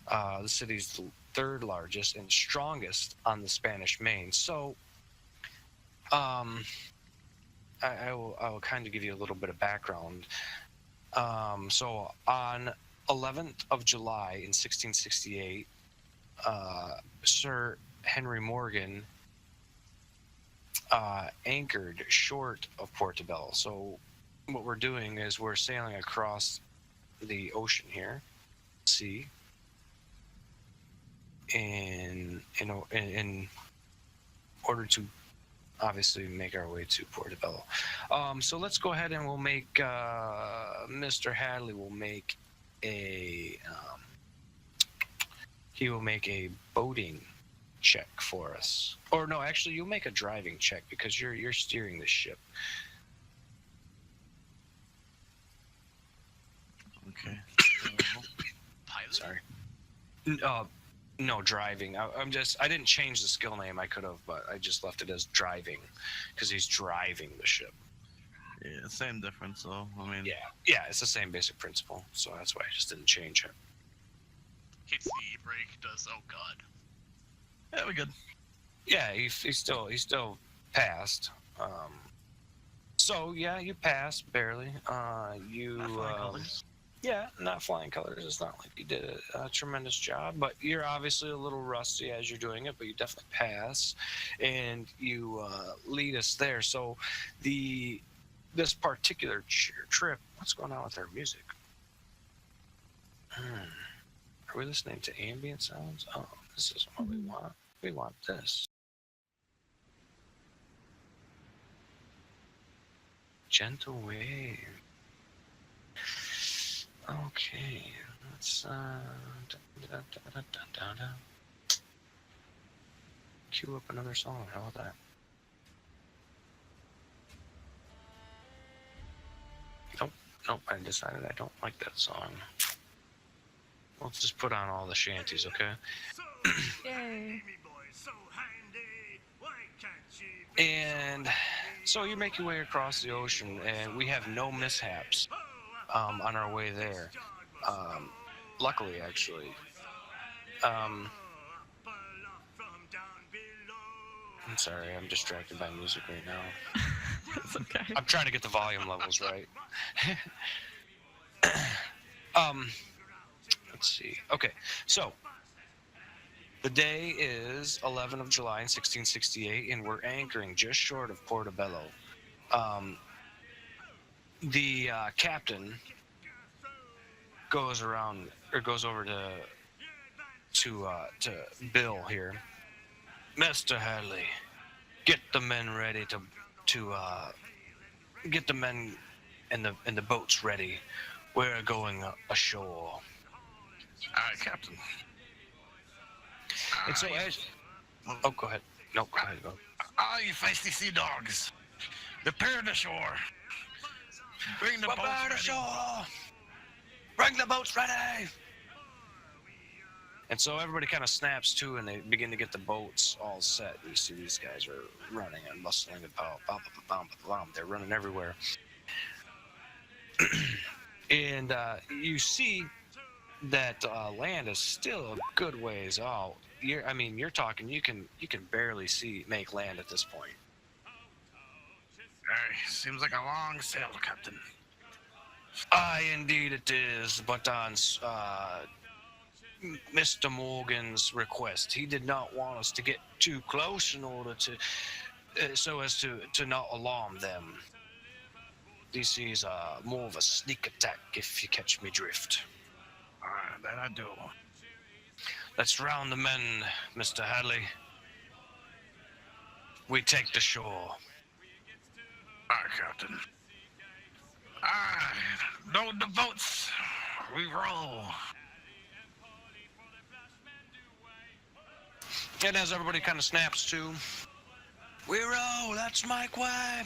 The city's the third largest and strongest on the Spanish Main. So, I will kind of give you a little bit of background. So on 11th of July in 1668, Sir Henry Morgan anchored short of Portobello. So what we're doing is we're sailing across the ocean here, sea, in order to obviously make our way to Portobello. So let's go ahead and we'll make Mr. Hadley will make a he will make a boating check for us. Or no, actually you'll make a driving check because you're steering the ship. Okay. Pilot? Sorry. No, driving. I didn't change the skill name. I could have, but I just left it as driving because he's driving the ship. Yeah, same difference though. I mean, Yeah, it's the same basic principle. So that's why I just didn't change it. Hits the e-brake, does, oh god. yeah, we good. Yeah, he still passed. So yeah, you passed barely. Not flying colors. Yeah, not flying colors. It's not like you did a tremendous job, but you're obviously a little rusty as you're doing it, but you definitely pass, and you lead us there. So this particular trip, what's going on with our music? Are we listening to ambient sounds? Oh, this isn't what we want. We want this. Gentle wave. Okay, let's cue up another song. How about that? Nope, I decided I don't like that song. Let's just put on all the shanties, okay? Yay. And so you make your way across the ocean, and we have no mishaps on our way there. Luckily, actually. I'm sorry, I'm distracted by music right now. That's okay. I'm trying to get the volume levels right. Let's see. Okay, so the day is 11th of July in 1668, and we're anchoring just short of Portobello. The captain goes over to Bill here. Mr. Hadley, get the men ready to get the men and the boats ready. We're going ashore. All right, Captain. And so oh, go ahead. No, go ahead. Go. All you feisty sea dogs, prepare the shore. Bring the boats ready. Shore. Bring the boats ready. And so everybody kind of snaps to, and they begin to get the boats all set. You see these guys are running and bustling about. They're running everywhere. And you see that land is still a good ways out. You're talking. You can barely make land at this point. Seems like a long sail, Captain. Aye, indeed it is. But on Mr. Morgan's request, he did not want us to get too close in order to, so as to not alarm them. This is more of a sneak attack, if you catch me drift. That I do. Let's round the men, Mr. Hadley. We take the shore. All right, Captain. All right, load the boats. We roll. And as everybody kind of snaps to, we roll, that's Mike way.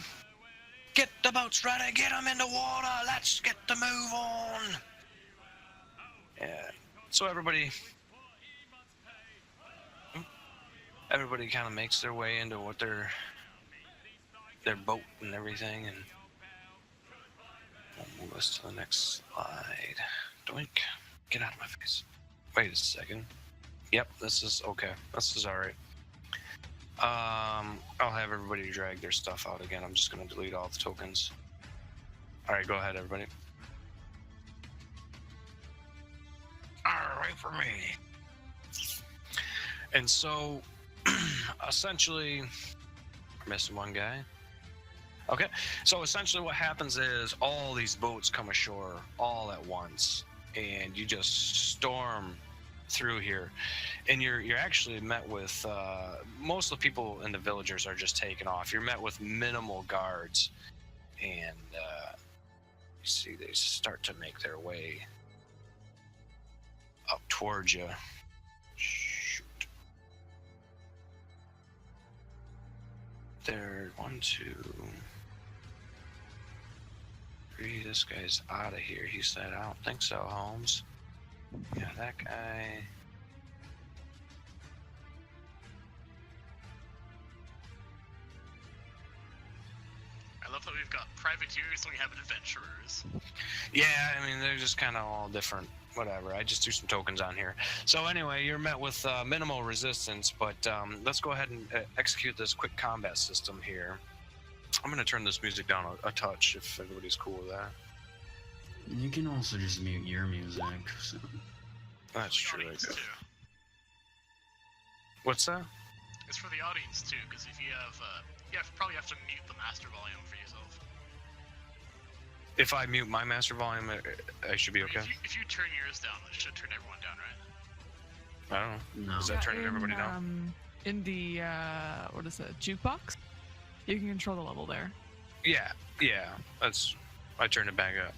Get the boats ready, get them in the water, let's get the move on. Yeah, so everybody kind of makes their way into what their boat and everything, and we'll move us to the next slide. Doink, get out of my face. Wait a second. Yep, this is okay. This is all right. I'll have everybody drag their stuff out again. I'm just going to delete all the tokens. All right, go ahead, everybody. All right for me. And so, essentially, we're missing one guy. Okay, so essentially what happens is all these boats come ashore all at once, and you just storm through here, and you're actually met with most of the people in the villagers are just taken off. You're met with minimal guards, and you see they start to make their way up towards you. Shoot. There, 1, 2, 3. This guy's out of here. He said, I don't think so, Holmes. Yeah, that guy. I love that we've got privateers and we have adventurers. Yeah, I mean, they're just kind of all different. Whatever. I just threw some tokens on here. So anyway, you're met with minimal resistance, but let's go ahead and execute this quick combat system here. I'm going to turn this music down a touch if everybody's cool with that. You can also just mute your music. So. That's For the true. I audience guess. too. What's that? It's for the audience too, because if you have, probably have to mute the master volume for yourself. If I mute my master volume, I should be okay. If you turn yours down, it should turn everyone down, right? I don't know. No. Is that turning everybody down? In the what is it, jukebox? You can control the level there. Yeah. That's. I turned it back up.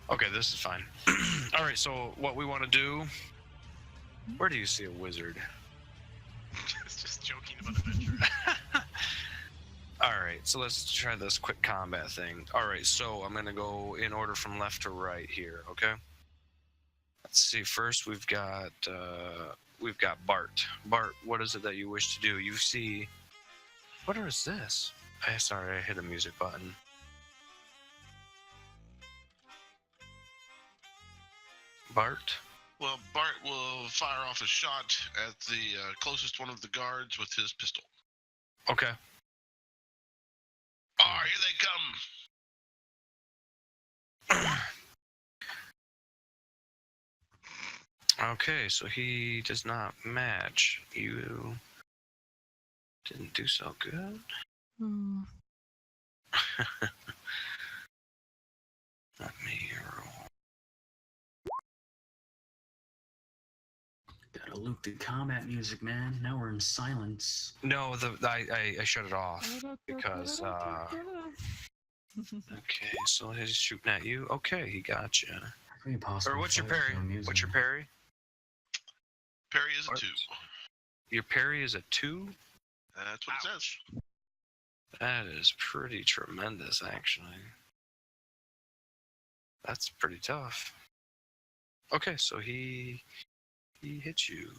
Okay, this is fine. All right. So what we want to do? Where do you see a wizard? It's just joking about adventure. All right, so let's try this quick combat thing. All right, so I'm gonna go in order from left to right here. Okay. Let's see. First, we've got Bart. Bart, what is it that you wish to do? You see. What is this? Sorry, I hit a music button. Bart. Well, Bart will fire off a shot at the closest one of the guards with his pistol. Okay. Oh, here they come. Okay, so he does not match. You didn't do so good. Hmm. Let me roll. Gotta loop the combat music, man. Now we're in silence. No, I shut it off because okay, so he's shooting at you. Okay, he got you. How can you possibly Or what's your fight with parry? no music? What's your parry? Parry is a Bart. 2. Your parry is a 2. That's what it says. That is pretty tremendous, actually. That's pretty tough. Okay, so he hits you.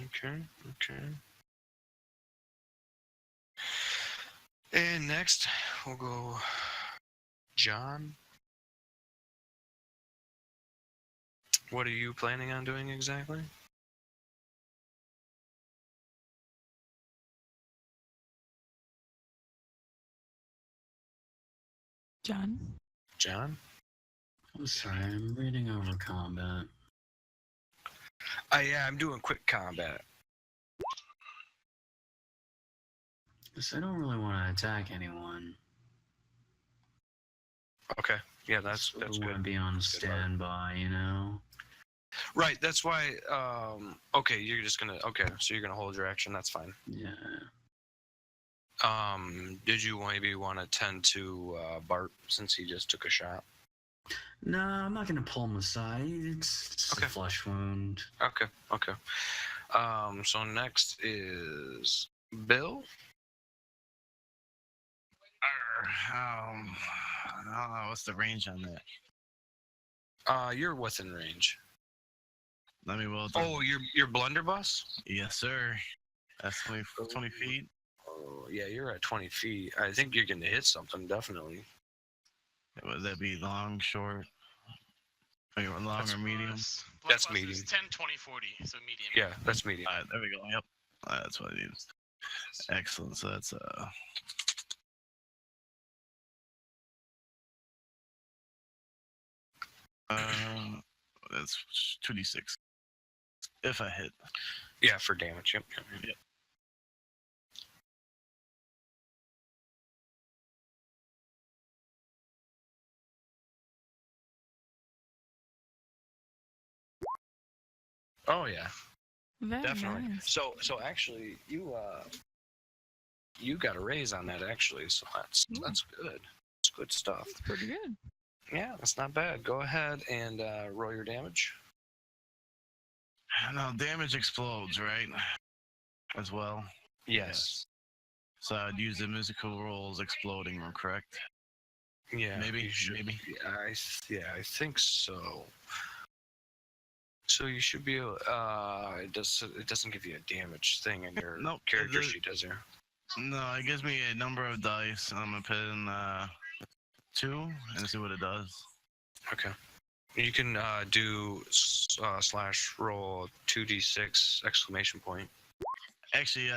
Okay. And next, we'll go John. What are you planning on doing exactly? John? I'm sorry, I'm reading over combat. Yeah, I'm doing quick combat. Because I don't really want to attack anyone. Okay. Yeah, that's I want to good. be on That's good, Bart. standby, you know? Right, that's why okay, you're just gonna so you're gonna hold your action, that's fine. Yeah. Did you maybe want to tend to Bart since he just took a shot? No, I'm not gonna pull him aside. It's just Okay. a flesh wound. Okay. So next is Bill. I don't know, what's the range on that? You're within range. Let me roll. Oh, your blunderbuss? Yes, sir. That's 20 feet. Oh, yeah, you're at 20 feet. I think you're gonna hit something, definitely. Would that be long, short? Long or medium? That's Bloodlust medium. is 10, 20, 40, so medium. Yeah, that's medium. Alright, there we go. Yep. That's what I need. Excellent. So that's that's 2d6. If I hit. Yeah, for damage. Yep. Yep. Oh yeah, Very definitely. nice. So actually, you got a raise on that actually. So that's good. It's good stuff. That's pretty good. Yeah, that's not bad. Go ahead and roll your damage. Now damage explodes, right? As well. Yes. So I'd use the musical rolls exploding, correct? Yeah. Maybe, you should. maybe. Yeah, I think so. So you should be. It doesn't give you a damage thing in your Nope, character it- sheet, does there? No, it gives me a number of dice. I'm gonna put in 2 and see what it does. Okay. You can do slash roll 2d6 exclamation point. Actually,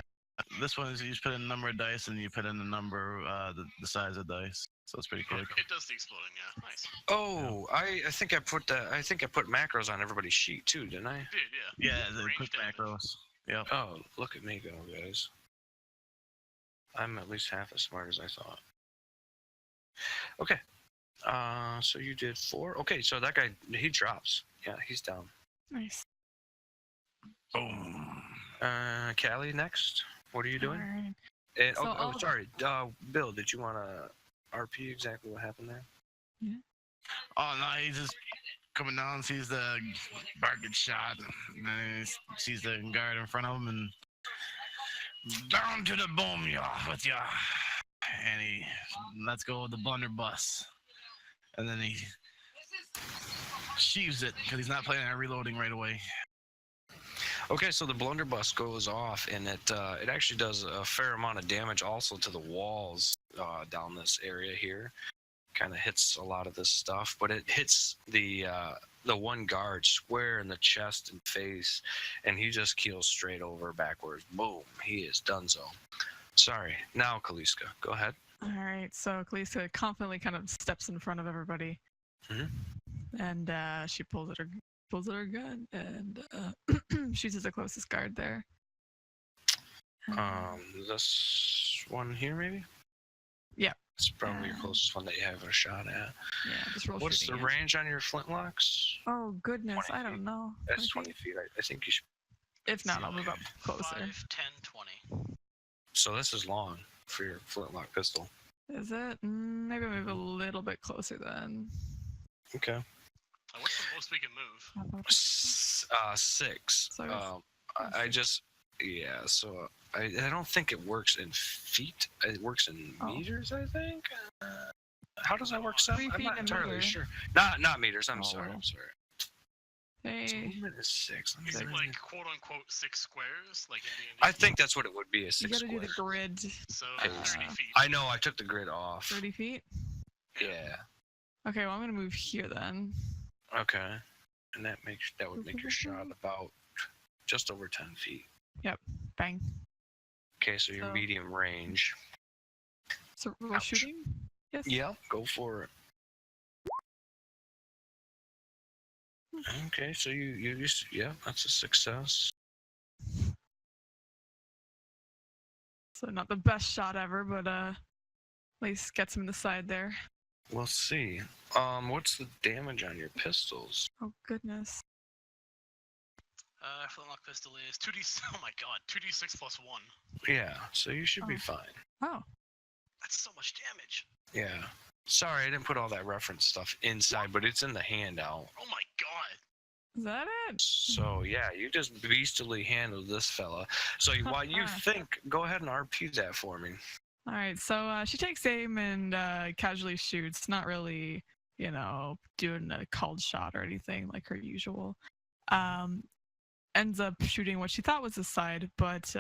this one is you just put in a number of dice and you put in the number, the size of dice. So it's pretty quick. It does the exploding, yeah. Nice. Oh, I think I put macros on everybody's sheet too, didn't I? Dude, yeah. Yeah, the quick Ranged damage. macros. Yep. Oh, look at me go, guys. I'm at least half as smart as I thought. Okay. So you did 4. Okay, so that guy, he drops. Yeah, he's down. Nice. Boom. Callie next. What are you doing? Alright. And, So I'll- sorry. Bill, did you want to RP exactly what happened there? Oh no, he's just coming down, sees the Bart get shot, and then he sees the guard in front of him, and down to the boom, yeah, with ya. And he lets go of the blunderbuss, and then he sheaves it because he's not planning on reloading right away. Okay, so the blunderbuss goes off, and it actually does a fair amount of damage also to the walls down this area here. Kind of hits a lot of this stuff, but it hits the one guard square in the chest and face, and he just keels straight over backwards. Boom, he is donezo. Sorry. Now, Kaliska, go ahead. Alright, so Kalisa confidently kind of steps in front of everybody. And she pulls out her gun and shoots at the closest guard there. This one here, maybe? Yeah. It's probably your closest one that you have a shot at. Yeah, just roll What's the shooting it. range on your flintlocks? Oh goodness, 20 I don't know. That's 20 20 feet. I think you should. If not, I'll move up closer. 5, 10, 20. So this is long for your flintlock pistol. Is it? Maybe I'll move a little bit closer then. Okay. What's the most we can move? 6. So I just, yeah. So I don't think it works in feet. It works in meters, I think. How does that work? 3 I'm feet not a entirely meter. sure. Not meters. I'm Oh. sorry. So Hey, movement is 6. Let me Is it see. like quote unquote 6 squares? Like in D&D? I think that's what it would be. A you 6 gotta do square. the grid. So Hey, 30 feet. I know. I took the grid off. 30 feet? Yeah. Okay, well I'm gonna move here then. Okay. And that would make your shot about just over 10 feet. Bang. Okay, so your So- medium range. So roll Ouch. shooting? Yes. Yeah, go for it. Okay, so yeah, that's a success. So not the best shot ever, but at least gets him in the side there. We'll see. What's the damage on your pistols? Oh goodness. Flintlock pistol is 2d. Oh my god, 2d6 plus 1. Yeah, so you should be Oh. fine. Oh. That's so much damage. Yeah. Sorry, I didn't put all that reference stuff inside, but it's in the handout. Oh my god. Is that it? So yeah, you just beastily handled this fella. So while you think, go ahead and RP that for me. Alright, so she takes aim and casually shoots, not really, doing a called shot or anything like her usual. Ends up shooting what she thought was the side, but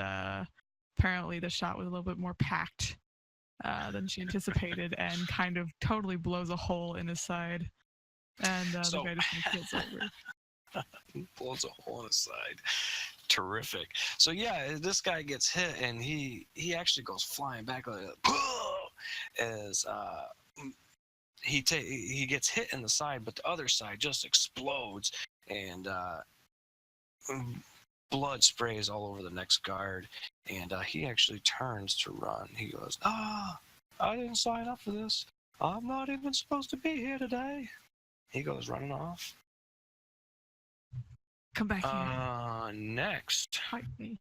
apparently the shot was a little bit more packed than she anticipated and kind of totally blows a hole in his side. And So- the guy just kind of keels over. Blows a hole in his side. Terrific. So yeah, this guy gets hit and he actually goes flying back like as he gets hit in the side, but the other side just explodes and blood sprays all over the next guard, and he actually turns to run. He goes, I didn't sign up for this. I'm not even supposed to be here today. He goes running off. Come back here. Next, Fight me.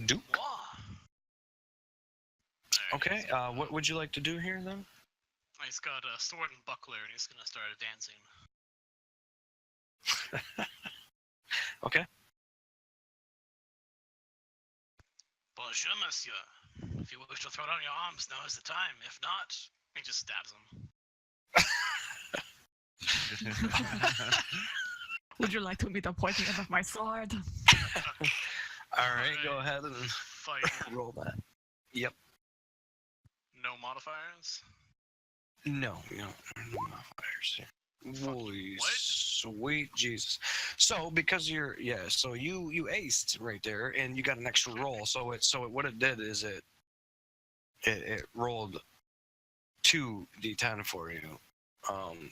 Duke. Wah. Okay, what would you like to do here then? He's got a sword and buckler, and he's gonna start dancing. Okay. Bonjour, monsieur. If you wish to throw down your arms, now is the time. If not, he just stabs him. Would you like to meet the pointing end of my sword? All right, go ahead and Fight. roll that. Yep. No modifiers. No, no modifiers here. Holy what? sweet Jesus! So because so you aced right there, and you got an extra roll. So what it did is it rolled 2d10 for you.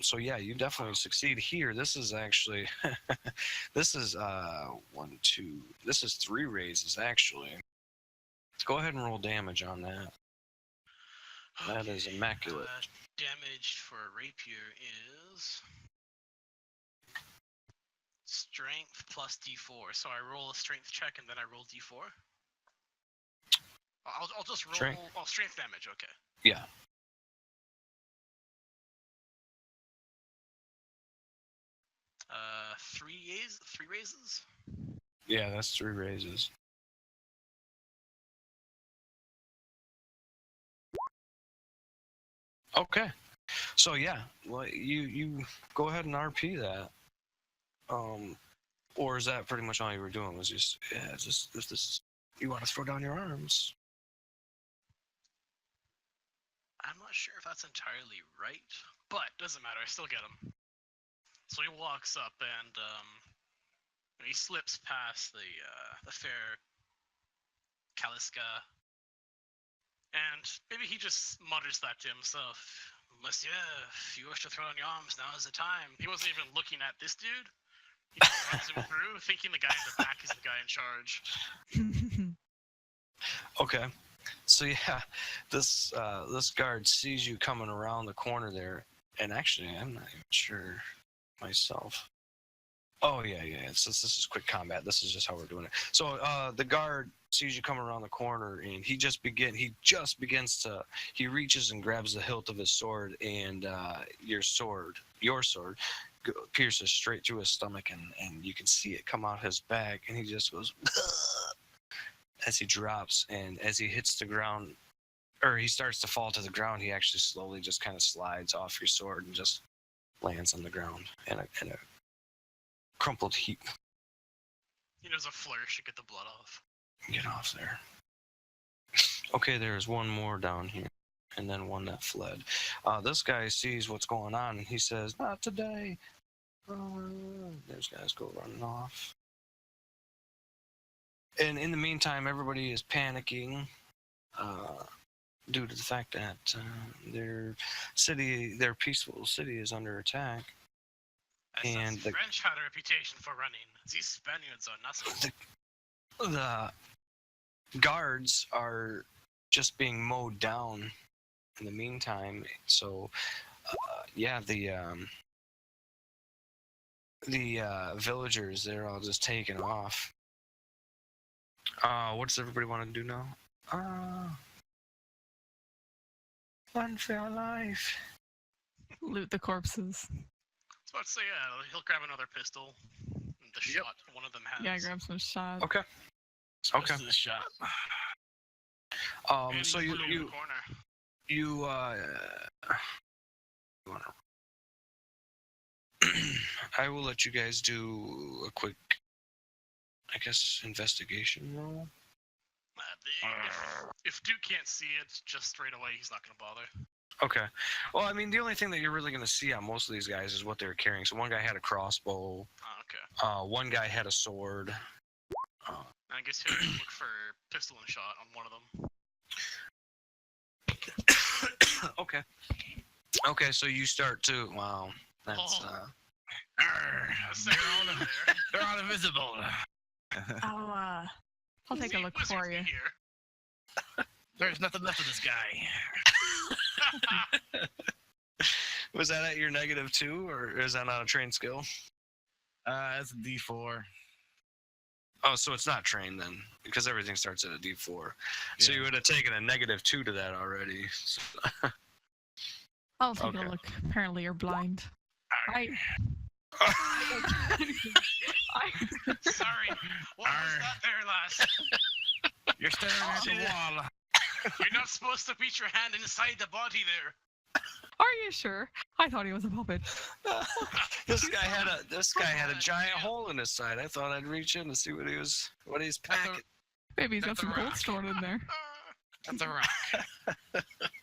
So yeah, you definitely succeed here. This is actually this is 1, 2. This is 3 raises actually. Go ahead and roll damage on that. That is immaculate. Damage for a rapier is strength plus d4. So I roll a strength check and then I roll d4. I'll just roll Strength. Strength damage. Okay. Yeah. Three raises. Yeah, that's 3 raises. Okay. So yeah, well, you go ahead and RP that. Or is that pretty much all you were doing? Was just if this you want to throw down your arms? I'm not sure if that's entirely right, but doesn't matter. I still get him. So he walks up and he slips past the fair Kaliska, and maybe he just mutters that to himself. Monsieur, if you wish to throw down your arms, now is the time. He wasn't even looking at this dude. He just runs him through, thinking the guy in the back is the guy in charge. Okay. So yeah, this guard sees you coming around the corner there, and actually, I'm not even sure myself. Oh yeah. This is quick combat. This is just how we're doing it. So the guard sees you coming around the corner, and he reaches and grabs the hilt of his sword, and your sword pierces straight through his stomach, and you can see it come out his back, and he just goes as he drops, and as he hits the ground, or he starts to fall to the ground, he actually slowly just kind of slides off your sword and just lands on the ground in a crumpled heap. He does a flourish to get the blood off. Get off there. Okay, there's one more down here, and then one that fled. This guy sees what's going on, and he says, "Not today." Those guys go running off. And in the meantime, everybody is panicking due to the fact that their peaceful city is under attack. And the French had a reputation for running. These Spaniards are nothing. The guards are just being mowed down in the meantime. So, the villagers, they're all just taking off. What does everybody want to do now? Run for your life. Loot the corpses. I was about to say, yeah, he'll grab another pistol. The shot one of them has. Yeah, grab some shots. Okay. This is a shot. And So he's you in the corner. wanna I will let you guys do a quick, I guess, investigation roll. If Duke can't see it just straight away, he's not going to bother. Okay. Well, I mean, the only thing that you're really going to see on most of these guys is what they're carrying. So one guy had a crossbow. Oh, okay. One guy had a sword. I guess he'll look for pistol and shot on one of them. Okay. Okay, so you start to. Wow. That's. They're all invisible. I'll take a look for you. There's nothing left of this guy. Was that at your -2, or is that not a trained skill? It's a D4. Oh, so it's not trained then, because everything starts at a D4. So you would have taken a -2 to that already. So. I'll take a look. Apparently you're blind. Sorry, what was that there, lass? You're staring at the wall. You're not supposed to reach your hand inside the body there. Are you sure? I thought he was a puppet. This guy had a giant hole in his side. I thought I'd reach in to see what he's packing. Maybe he's got That's some a gold rock. stored in there. That's a rock.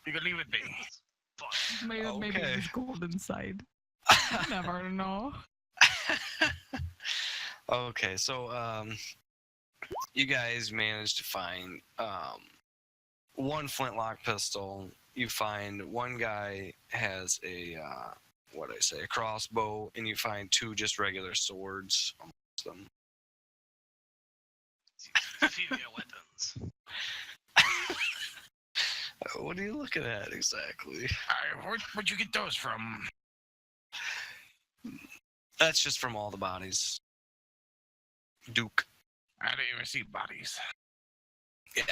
You can leave it be. fun. Maybe Okay. there's gold inside. You never know. Okay, so you guys managed to find one flintlock pistol. You find one guy has a a crossbow, and you find 2 just regular swords amongst them. Inferior weapons. What are you looking at exactly? Where'd you get those from? That's just from all the bodies. Duke. I didn't even see bodies. Yeah.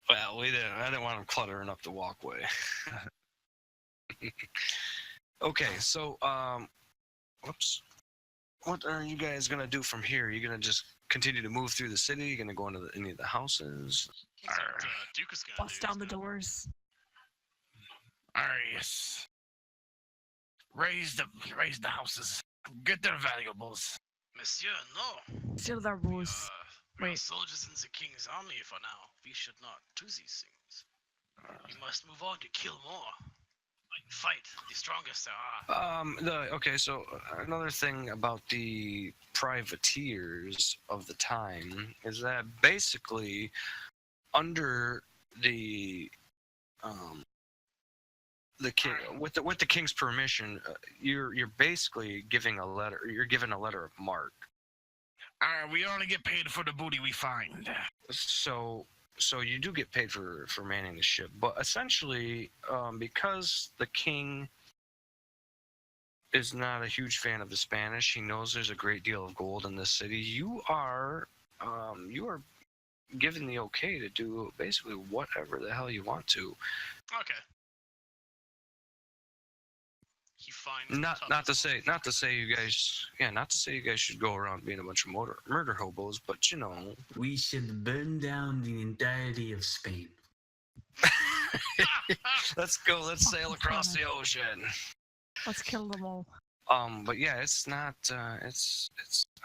Well, I didn't want him cluttering up the walkway. Okay, so whoops. What are you guys gonna do from here? Are you gonna just continue to move through the city? You gonna go into any of the houses? That's what Duke is gonna Bust do. down the doors. Yes. Raise the houses. Get their valuables. Monsieur, no. Steal their booze. We are Wait. soldiers in the king's army for now. We should not do these things. We must move on to kill more. Fight the strongest there are. Okay, so another thing about the privateers of the time is that basically under the king, with the king's permission, you're basically giving a letter. You're given a letter of marque. We only get paid for the booty we find. So you do get paid for manning the ship, but essentially, because the king is not a huge fan of the Spanish, he knows there's a great deal of gold in this city. You are given the okay to do basically whatever the hell you want to. Okay. He finds Not to say you guys should go around being a bunch of murder hobos, but you know. We should burn down the entirety of Spain. Let's go. Let's sail across the ocean. Let's kill them all. But yeah, it's not. It's.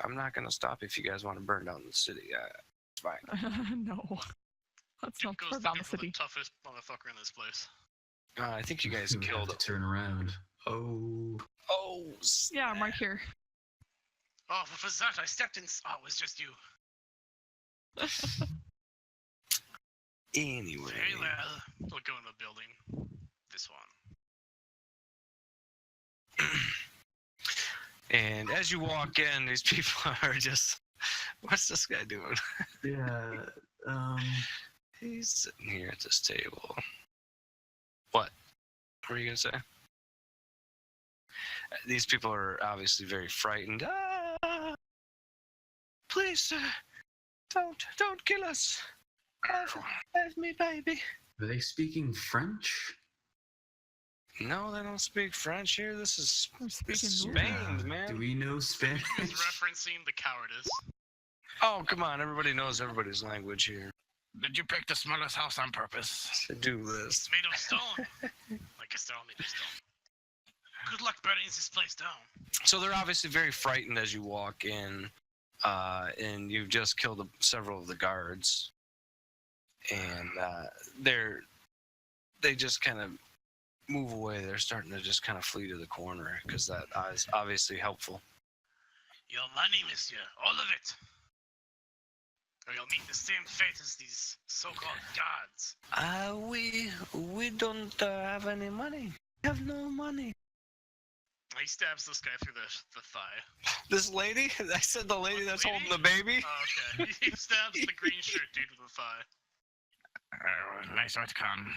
I'm not gonna stop if you guys want to burn down the city. It's fine. No. Let's Duke not goes burn down looking the for the city. toughest motherfucker in this place. I think you guys We have killed to turn around. Oh. Oh. Yeah, I'm right here. Oh, what was that? I stepped in. Oh, it was just you. Anyway. Very well. We'll go in the building. This one. And as you walk in, these people are just. What's this guy doing? Yeah. He's sitting here at this table. What were you gonna say? These people are obviously very frightened. Ah! Please, sir, don't kill us. Have me, baby. Are they speaking French? No, they don't speak French here. This is We're speaking Spain, Norse. man. Do we know Spanish? He's referencing the cowardice. Oh, come on. Everybody knows everybody's language here. Did you pick the smallest house on purpose? To do this. It's made of stone. I guess they're all made of stone. Good luck burning this place down. So they're obviously very frightened as you walk in, and you've just killed several of the guards, and they just kind of move away. They're starting to just kind of flee to the corner because that is obviously helpful. Your money, monsieur. All of it. Or you'll meet the same fate as these so-called gods. We don't have any money. We have no money. He stabs this guy through the thigh. This lady? I said the lady that's Lady? holding the baby? Oh, okay. He stabs the green shirt dude with the thigh. Nice retcon.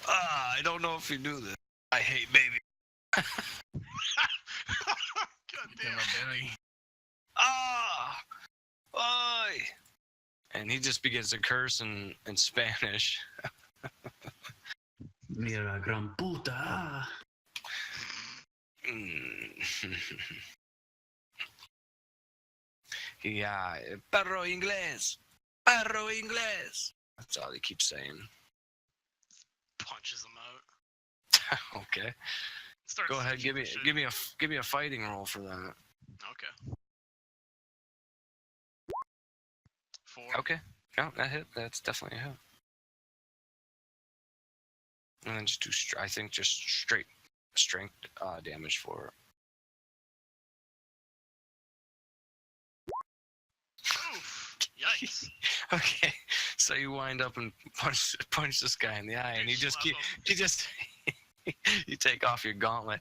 I don't know if you knew this. I hate baby. God damn. Billy. Ah! Oi! And he just begins to curse in Spanish. Mira gran puta. Yeah, perro inglés. Perro inglés. That's all he keeps saying. Punches him out. Okay. Starts Go ahead, kicking give the shit. me a fighting roll for that. Okay. 4. Okay. No, that hit. That's definitely a hit. And then just do, I think, just straight strength damage for it. Oof. Yikes. Okay, so you wind up and punch this guy in the eye, and Slap him. you take off your gauntlet.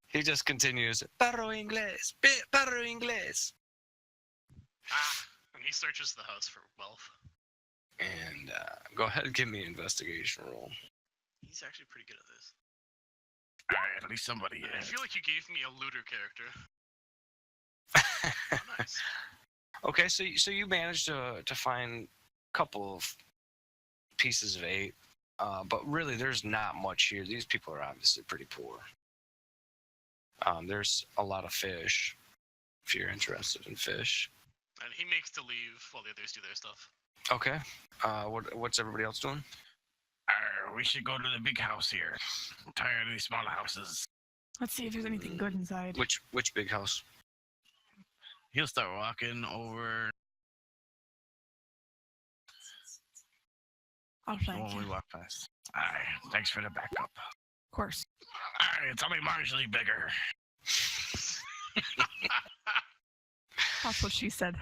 He just continues, perro inglés, perro inglés. And he searches the house for wealth. And go ahead and give me an investigation roll. He's actually pretty good at this. Alright, at least somebody I is. feel like you gave me a looter character. Oh, nice. Okay, so you managed to find a couple of pieces of 8, but really there's not much here. These people are obviously pretty poor. There's a lot of fish, if you're interested in fish. And he makes to leave while the others do their stuff. Okay, what's everybody else doing? We should go to the big house here. I'm tired of these small houses. Let's see if there's anything good inside. Which big house? He'll start walking over I'll the flank one you. we Of walk past. Alright, thanks for the backup. course. Alright, it's only marginally bigger. That's what she said.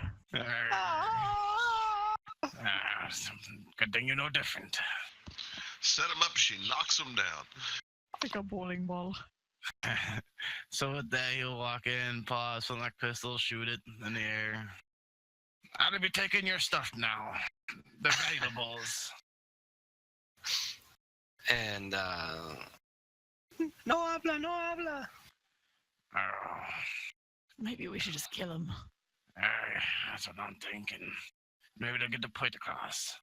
Good thing you know different. Set him up, she knocks him down. Like a bowling ball. So with that, he'll walk in, pause, flint like pistol, shoot it in the air. I'll be taking your stuff now. The valuables. And no habla. Oh, Maybe we should just kill him. that's what I'm thinking. Maybe they'll get the point across.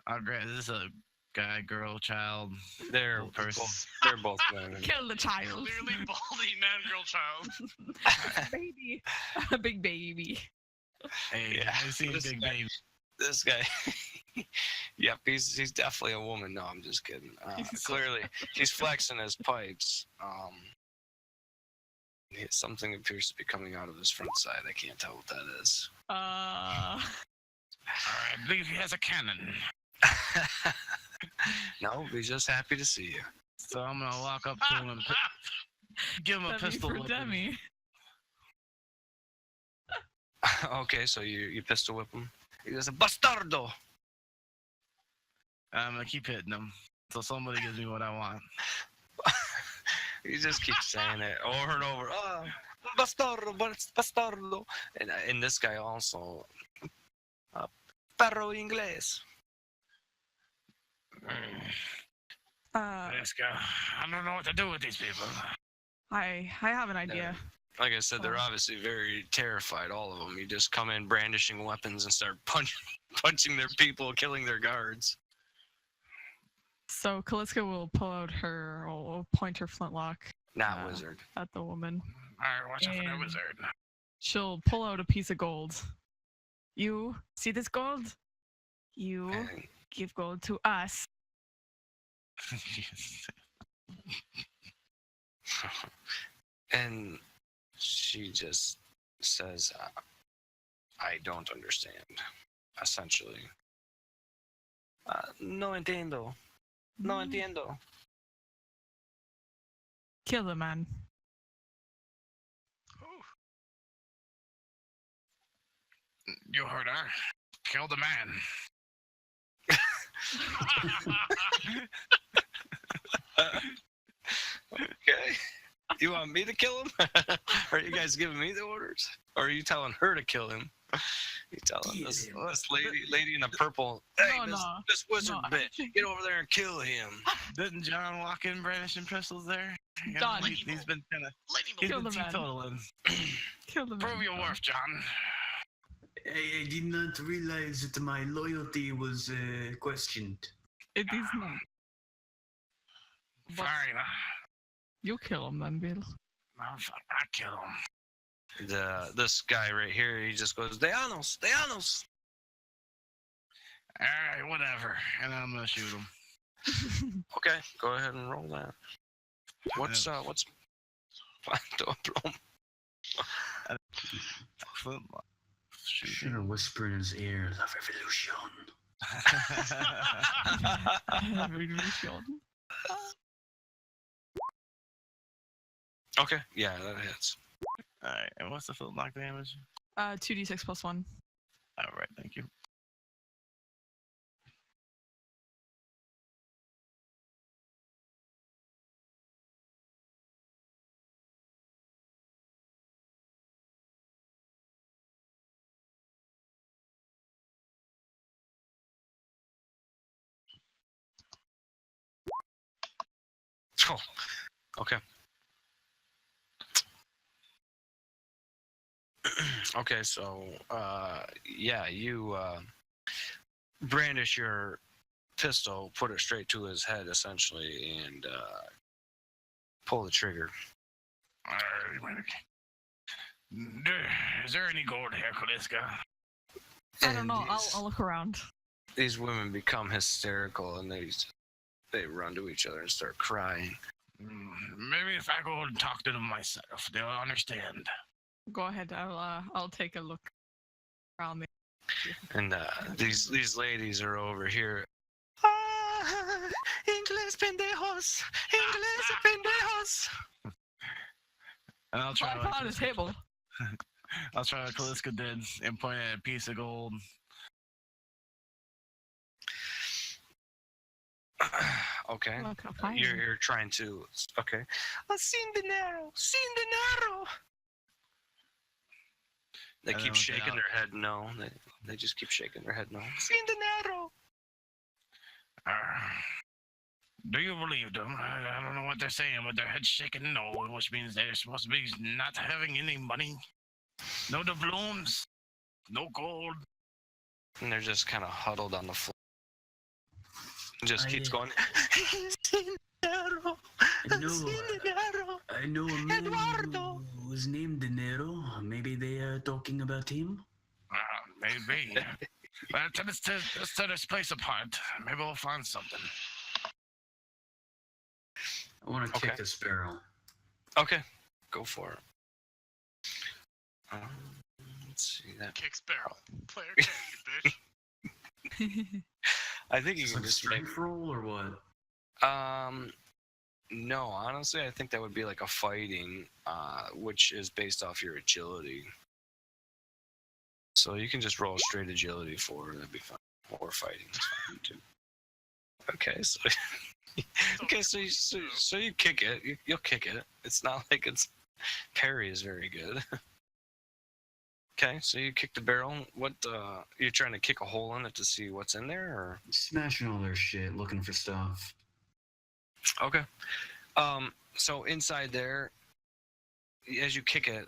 I'll grab. Is this a guy, girl, child? They're Person. they're both women. Kill the child. Clearly baldy man, girl, child. Baby. A big baby. Hey, Yeah, I've seen this big guy- baby. This guy, yep, he's definitely a woman. No, I'm just kidding. Clearly, he's flexing his pipes. Something appears to be coming out of his front side. I can't tell what that is. Alright, I believe he has a cannon. No, he's just happy to see you. So I'm gonna walk up to him and give him a Demi pistol. for whip. Demi. Okay, so you pistol whip him. He goes, bastardo. I'm gonna keep hitting him until somebody gives me what I want. He just keeps saying it over and over. Oh, bastardo, bastardo. And this guy also, perro inglés. Let's go. I don't know what to do with these people. I have an idea. Like I said, they're Oh. obviously very terrified, all of them. You just come in brandishing weapons and start punching their people, killing their guards. So Kaliska will pull out will point her flintlock Not wizard. at the woman. Alright, watch out for that And- wizard. She'll pull out a piece of gold. You see this gold? You And give gold to us. and she just says, I don't understand, essentially. No entiendo. No entiendo. Kill the man. You heard her. Kill the man. Okay. You want me to kill him? Are you guys giving me the orders? Or are you telling her to kill him? You telling this lady in the purple, hey, No, this wizard no, I bitch, think- get over there and kill him. Didn't John walk in brandishing pistols there? Done. He's been kind of. Lightning He's Kill been the man. teetotaling. Kill the man. Prove your worth, John. I did not realize that my loyalty was questioned. It is not. But Fine. you kill him then, Bill. I kill him. This guy right here, he just goes, Deanos, Deanos. Alright, whatever. And then I'm gonna shoot him. Okay, go ahead and roll that. What's Flintlock. Shoot. Should whisper in his ear, La Revolution. Okay, yeah, that hits. All right, and what's the flintlock damage? 2d6 plus 1. All right, thank you. Oh, okay. Okay, so yeah, you brandish your pistol, put it straight to his head essentially, and pull the trigger. Is there any gold here, Kaliska? I don't know. I'll look around. These women become hysterical and they run to each other and start crying. Maybe if I go and talk to them myself, they'll understand. Go ahead. I'll take a look around. And these ladies are over here. Inglés pendejos, Inglés pendejos. And I'll try. On the table. I'll try what Kaliska did and point at a piece of gold. Okay. You're trying to. Okay. Sin dinero, sin dinero. They keep shaking their head no. They just keep shaking their head no. Sin dinero. Do you believe them? I don't know what they're saying, but their head's shaking no, which means they're supposed to be not having any money. No doubloons, no gold. And they're just kind of huddled on the floor. Just keeps going. I know a man who's named Dinero. Maybe they are talking about him. Maybe. Let's set this place apart. Maybe we'll find something. I want to kick this barrel. Okay, go for it. Let's see that. Kicks barrel. Player can, you bitch. I think you can Like just strength roll or what? No, honestly, I think that would be like a fighting, which is based off your agility. So you can just roll straight agility for it, that'd be fine. Or fighting is fine too. Okay, so okay, so you kick it. You'll kick it. It's not like its parry is very good. Okay, so you kick the barrel. What you're trying to kick a hole in it to see what's in there, or Smashing all their shit, looking for stuff. okay. So inside there, as you kick it,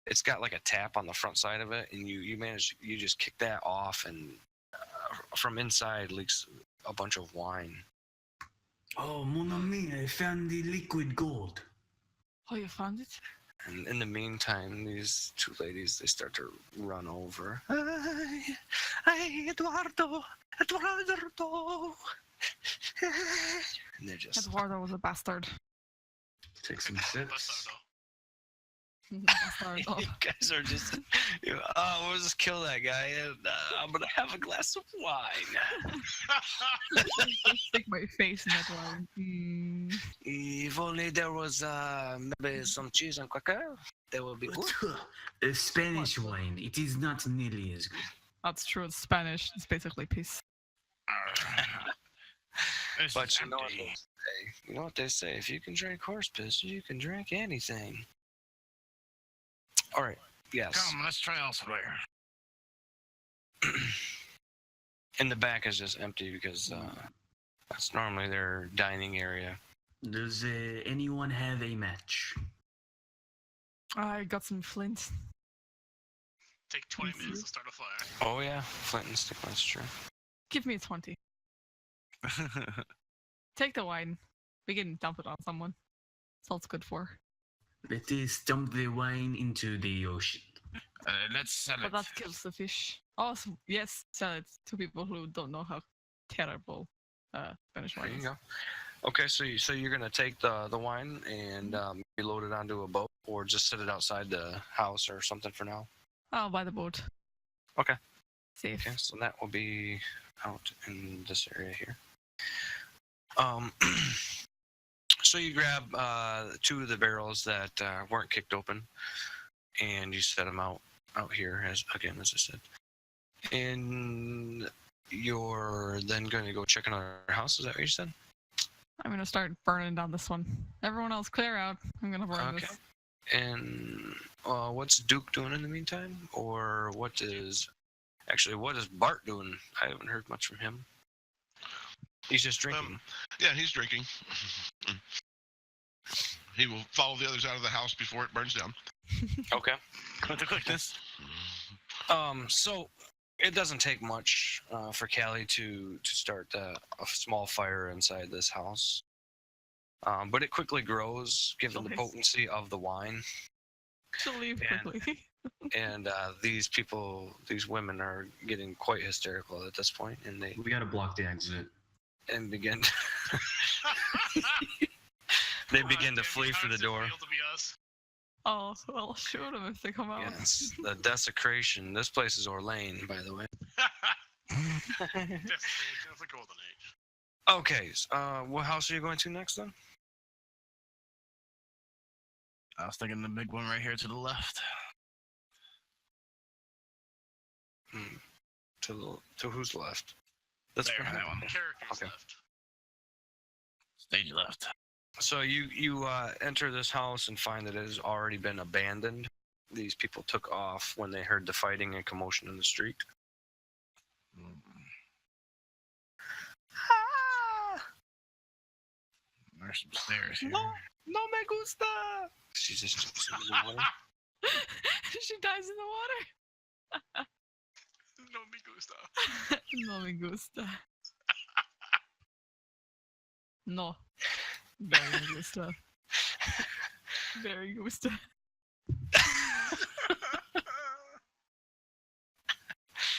it's got like a tap on the front side of it, and you just kick that off, and from inside leaks a bunch of wine. Oh, mon ami, I found the liquid gold. Oh, you found it? And in the meantime, these two ladies, they start to run over. Ay, Eduardo. And they're just... Eduardo was a bastard. Take some sips. Bastard. You guys are just... we'll just kill that guy, and I'm going to have a glass of wine. Stick my face in that wine. If only there was maybe some cheese and cracker, that would be good. A Spanish wine. It is not nearly as good. That's true. It's Spanish. It's basically peace. But you know what they say? You know what they say? If you can drink horse piss, you can drink anything. All right. Yes. Come, let's try elsewhere. In the back is just empty because that's normally their dining area. Does anyone have a match? I got some flint. Take 20 minutes to start a fire. Oh yeah, flint and stick. That's true. Give me a 20. Take the wine. We can dump it on someone. That's all it's good for. Let us dump the wine into the ocean. Let's sell it. But that kills the fish. Oh, yes, sell it to people who don't know how terrible Spanish There wine you is. go. Okay, so you're gonna take the wine and load it onto a boat, or just set it outside the house or something for now. I'll buy the boat. Okay. Safe. Okay, so that will be out in this area here. So you grab 2 of the barrels that weren't kicked open, and you set them out here as I said. And you're then going to go check another house. Is that what you said? I'm gonna start burning down this one. Everyone else clear out. I'm gonna burn Okay. this. And what's Duke doing in the meantime? Or what is Bart doing? I haven't heard much from him. He's just drinking. Yeah, he's drinking. He will follow the others out of the house before it burns down. Okay. With the quickness. So it doesn't take much for Callie to start a small fire inside this house. But it quickly grows given the Nice. potency of the wine. She'll leave And- quickly. And these women are getting quite hysterical at this point, and they We gotta block the exit. begin they begin to flee for the door. To be us. Oh, well, shoot them if they come out. Yes, the desecration. This place is Orlane, by the way. Destination of the golden age. Okay, what house are you going to next, then? I was thinking the big one right here to the left. To who's left? That's There, behind that one. me. Characters Okay. left. Stage left. So you enter this house and find that it has already been abandoned. These people took off when they heard the fighting and commotion in the street. There's some stairs here. No me gusta. She just jumps into the water. She dies in the water. No me gusta. No me gusta. No. Very me gusta. Very gusta.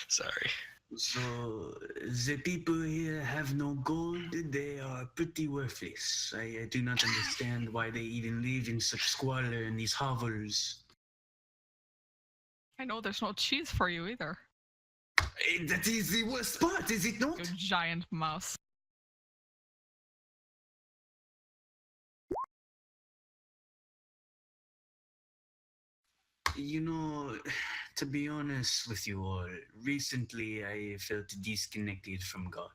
Sorry. So the people here have no gold. They are pretty worthless. I do not understand why they even live in such squalor in these hovels. I know there's no cheese for you either. That is the worst part, is it not? You giant mouse. You know, to be honest with you all, recently I felt disconnected from God.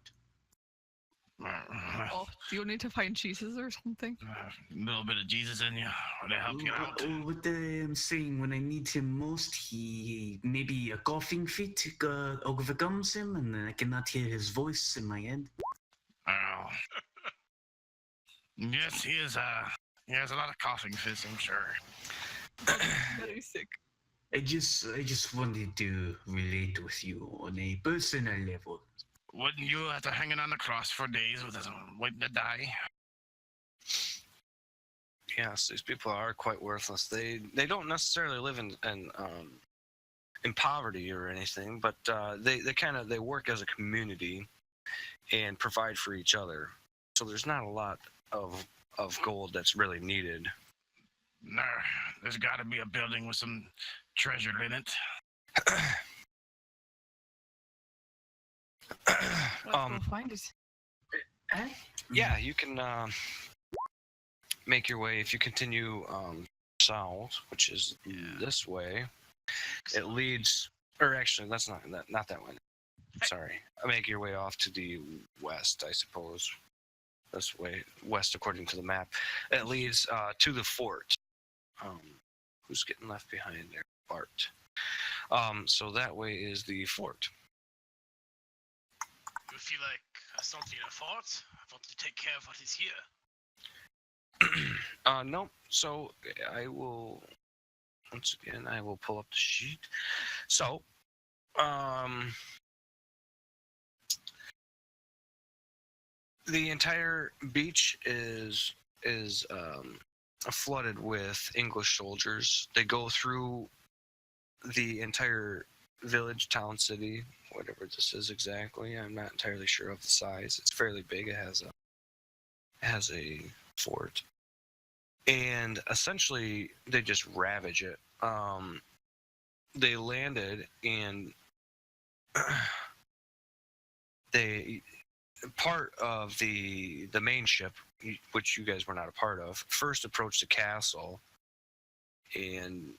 Oh, do you need to find cheeses or something? A little bit of Jesus in you. Would it help you out? What I am saying, when I need him most, he maybe a coughing fit overcomes him, and I cannot hear his voice in my head. Oh. Yes, he has a lot of coughing fits, I'm sure. Very sick. I just wanted to relate with you on a personal level. Wouldn't you, after hanging on the cross for days waiting to die? Yes, these people are quite worthless. They don't necessarily live in poverty or anything, but they work as a community and provide for each other. So there's not a lot of gold that's really needed. No, there's got to be a building with some treasure in it. Let's go find it. Yeah, you can make your way if you continue south, which is this way. It leads, or actually, that's not that way. Sorry, make your way off to the west, I suppose. This way, west according to the map. It leads to the fort. Who's getting left behind there? Bart. So that way is the fort. You feel like something in a fort? I want to take care of what is here. No. So I will once again pull up the sheet. So the entire beach is flooded with English soldiers. They go through the entire village, town, city, whatever this is exactly. I'm not entirely sure of the size. It's fairly big. It has a fort, and essentially they just ravage it. They landed and they part of the main ship, which you guys were not a part of, first approached the castle, and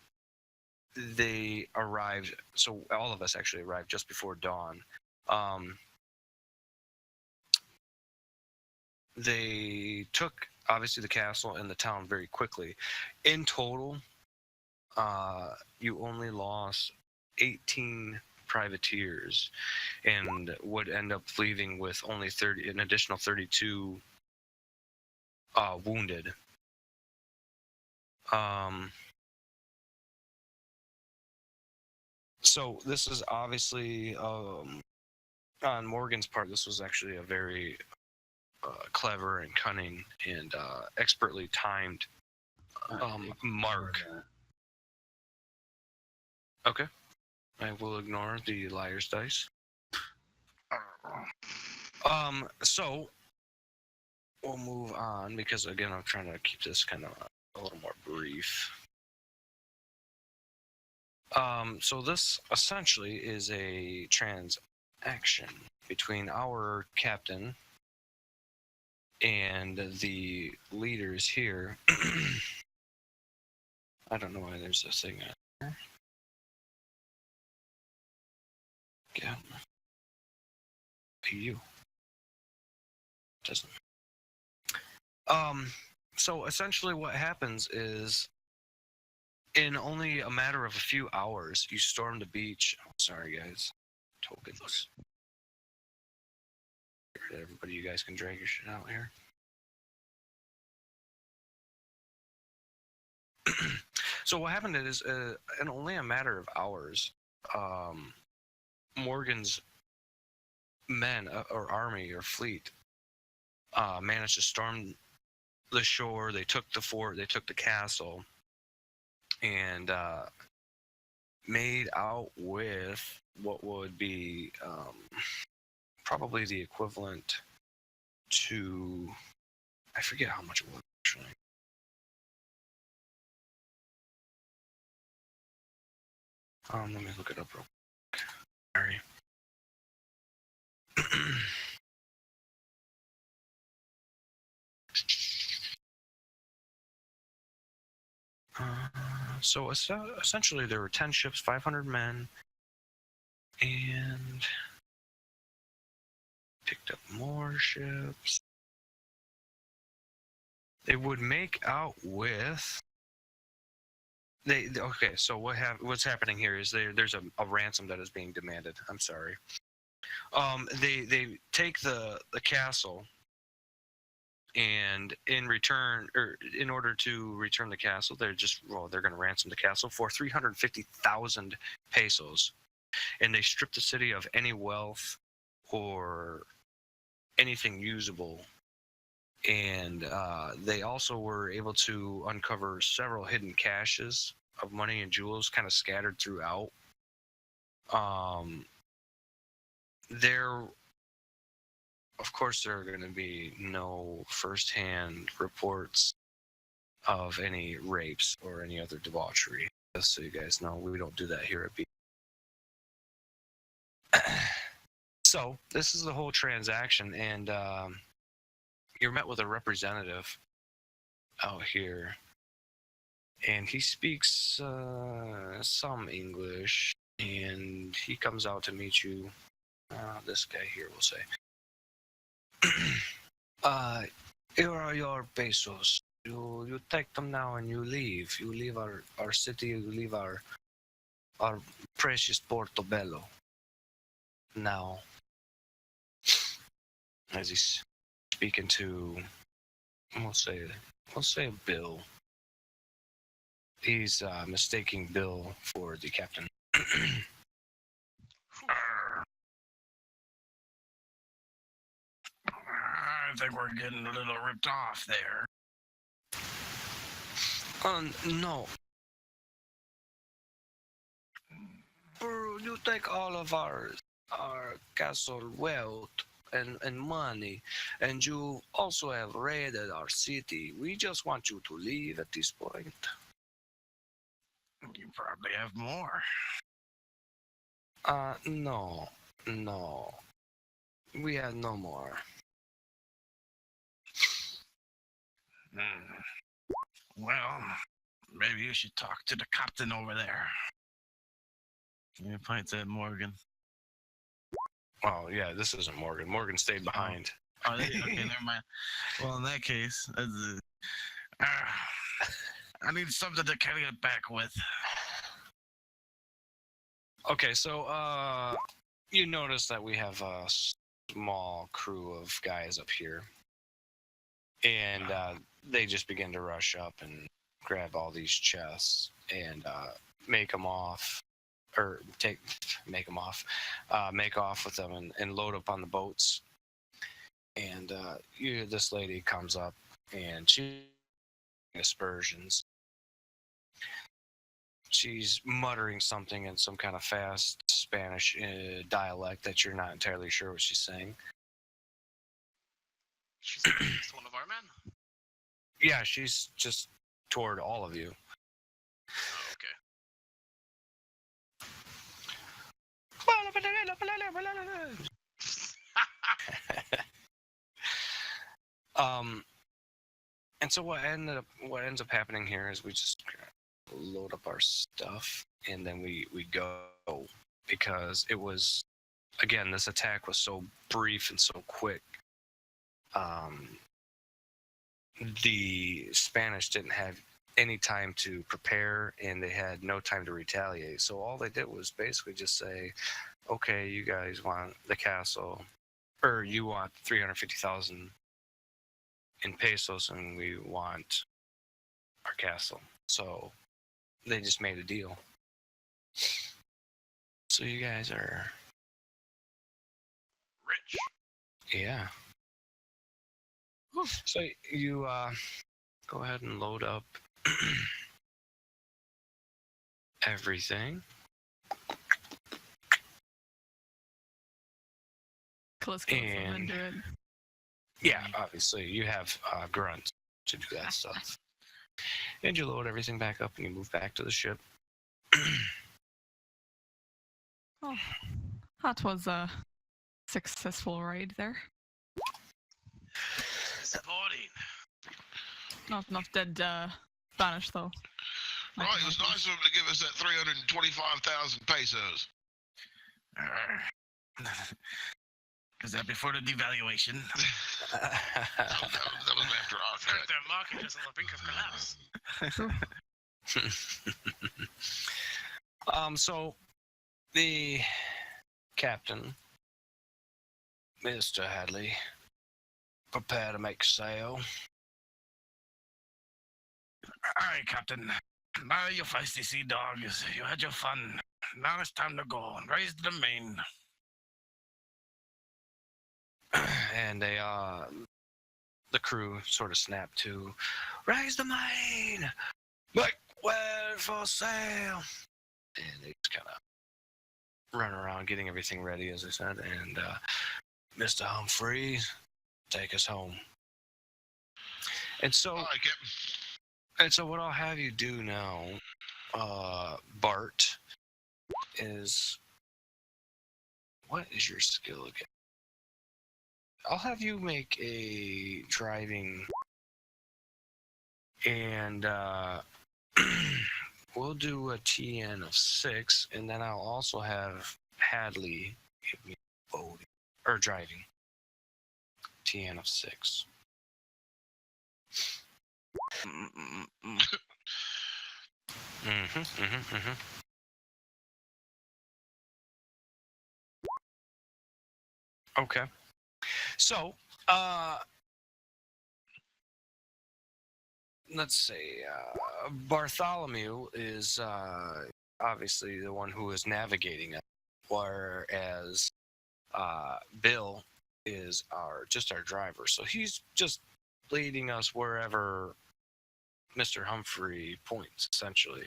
they arrived. So all of us actually arrived just before dawn. They took obviously the castle and the town very quickly. In total, you only lost 18 privateers and would end up leaving with only an additional 32 wounded. So this is obviously on Morgan's part. This was actually a very clever and cunning and expertly timed mark. Okay, I will ignore the liar's dice. So we'll move on because again, I'm trying to keep this kind of a little more brief. So this essentially is a transaction between our captain and the leaders here. I don't know why there's a thing out there. Yeah. You. Doesn't. So essentially what happens is in only a matter of a few hours, you storm the beach. Oh, sorry, guys. Tokens. Everybody, you guys can drag your shit out here. So what happened is, in only a matter of hours, Morgan's men or army or fleet managed to storm the shore. They took the fort. They took the castle, and made out with what would be probably the equivalent to, I forget how much it was actually. Let me look it up real quick. Sorry. So essentially there were 10 ships, 500 men, and picked up more ships. They would make out with okay, so what's happening here is there's a ransom that is being demanded. I'm sorry. They take the castle, and in return, or in order to return the castle, they're going to ransom the castle for 350,000 pesos, and they strip the city of any wealth or anything usable. And they also were able to uncover several hidden caches of money and jewels kind of scattered throughout. There are going to be no firsthand reports of any rapes or any other debauchery. Just so you guys know, we don't do that here at B. So this is the whole transaction, and you're met with a representative out here, and he speaks some English, and he comes out to meet you. This guy here will say, here are your pesos. You take them now and you leave. You leave our city, you leave our precious Portobello. Now, as he's speaking to, we'll say Bill. He's mistaking Bill for the captain. I think we're getting a little ripped off there. No. You take all of our castle wealth and money, and you also have raided our city. We just want you to leave at this point. You probably have more. No. No. We have no more. Well, maybe you should talk to the captain over there. He points at Morgan. Oh, yeah, this isn't Morgan. Morgan stayed behind. Oh, okay, never mind. Well, in that case, I need something to carry it back with. Okay, so, you notice that we have a small crew of guys up here. And they just begin to rush up and grab all these chests and make them off. Or make off with them and load up on the boats. And this lady comes up and she aspersions. She's muttering something in some kind of fast Spanish dialect that you're not entirely sure what she's saying. She's against one of our men. Yeah, she's just toward all of you. Oh, okay. And so what ends up happening here is we just load up our stuff and then we go, because it was, again, this attack was so brief and so quick. The Spanish didn't have any time to prepare and they had no time to retaliate. So all they did was basically just say, okay, you guys want the castle, or you want 350,000 in pesos and we want our castle. So they just made a deal. So you guys are Rich. Yeah. So you go ahead and load up everything. Close and And- do it. Yeah, obviously you have grunts to do that stuff. And you load everything back up and you move back to the ship. Oh, that was a successful raid there. Disappointing. Not enough dead Spanish though. Right, it was nice of him to give us that 325,000 pesos. Is that before the devaluation? That was after our cut. Their market is on the brink of collapse. So the captain, Mr. Hadley, prepare to make sail. All right, Captain. Now you feisty sea dogs. You had your fun. Now it's time to go and raise the main. And they the crew sort of snap to raise the main, make way for sail, and they just kind of run around getting everything ready, as I said. And Mr. Humphreys, take us home. And so, All right, Captain. and so, what I'll have you do now, Bart, is, what is your skill again? I'll have you make a driving, and we'll do a TN of 6, and then I'll also have Hadley give me voting or driving. TN of 6. Okay. So, let's see. Bartholomew is obviously the one who is navigating it, whereas Bill is our driver. So he's just leading us wherever Mr. Humphrey points, essentially.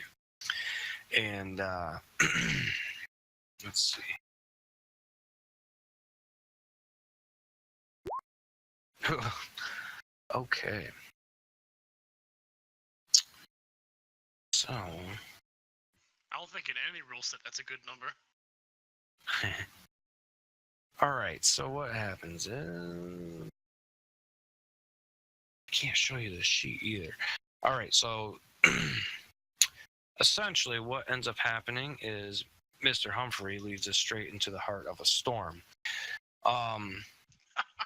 And let's see. Okay. So, I don't think in any rule set that's a good number. All right, so what happens is... I can't show you the sheet either. All right, so essentially what ends up happening is Mr. Humphrey leads us straight into the heart of a storm.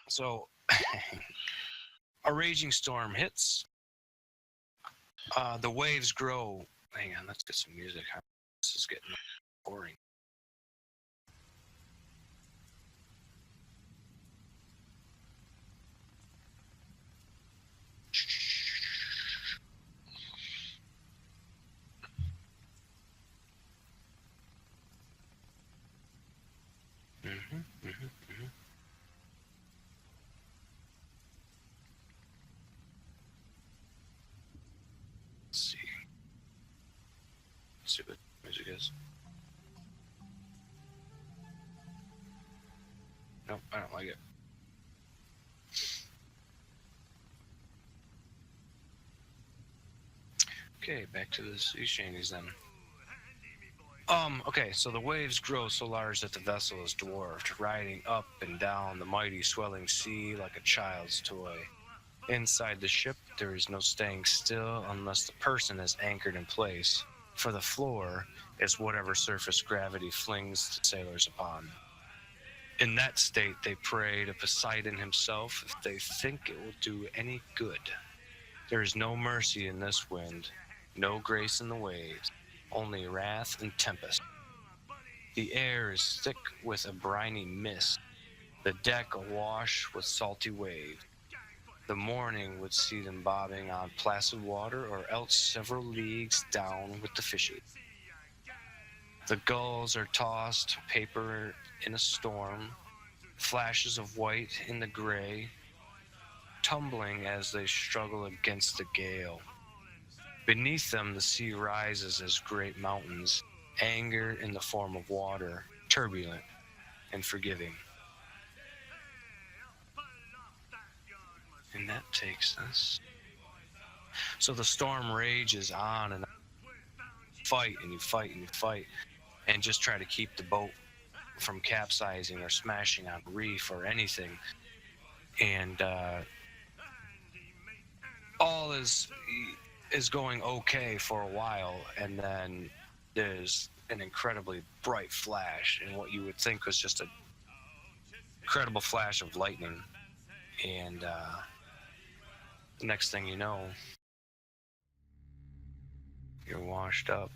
So a raging storm hits. The waves grow. Hang on, let's get some music. This is getting boring. Let's see. Let's see what music is. Nope, I don't like it. Okay, back to the sea shanties then. Okay, so the waves grow so large that the vessel is dwarfed, riding up and down the mighty swelling sea like a child's toy. Inside the ship, there is no staying still unless the person is anchored in place, for the floor is whatever surface gravity flings the sailors upon. In that state, they pray to Poseidon himself if they think it will do any good. There is no mercy in this wind, no grace in the waves, only wrath and tempest. The air is thick with a briny mist, the deck awash with salty waves. The morning would see them bobbing on placid water, or else several leagues down with the fishes. The gulls are tossed paper in a storm, flashes of white in the gray, tumbling as they struggle against the gale. Beneath them the sea rises as great mountains, anger in the form of water, turbulent and forgiving. And that takes us. So the storm rages on and fight and you fight and you fight and just try to keep the boat from capsizing or smashing on reef or anything. And all is going okay for a while, and then there's an incredibly bright flash, and what you would think was just an incredible flash of lightning. And the next thing you know, you're washed up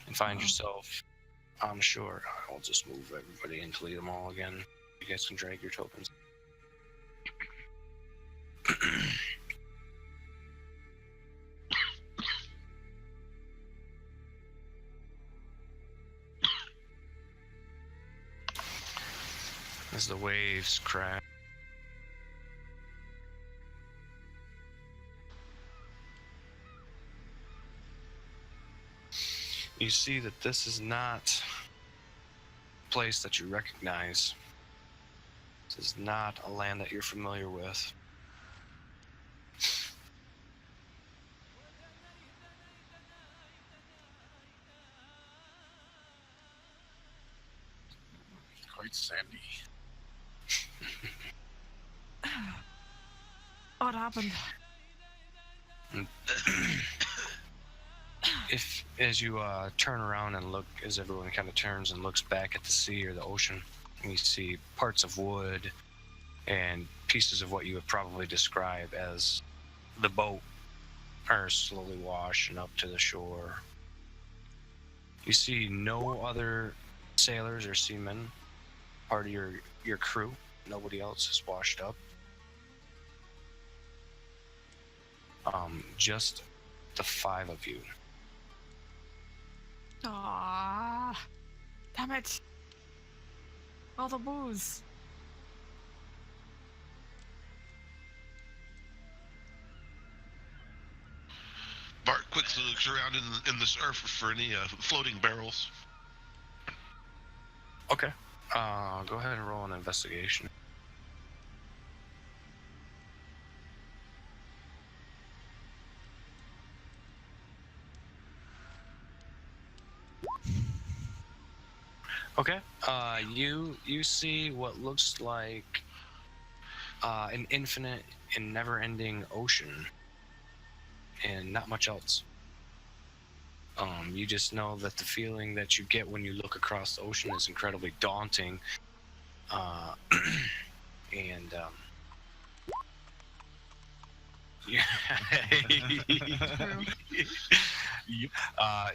and find yourself on shore. I'll just move everybody and delete them all again. You guys can drag your tokens. As the waves crash. You see that this is not a place that you recognize. This is not a land that you're familiar with. Quite sandy. What happened? If, as you turn around and look, as everyone kind of turns and looks back at the sea or the ocean, you see parts of wood and pieces of what you would probably describe as the boat are slowly washing up to the shore. You see no other sailors or seamen part of your crew. Nobody else is washed up. Just the 5 of you. Ah, damn it! All the booze. Bart quickly looks around in the surf for any floating barrels. Okay. Go ahead and roll an investigation. Okay. You see what looks like an infinite and never-ending ocean, and not much else. You just know that the feeling that you get when you look across the ocean is incredibly daunting, and yeah, True.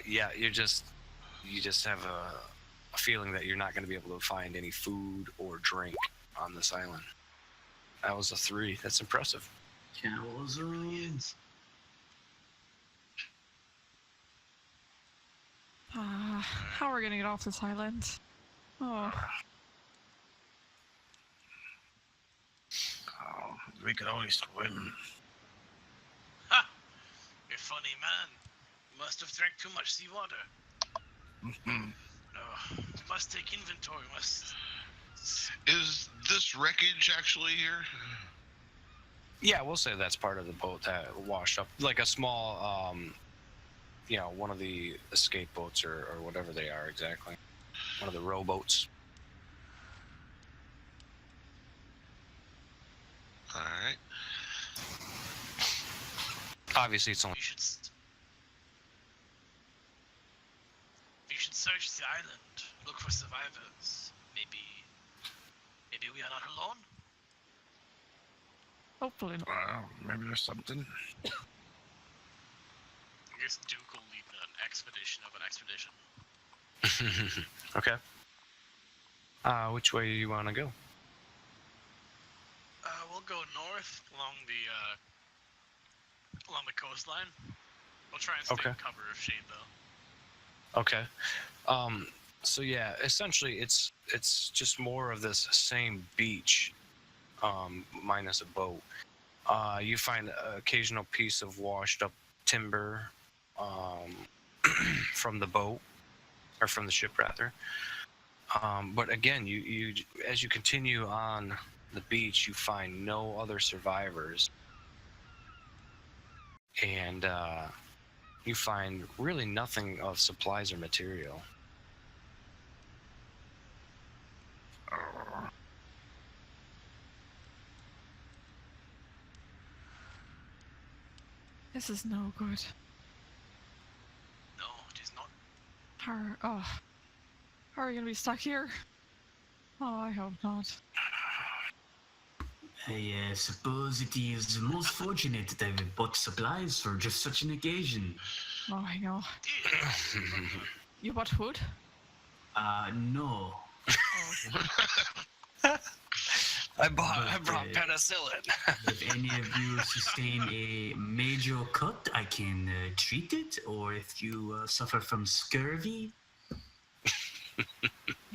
yeah, you just have a feeling that you're not going to be able to find any food or drink on this island. That was a 3. That's impressive. Cowls. How are we gonna get off this island? Oh, Oh, we could only swim. Ha! You're funny, man. You must have drank too much seawater. Oh, must take inventory. Must. Is this wreckage actually here? Yeah, we'll say that's part of the boat that washed up, like a small, one of the escape boats or whatever they are exactly. One of the rowboats. All right. Obviously, it's only. You should search the island. Look for survivors. Maybe we are not alone. hopefully not. Well, maybe there's something. I guess Duke will lead an expedition of an expedition. Okay. Which way do you want to go? We'll go north along the coastline. We'll try and stay Okay. in cover of shade though. Okay. So yeah, essentially it's just more of this same beach, minus a boat. You find an occasional piece of washed up timber from the boat, or from the ship rather. But again, you as you continue on the beach, you find no other survivors, and you find really nothing of supplies or material. This is no good. No, it is not. How are we gonna be stuck here? Oh, I hope not. I suppose it is most fortunate that I've bought supplies for just such an occasion. Oh, I know. You bought food? No. I brought But, penicillin. If any of you sustain a major cut, I can treat it. Or if you suffer from scurvy,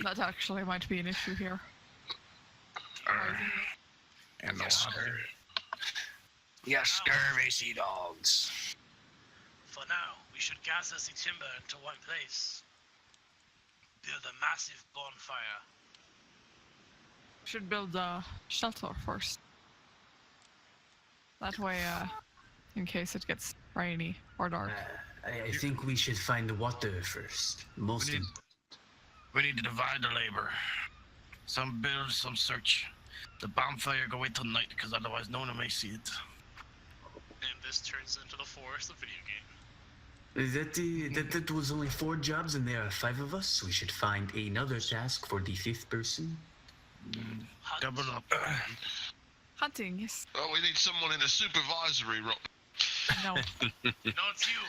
That actually might be an issue here. And the Yes, water. Yes, scurvy sea dogs. For now, we should gather the timber into one place. Build a massive bonfire. Should build a shelter first. That way, in case it gets rainy or dark. I think we should find water first. Most We need- We need to divide the labor. Some build, some search. The bonfire go wait till night, because otherwise no one may see it. And this turns into the forest, a video game. That was only 4 jobs and there are 5 of us. We should find another task for the 5th person. Hunt. Double up. Hunting, yes. Oh, we need someone in a supervisory role. No, Not you.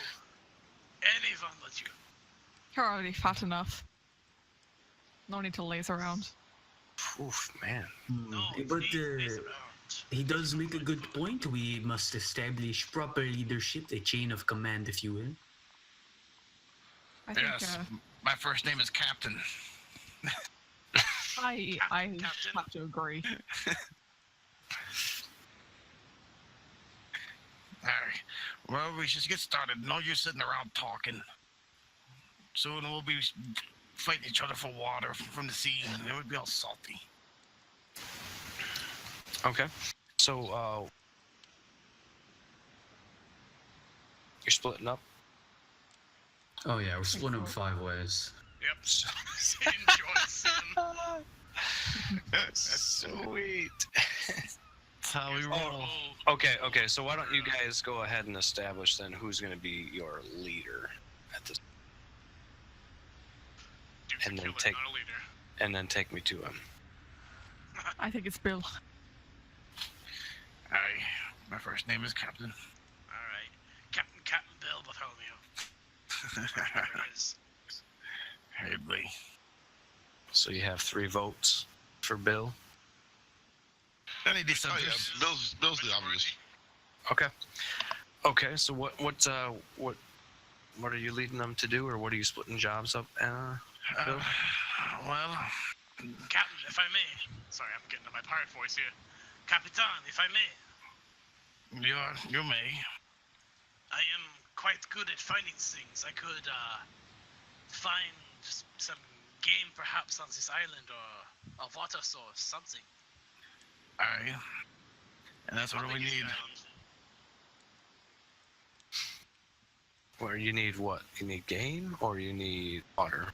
Anyone but you. you're already fat enough. No need to laze around. Oof, man. No, But please, around. he does make a good point. We must establish proper leadership, a chain of command, if you will. I think Yes. My first name is Captain. I Captain. have to agree. Alright. Well, we should get started. No use sitting around talking. Soon we'll be fighting each other for water from the sea, and it would be all salty. Okay. So, you're splitting up? Oh yeah, we're splitting up 5 ways. Yep. So- Enjoy, Sam. Sweet. That's how we roll. Oh, Okay. So why don't you guys go ahead and establish then who's going to be your leader at this, Dude's and a then killer, take- not a leader. and then take me to him. I think it's Bill. Hi, my first name is Captain. All right, Captain Bill Bartholomew. Whatever it is. Hadley. So you have 3 votes for Bill. Any Oh dissenters? yeah, Bill's the obvious. Okay. So what are you leading them to do, or what are you splitting jobs up? Bill? Well, Captain, if I may. Sorry, I'm getting to my pirate voice here. Capitan, if I may. you may. I am quite good at finding things. I could find some game perhaps on this island or a water source, something. Aye. And that's what On the we East need. Island. Or you need what? You need game, or you need water?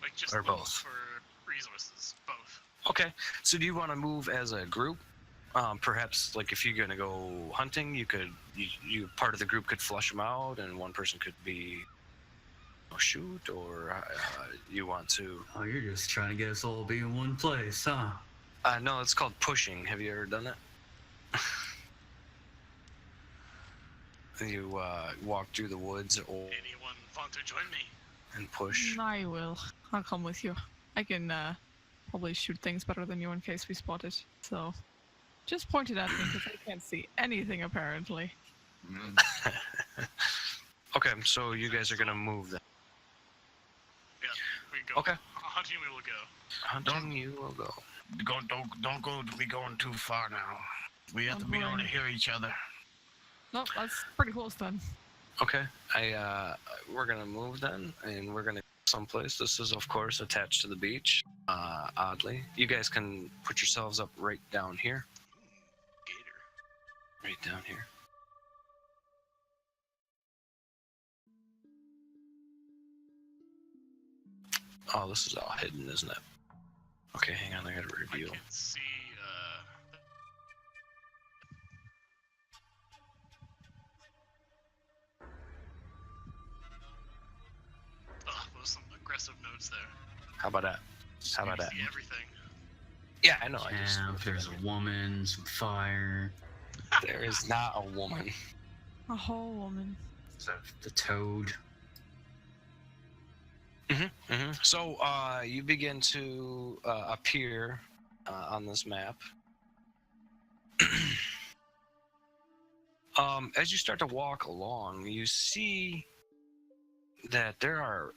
Like just Or look both. for resources, both. Okay. So do you want to move as a group? Perhaps, like, if you're gonna go hunting, you part of the group could flush them out, and one person could be shoot, or you want to? Oh, you're just trying to get us all to be in one place, huh? No, it's called pushing. Have you ever done it? You walk through the woods Anyone want to join me? and push. I will. I'll come with you. I can probably shoot things better than you in case we spot it. So just point it at me because I can't see anything apparently. Okay, so you guys are gonna move then. Yeah, we can go. Okay. Hunting we will go. Hunting, you will go. Don't go to be going too far now. We have to be able to hear each other. Nope, that's pretty close then. Okay, we're gonna move then, and we're gonna go someplace. This is, of course, attached to the beach. Oddly, you guys can put yourselves up right down here. Gator. Right down here. Oh, this is all hidden, isn't it? Okay, hang on, I gotta I review. can see. Oh, those some aggressive notes there. How about that? How You about that? see everything. Yeah, I know. I just Camp, there's a woman, some fire, there is not a woman. A whole woman. the toad. So you begin to appear on this map. As you start to walk along, you see that there are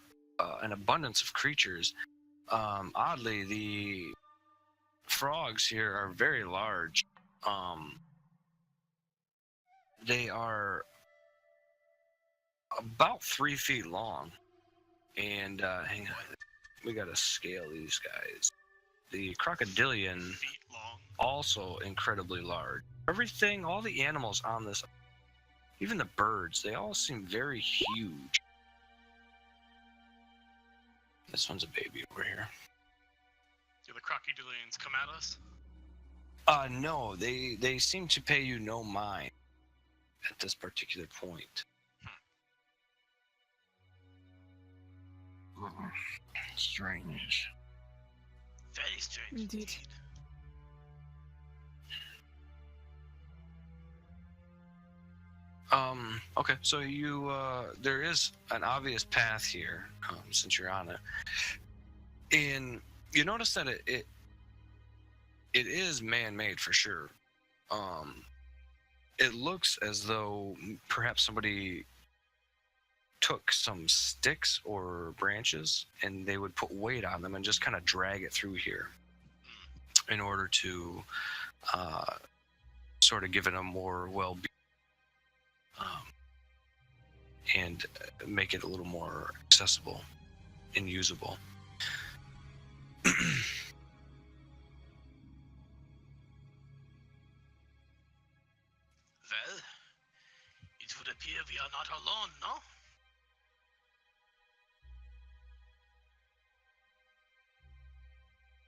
an abundance of creatures. Oddly, the frogs here are very large. They are about 3 feet long. And hang on, we gotta scale these guys. The crocodilian, Feet long. also incredibly large. Everything, all the animals on this, even the birds, they all seem very huge. This one's a baby over here. Do the crocodilians come at us? No, they seem to pay you no mind at this particular point. Strange. Very strange. Indeed. Okay, so you, there is an obvious path here, since you're on it. And you notice that it is man-made for sure. It looks as though perhaps somebody took some sticks or branches and they would put weight on them and just kind of drag it through here in order to sort of give it a more well-being and make it a little more accessible and usable. Well, it would appear we are not alone, no?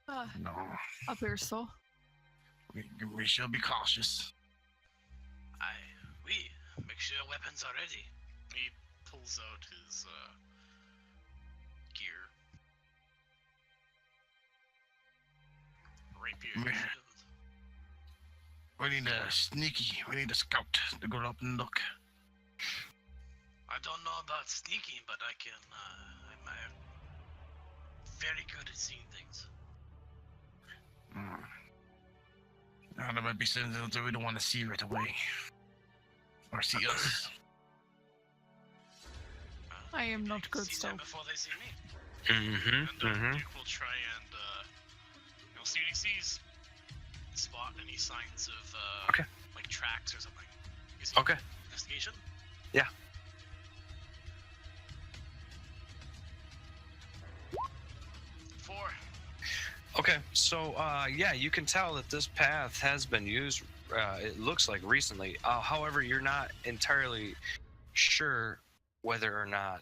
No, Appears so. we shall be cautious. We make sure weapons are ready. He pulls out his gear. Rapier. Meh. shield. We need a sneaky. We need a scout to go up and look. I don't know about sneaking, but I can. I'm very good at seeing things. Now, there might be something that we don't want to see right away. Or see us. I am not can good see still. them before they see me. Mm-hmm. And Dick will try and see what he sees. Spot any signs of Okay. like tracks or something. Okay. Investigation. Yeah. 4. Okay, so yeah, you can tell that this path has been used. It looks like recently. However, you're not entirely sure whether or not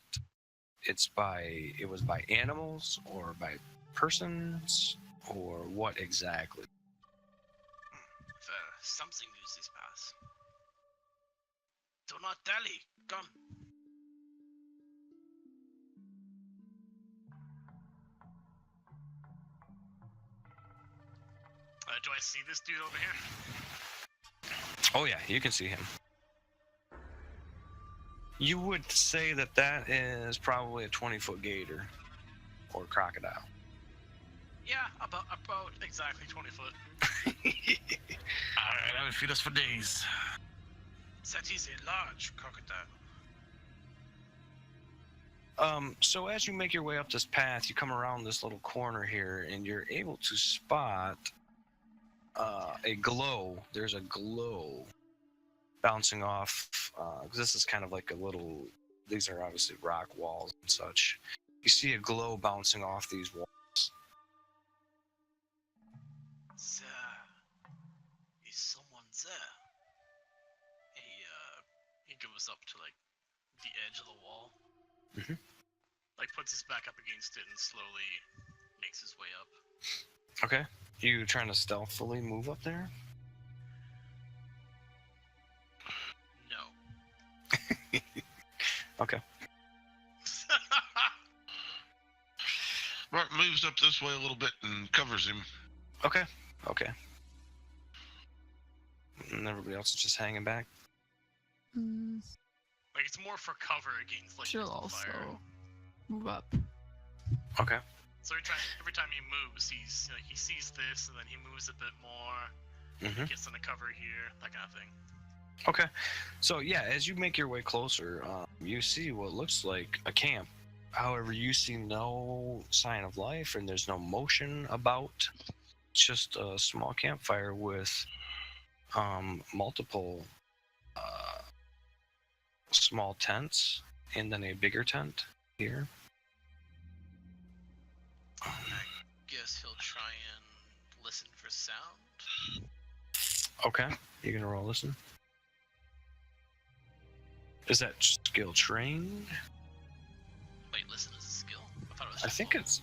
it was by animals or by persons or what exactly. Something uses this path. Do not dally. Come. Do I see this dude over here? Oh yeah, you can see him. You would say that is probably a 20-foot gator or crocodile. Yeah, about exactly 20 foot. Alright, that would feed us for days. That is a large crocodile. So as you make your way up this path, you come around this little corner here, and you're able to spot a glow. There's a glow bouncing off. 'Cause this is kind of like a little. These are obviously rock walls and such. You see a glow bouncing off these walls. There is someone there. He goes up to like the edge of the wall. Mhm. Like puts his back up against it and slowly makes his way up. Okay. You trying to stealthily move up there? No. Okay. Mark moves up this way a little bit and covers him. Okay. And everybody else is just hanging back. Like it's more for cover against like She'll the fire. also move up. Okay. So every time he moves, he sees this, and then he moves a bit more. Mhm. Gets into cover here, that kind of thing. Okay. So yeah, as you make your way closer, you see what looks like a camp. However, you see no sign of life, and there's no motion about. It's just a small campfire with multiple small tents, and then a bigger tent here. I guess he'll try and listen for sound. Okay. You're gonna roll listen. Is that skill trained? Wait, listen is a skill? I thought it was I just think a it's.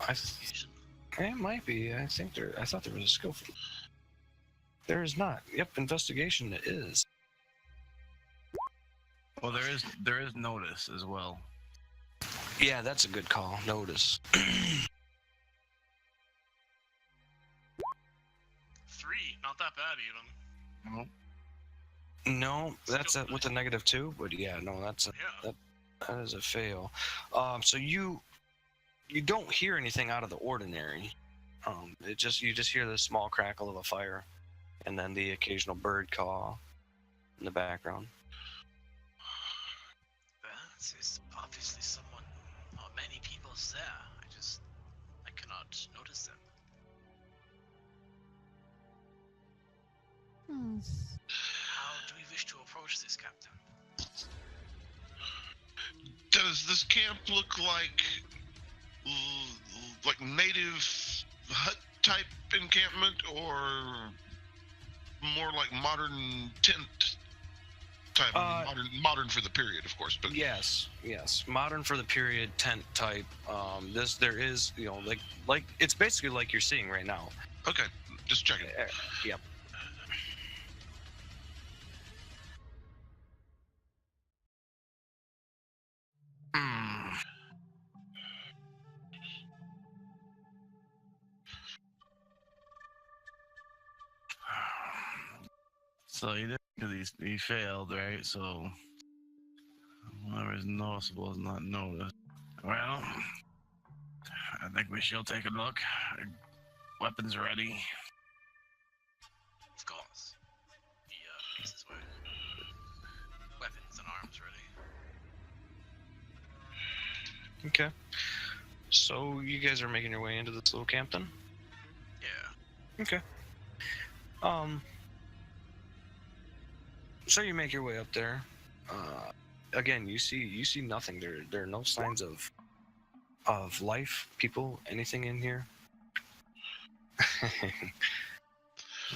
investigation. It might be. I thought there was a skill for. There is not. Yep, investigation it is. Well, there is notice as well. Yeah, that's a good call. Notice. 3, not that bad even. Well, No, that's with a -2. But yeah, no, that's Yeah. that is a fail. So you don't hear anything out of the ordinary. You just hear the small crackle of a fire, and then the occasional bird call in the background. Well, there's obviously someone or many people there. I cannot notice them. How do we wish to approach this, Captain? Does this camp look like native hut type encampment, or more like modern tent? Type modern for the period, of course. But Yes, modern for the period tent type. There is, like it's basically like you're seeing right now. okay, just checking. Yep. So he did because he failed, right? So whatever is noticeable is not noticed. Well, I think we shall take a look. Weapons ready. Of course. This is where weapons and arms ready. Okay. So you guys are making your way into this little camp then? Yeah. Okay. So you make your way up there. Again, you see nothing. There are no signs of life, people, anything in here.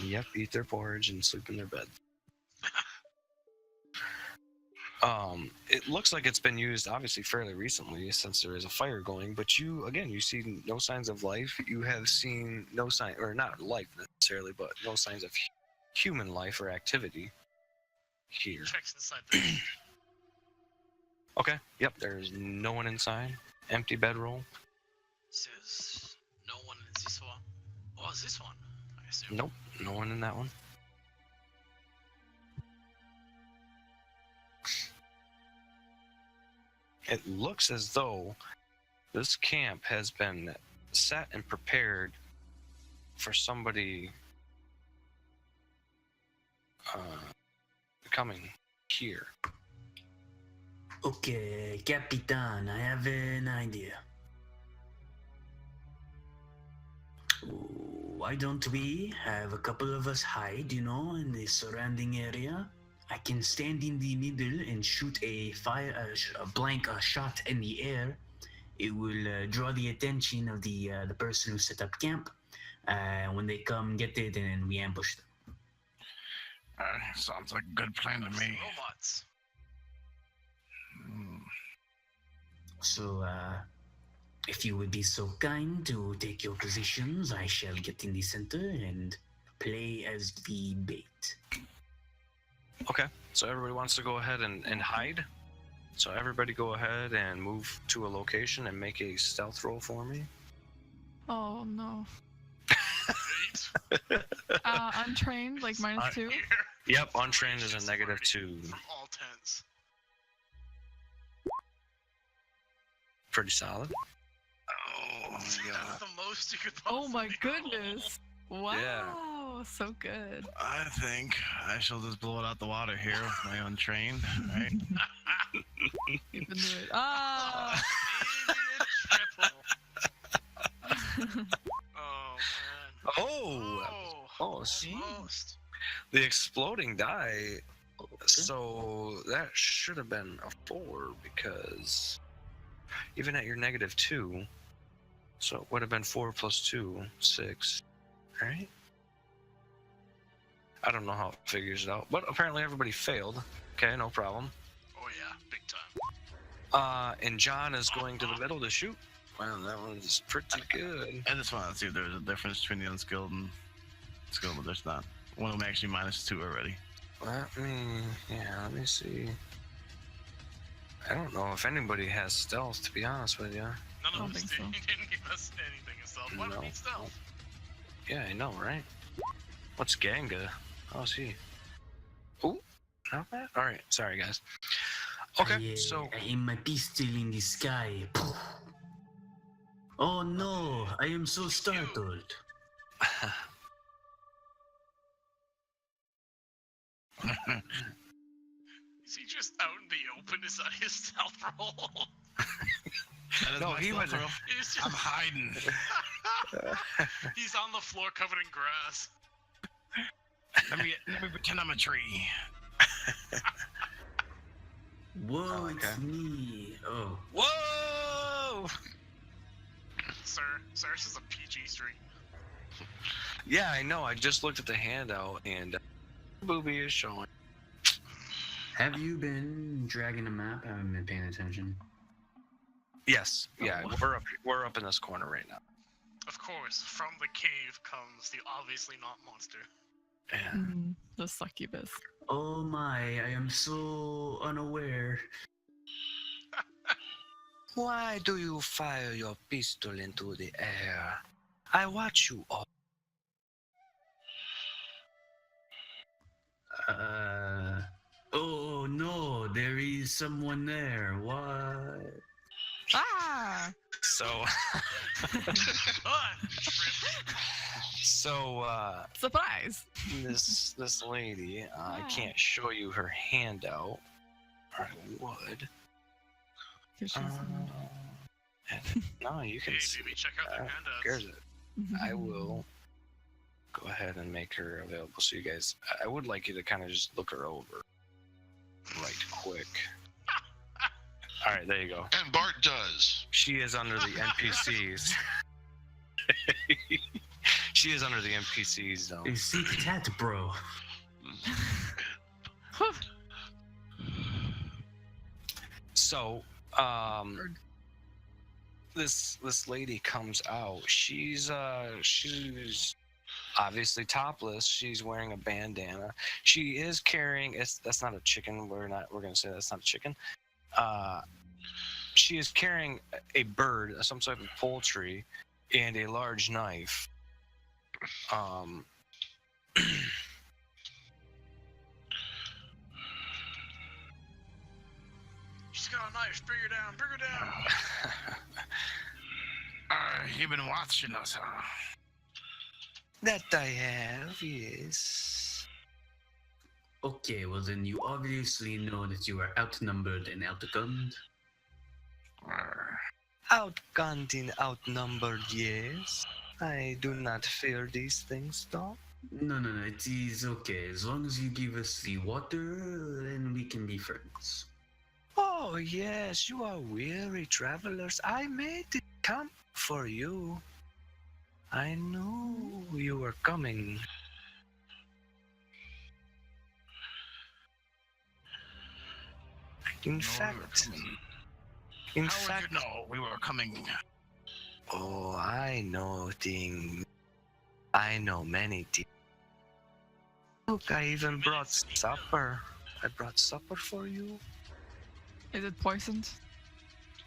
Yep, eat their porridge and sleep in their bed. It looks like it's been used obviously fairly recently since there is a fire going, but you see no signs of life. You have seen no sign, or not life necessarily, but no signs of human life or activity here. Checks inside the Okay, yep, there's no one inside. Empty bedroll. says no one in this one. Oh, is this one? I assume. Nope, no one in that one. It looks as though this camp has been set and prepared for somebody coming here. Okay, Capitan, I have an idea. Why don't we have a couple of us hide, in the surrounding area? I can stand in the middle and shoot a blank shot in the air. It will draw the attention of the person who set up camp. When they come get it, and we ambush them. Sounds like a good plan to me. Robots. So, if you would be so kind to take your positions, I shall get in the center and play as the bait. Okay, so everybody wants to go ahead and hide. So everybody go ahead and move to a location and make a stealth roll for me. Oh no. Great. Untrained, like -2. Yep, untrained is a -2. From all tents. Pretty solid. Oh, That's yeah. the most you could Oh my possibly roll. goodness. Wow, so good. I think I shall just blow it out the water here with my untrained, right? You can do it. Ah! Triple. Oh man. Oh, close. Almost. The exploding die. So that should have been a 4 because even at your -2, so it would have been 4 + 2, 6, right? I don't know how it figures it out, but apparently everybody failed. Okay, no problem. Oh yeah, big time. And John is going to the middle to shoot. Wow, that one's pretty good. I just want to see if there's a difference between the unskilled and skilled, but there's not. One of them actually -2 already. Let me see. I don't know if anybody has stealth, to be honest with you. None don't of us think did. so. He didn't give us anything in stealth. Why do we need stealth? Yeah, I know, right? What's Ganga? How's he? Ooh, not bad. All right, sorry guys. Okay, so I aim my pistol in the sky. Oh no, I am so startled. Is he just out in the open? Is that his stealth roll? That is No, my he stealth was- roll. He's just, I'm hiding. he's on the floor covered in grass. Let me pretend I'm a tree. Whoa, Okay. it's me. Oh, whoa! Sir, this is a PG stream. Yeah, I know. I just looked at the handout and booby is showing. Have you been dragging a map? I haven't been paying attention. Yes. Yeah, Oh. we're up in this corner right now. Of course, from the cave comes the obviously not monster. Yeah. The succubus. Oh my, I am so unaware. Why do you fire your pistol into the air? I watch you all. Oh no, there is someone there. What? Ah! So Ah, trip. Surprise! this lady, I Yeah. can't show you her handout. Or I would. 'Cause she's, No, you can Hey, see. baby, check out their Here's handouts. it. I will go ahead and make her available so you guys. I would like you to kind of just look her over right quick. All right, there you go. And Bart does. She is under the NPCs. She is under the NPCs zone. A secret tat, bro. So, this lady comes out. She's obviously topless. She's wearing a bandana. She is carrying. That's not a chicken. We're gonna say that's not a chicken. She is carrying a bird, some type of poultry, and a large knife. She's got a knife. Bring her down. Bring her down. You've been watching us, huh? That I have, yes. Okay, well then you obviously know that you are outnumbered and outgunned. Outgunned and outnumbered, yes. I do not fear these things, though. No, it is okay. As long as you give us the water, then we can be friends. Oh, yes, you are weary travelers. I made it camp for you. I knew you were coming. In fact, How would you know we were coming? oh, I know things. I know many things. Look, I even brought supper. I brought supper for you. Is it poisoned?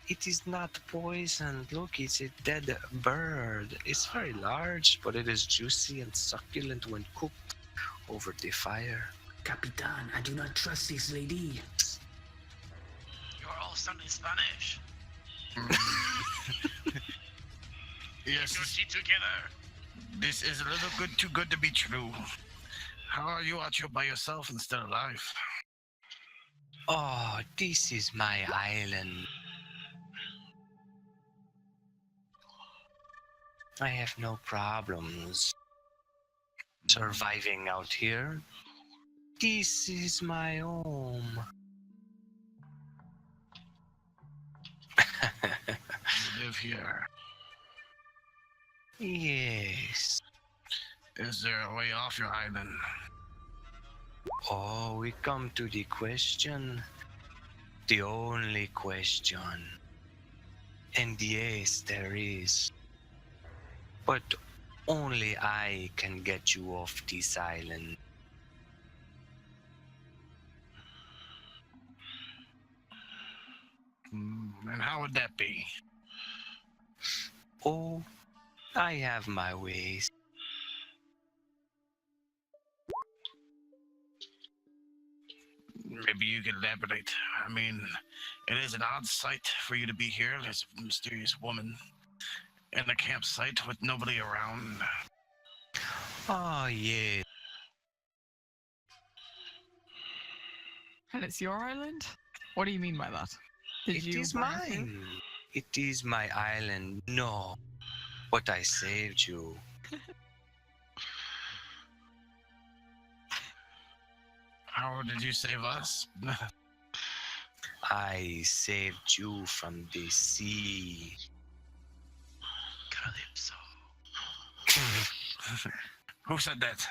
It is not poisoned. Look, it's a dead bird. It's very large, but it is juicy and succulent when cooked over the fire. Capitan, I do not trust this lady. You're all sounding Spanish. Yes, Get your shit together. this is a little too good to be true. How are you out here by yourself instead of alive? Oh, this is my island. I have no problems surviving out here. This is my home. You live here. Yes. Is there a way off your island? Oh, we come to the question. The only question. And yes, there is. But only I can get you off this island. And how would that be? Oh, I have my ways. Maybe you can elaborate. I mean, it is an odd sight for you to be here. There's a mysterious woman in a campsite with nobody around. Oh, yeah. And it's your island? What do you mean by that? Did It you is buy it here? mine. It is my island. No. But I saved you. How did you save us? I saved you from the sea. Calypso. Who said that?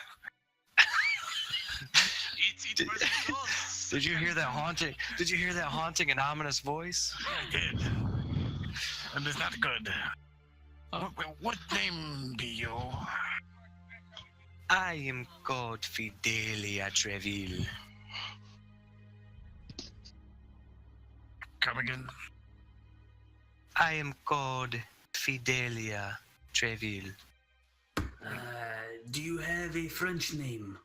It's by the gods. Did you hear that haunting? Did you hear that haunting and ominous voice? I did. And it's not good. What name be you? I am called Fidelia Treville. Come again. I am called Fidelia Treville. Do you have a French name?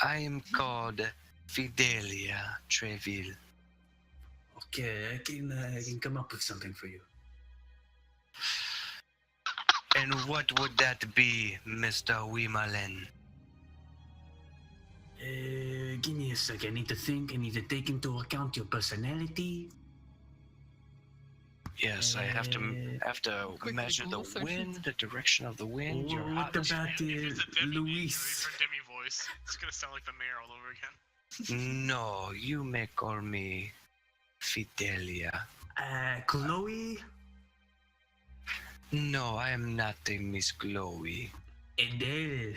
I am called Fidelia Treville. Okay, I can come up with something for you. And what would that be, Mr. Wimalen? Give me a sec. I need to think. I need to take into account your personality. Yes, I have to Quickly measure the Google search wind, it. the direction of the wind. Your What hot. about If it's a Demi name, Luis? or a Demi voice, it's gonna sound like the mayor all over again. No, you may call me Fidelia. Chloe? No, I am not a Miss Chloe. Adele?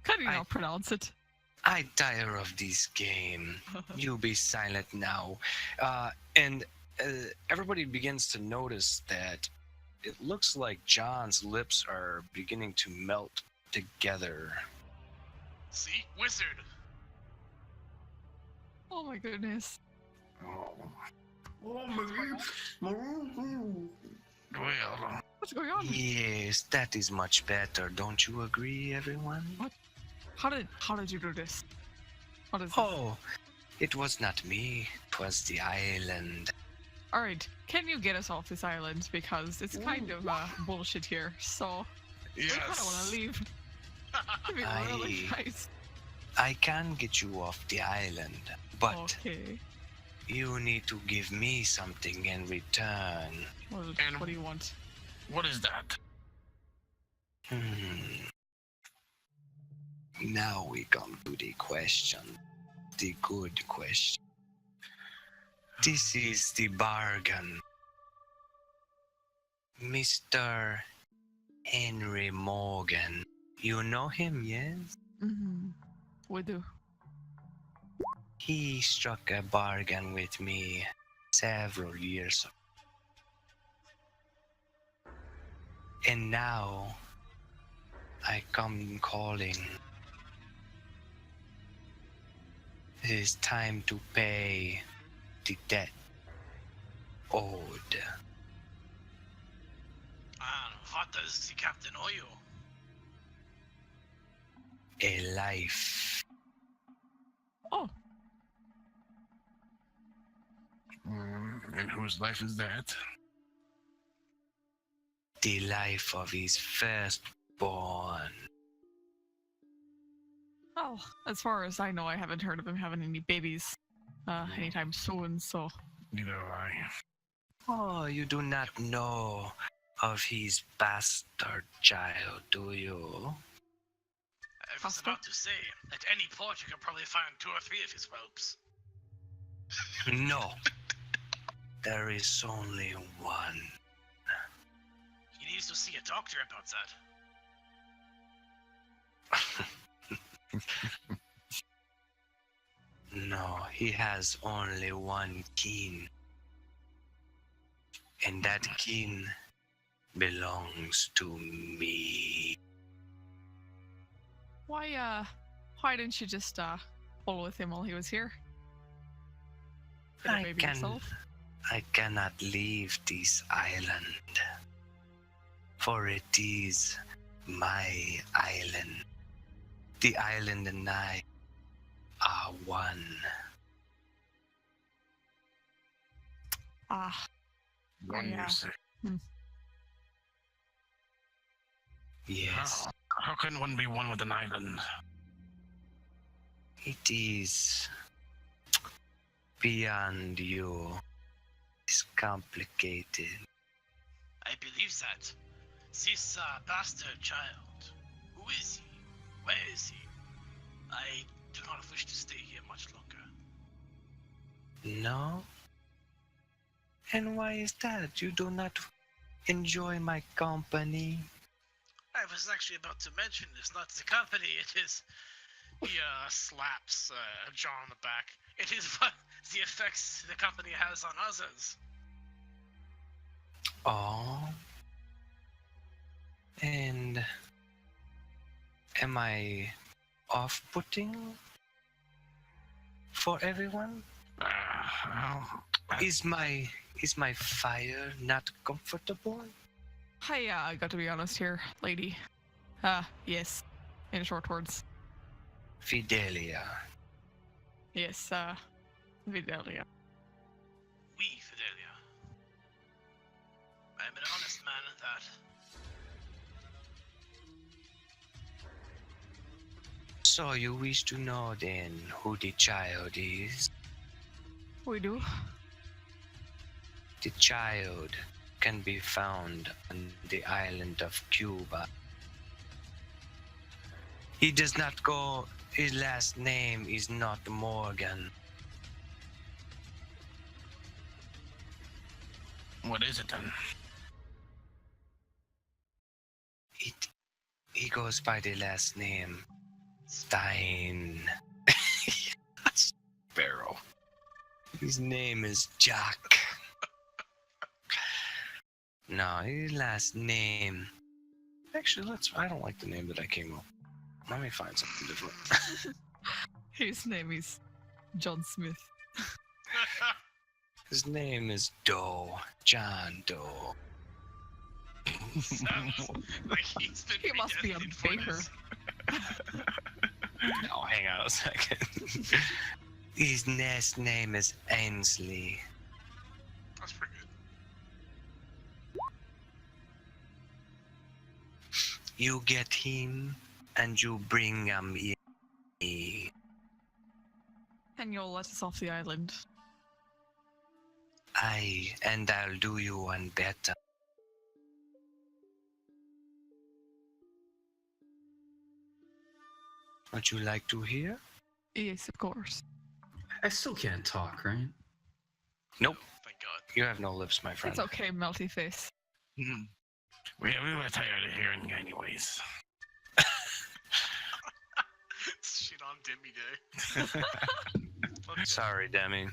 Can you I- not pronounce it? I tire of this game. You be silent now. And everybody begins to notice that it looks like John's lips are beginning to melt together. See, wizard. Oh my goodness. Well, What's going on? Yes, that is much better. Don't you agree, everyone? How did you do this? What is this? Oh, it was not me. It was the island. All right, can you get us off this island because it's kind of bullshit here. So we kind of want to yes. leave. To be really Aye. nice. I can get you off the island, but Okay. you need to give me something in return. Well, And- what do you want? What is that? Now we come to the question. The good question. This is the bargain. Mr. Henry Morgan. You know him, yes? Mm-hmm. We do. He struck a bargain with me several years ago. And now I come calling. It is time to pay the debt owed. And what does the captain owe you? A life. Oh, And whose life is that? The life of his firstborn. well, as far as I know, I haven't heard of him having any babies anytime soon. So Neither have I. Oh, you do not know of his bastard child, do you? I was about to say, at any port you could probably find 2 or 3 of his whelps. No. There is only one. He needs to see a doctor about that. No, he has only one kin. And that kin belongs to me. why didn't you just pull with him while he was here? Get a baby yourself? I cannot leave this island, for it is my island. The island and I are one. Ah, One yeah. you say. Yes, How can one be one with an island? it is beyond you. It's complicated. I believe that. This bastard child. Who is he? Where is he? I do not wish to stay here much longer. No? And why is that? You do not enjoy my company? I was was actually about to mention it's not the company, it is. He slaps John on the back. It is what the effects the company has on others. Oh. And am I off-putting for everyone? Is my fire not comfortable? Hi, I got to be honest here, lady. Yes. In short words. Fidelia. Yes, Vidalia. We, Fidelia. I'm an honest man at that. So you wish to know then who the child is? We do. The child can be found on the island of Cuba. He does not go. His last name is not Morgan. What is it then? He goes by the last name Stein. Sparrow. His name is Jack. No, his last name. Actually, I don't like the name that I came up. Let me find something different. His name is John Smith. His name is Doe. John Doe. Sounds like he's been He must be a predestined for baker. this. Oh, hang on a second. His next name is Ainsley. That's pretty good. You get him and you bring him in. And you'll let us off the island. Aye, and I'll do you one better. Would you like to hear? Yes, of course. I still can't talk, right? Nope. Thank God. You have no lips, my friend. It's okay, melty face. Hmm. We were tired of hearing you anyways. Shit on Demi Day. Sorry, Demi.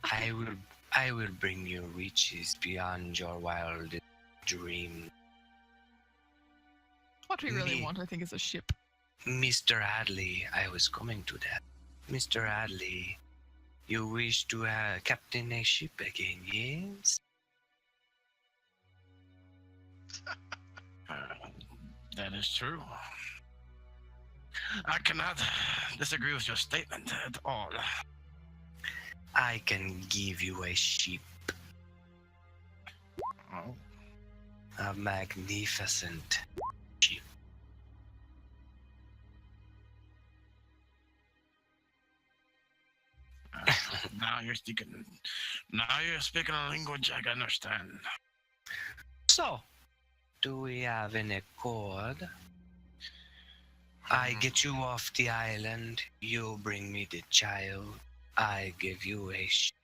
I will bring you riches beyond your wildest dream. What we really Me. want, I think, is a ship. Mr. Hadley, I was coming to that. Mr. Hadley, you wish to captain a ship again, yes? That is true. I cannot disagree with your statement at all. I can give you a ship, Oh. a magnificent ship. Now you're speaking. Now you're speaking a language I can understand. So, do we have an accord? I get you off the island, you bring me the child, I give you a ship.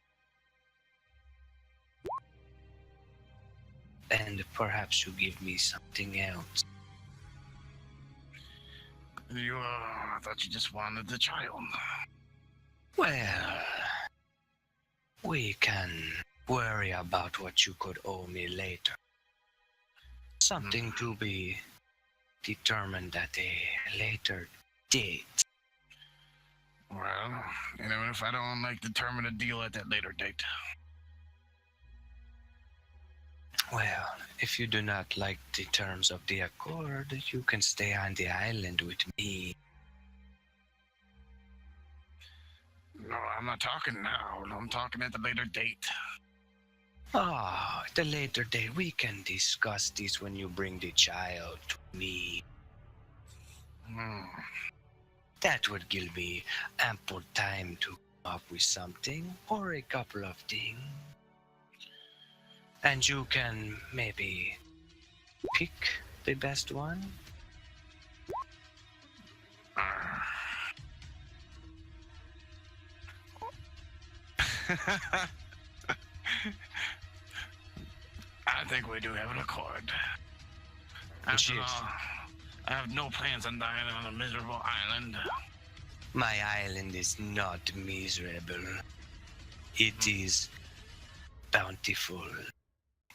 And perhaps you give me something else. I thought you just wanted the child. Well, we can worry about what you could owe me later. Something to be determined at a later date. Well, even if I don't determine a deal at that later date. Well, if you do not like the terms of the accord, you can stay on the island with me. No, I'm not talking now. I'm talking at the later date. Ah, at a later date, we can discuss this when you bring the child to me. That would give me ample time to come up with something or a couple of things. And you can maybe pick the best one. I think we do have an accord. After Jeez. all, I have no plans on dying on a miserable island. My island is not miserable. It is bountiful.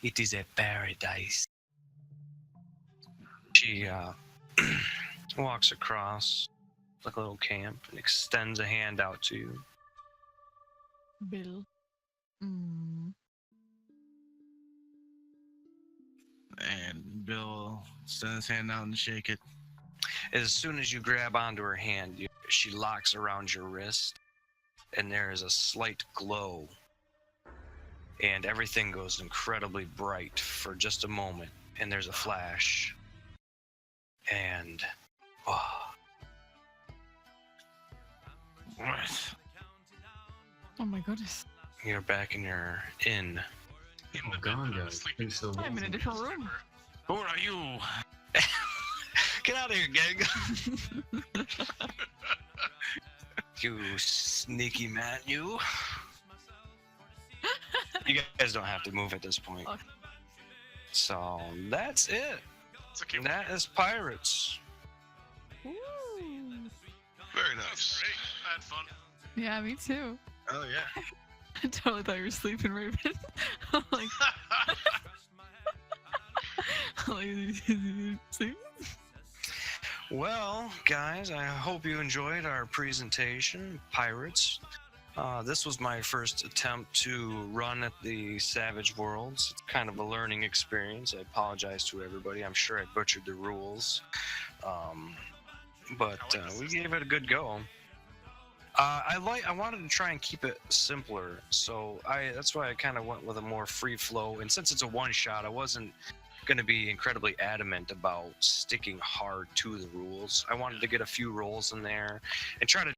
It is a paradise. She walks across like a little camp and extends a hand out to you. Bill. Mm. And Bill sends his hand out and shake it. As soon as you grab onto her hand, she locks around your wrist, and there is a slight glow. And everything goes incredibly bright for just a moment, and there's a flash. And What? Oh my goodness. you're back in your inn. In Oh the bed, god, but I'm guys. sleeping. It's so I'm in a amazing. different room. Who are you? Get out of here, gang! You sneaky man, you. You guys don't have to move at this point. Okay. So that's it. It's okay. That is Pirates. Ooh. Very That's nice. great. I had fun. Yeah, me too. Oh yeah. I totally thought you were sleeping, Raven. I'm like, sleep? Well, guys, I hope you enjoyed our presentation, Pirates. This was my first attempt to run at the Savage Worlds. It's kind of a learning experience. I apologize to everybody. I'm sure I butchered the rules. But we gave it a good go. I wanted to try and keep it simpler, so that's why I kind of went with a more free flow. And since it's a one shot, I wasn't going to be incredibly adamant about sticking hard to the rules. I wanted to get a few rolls in there and try to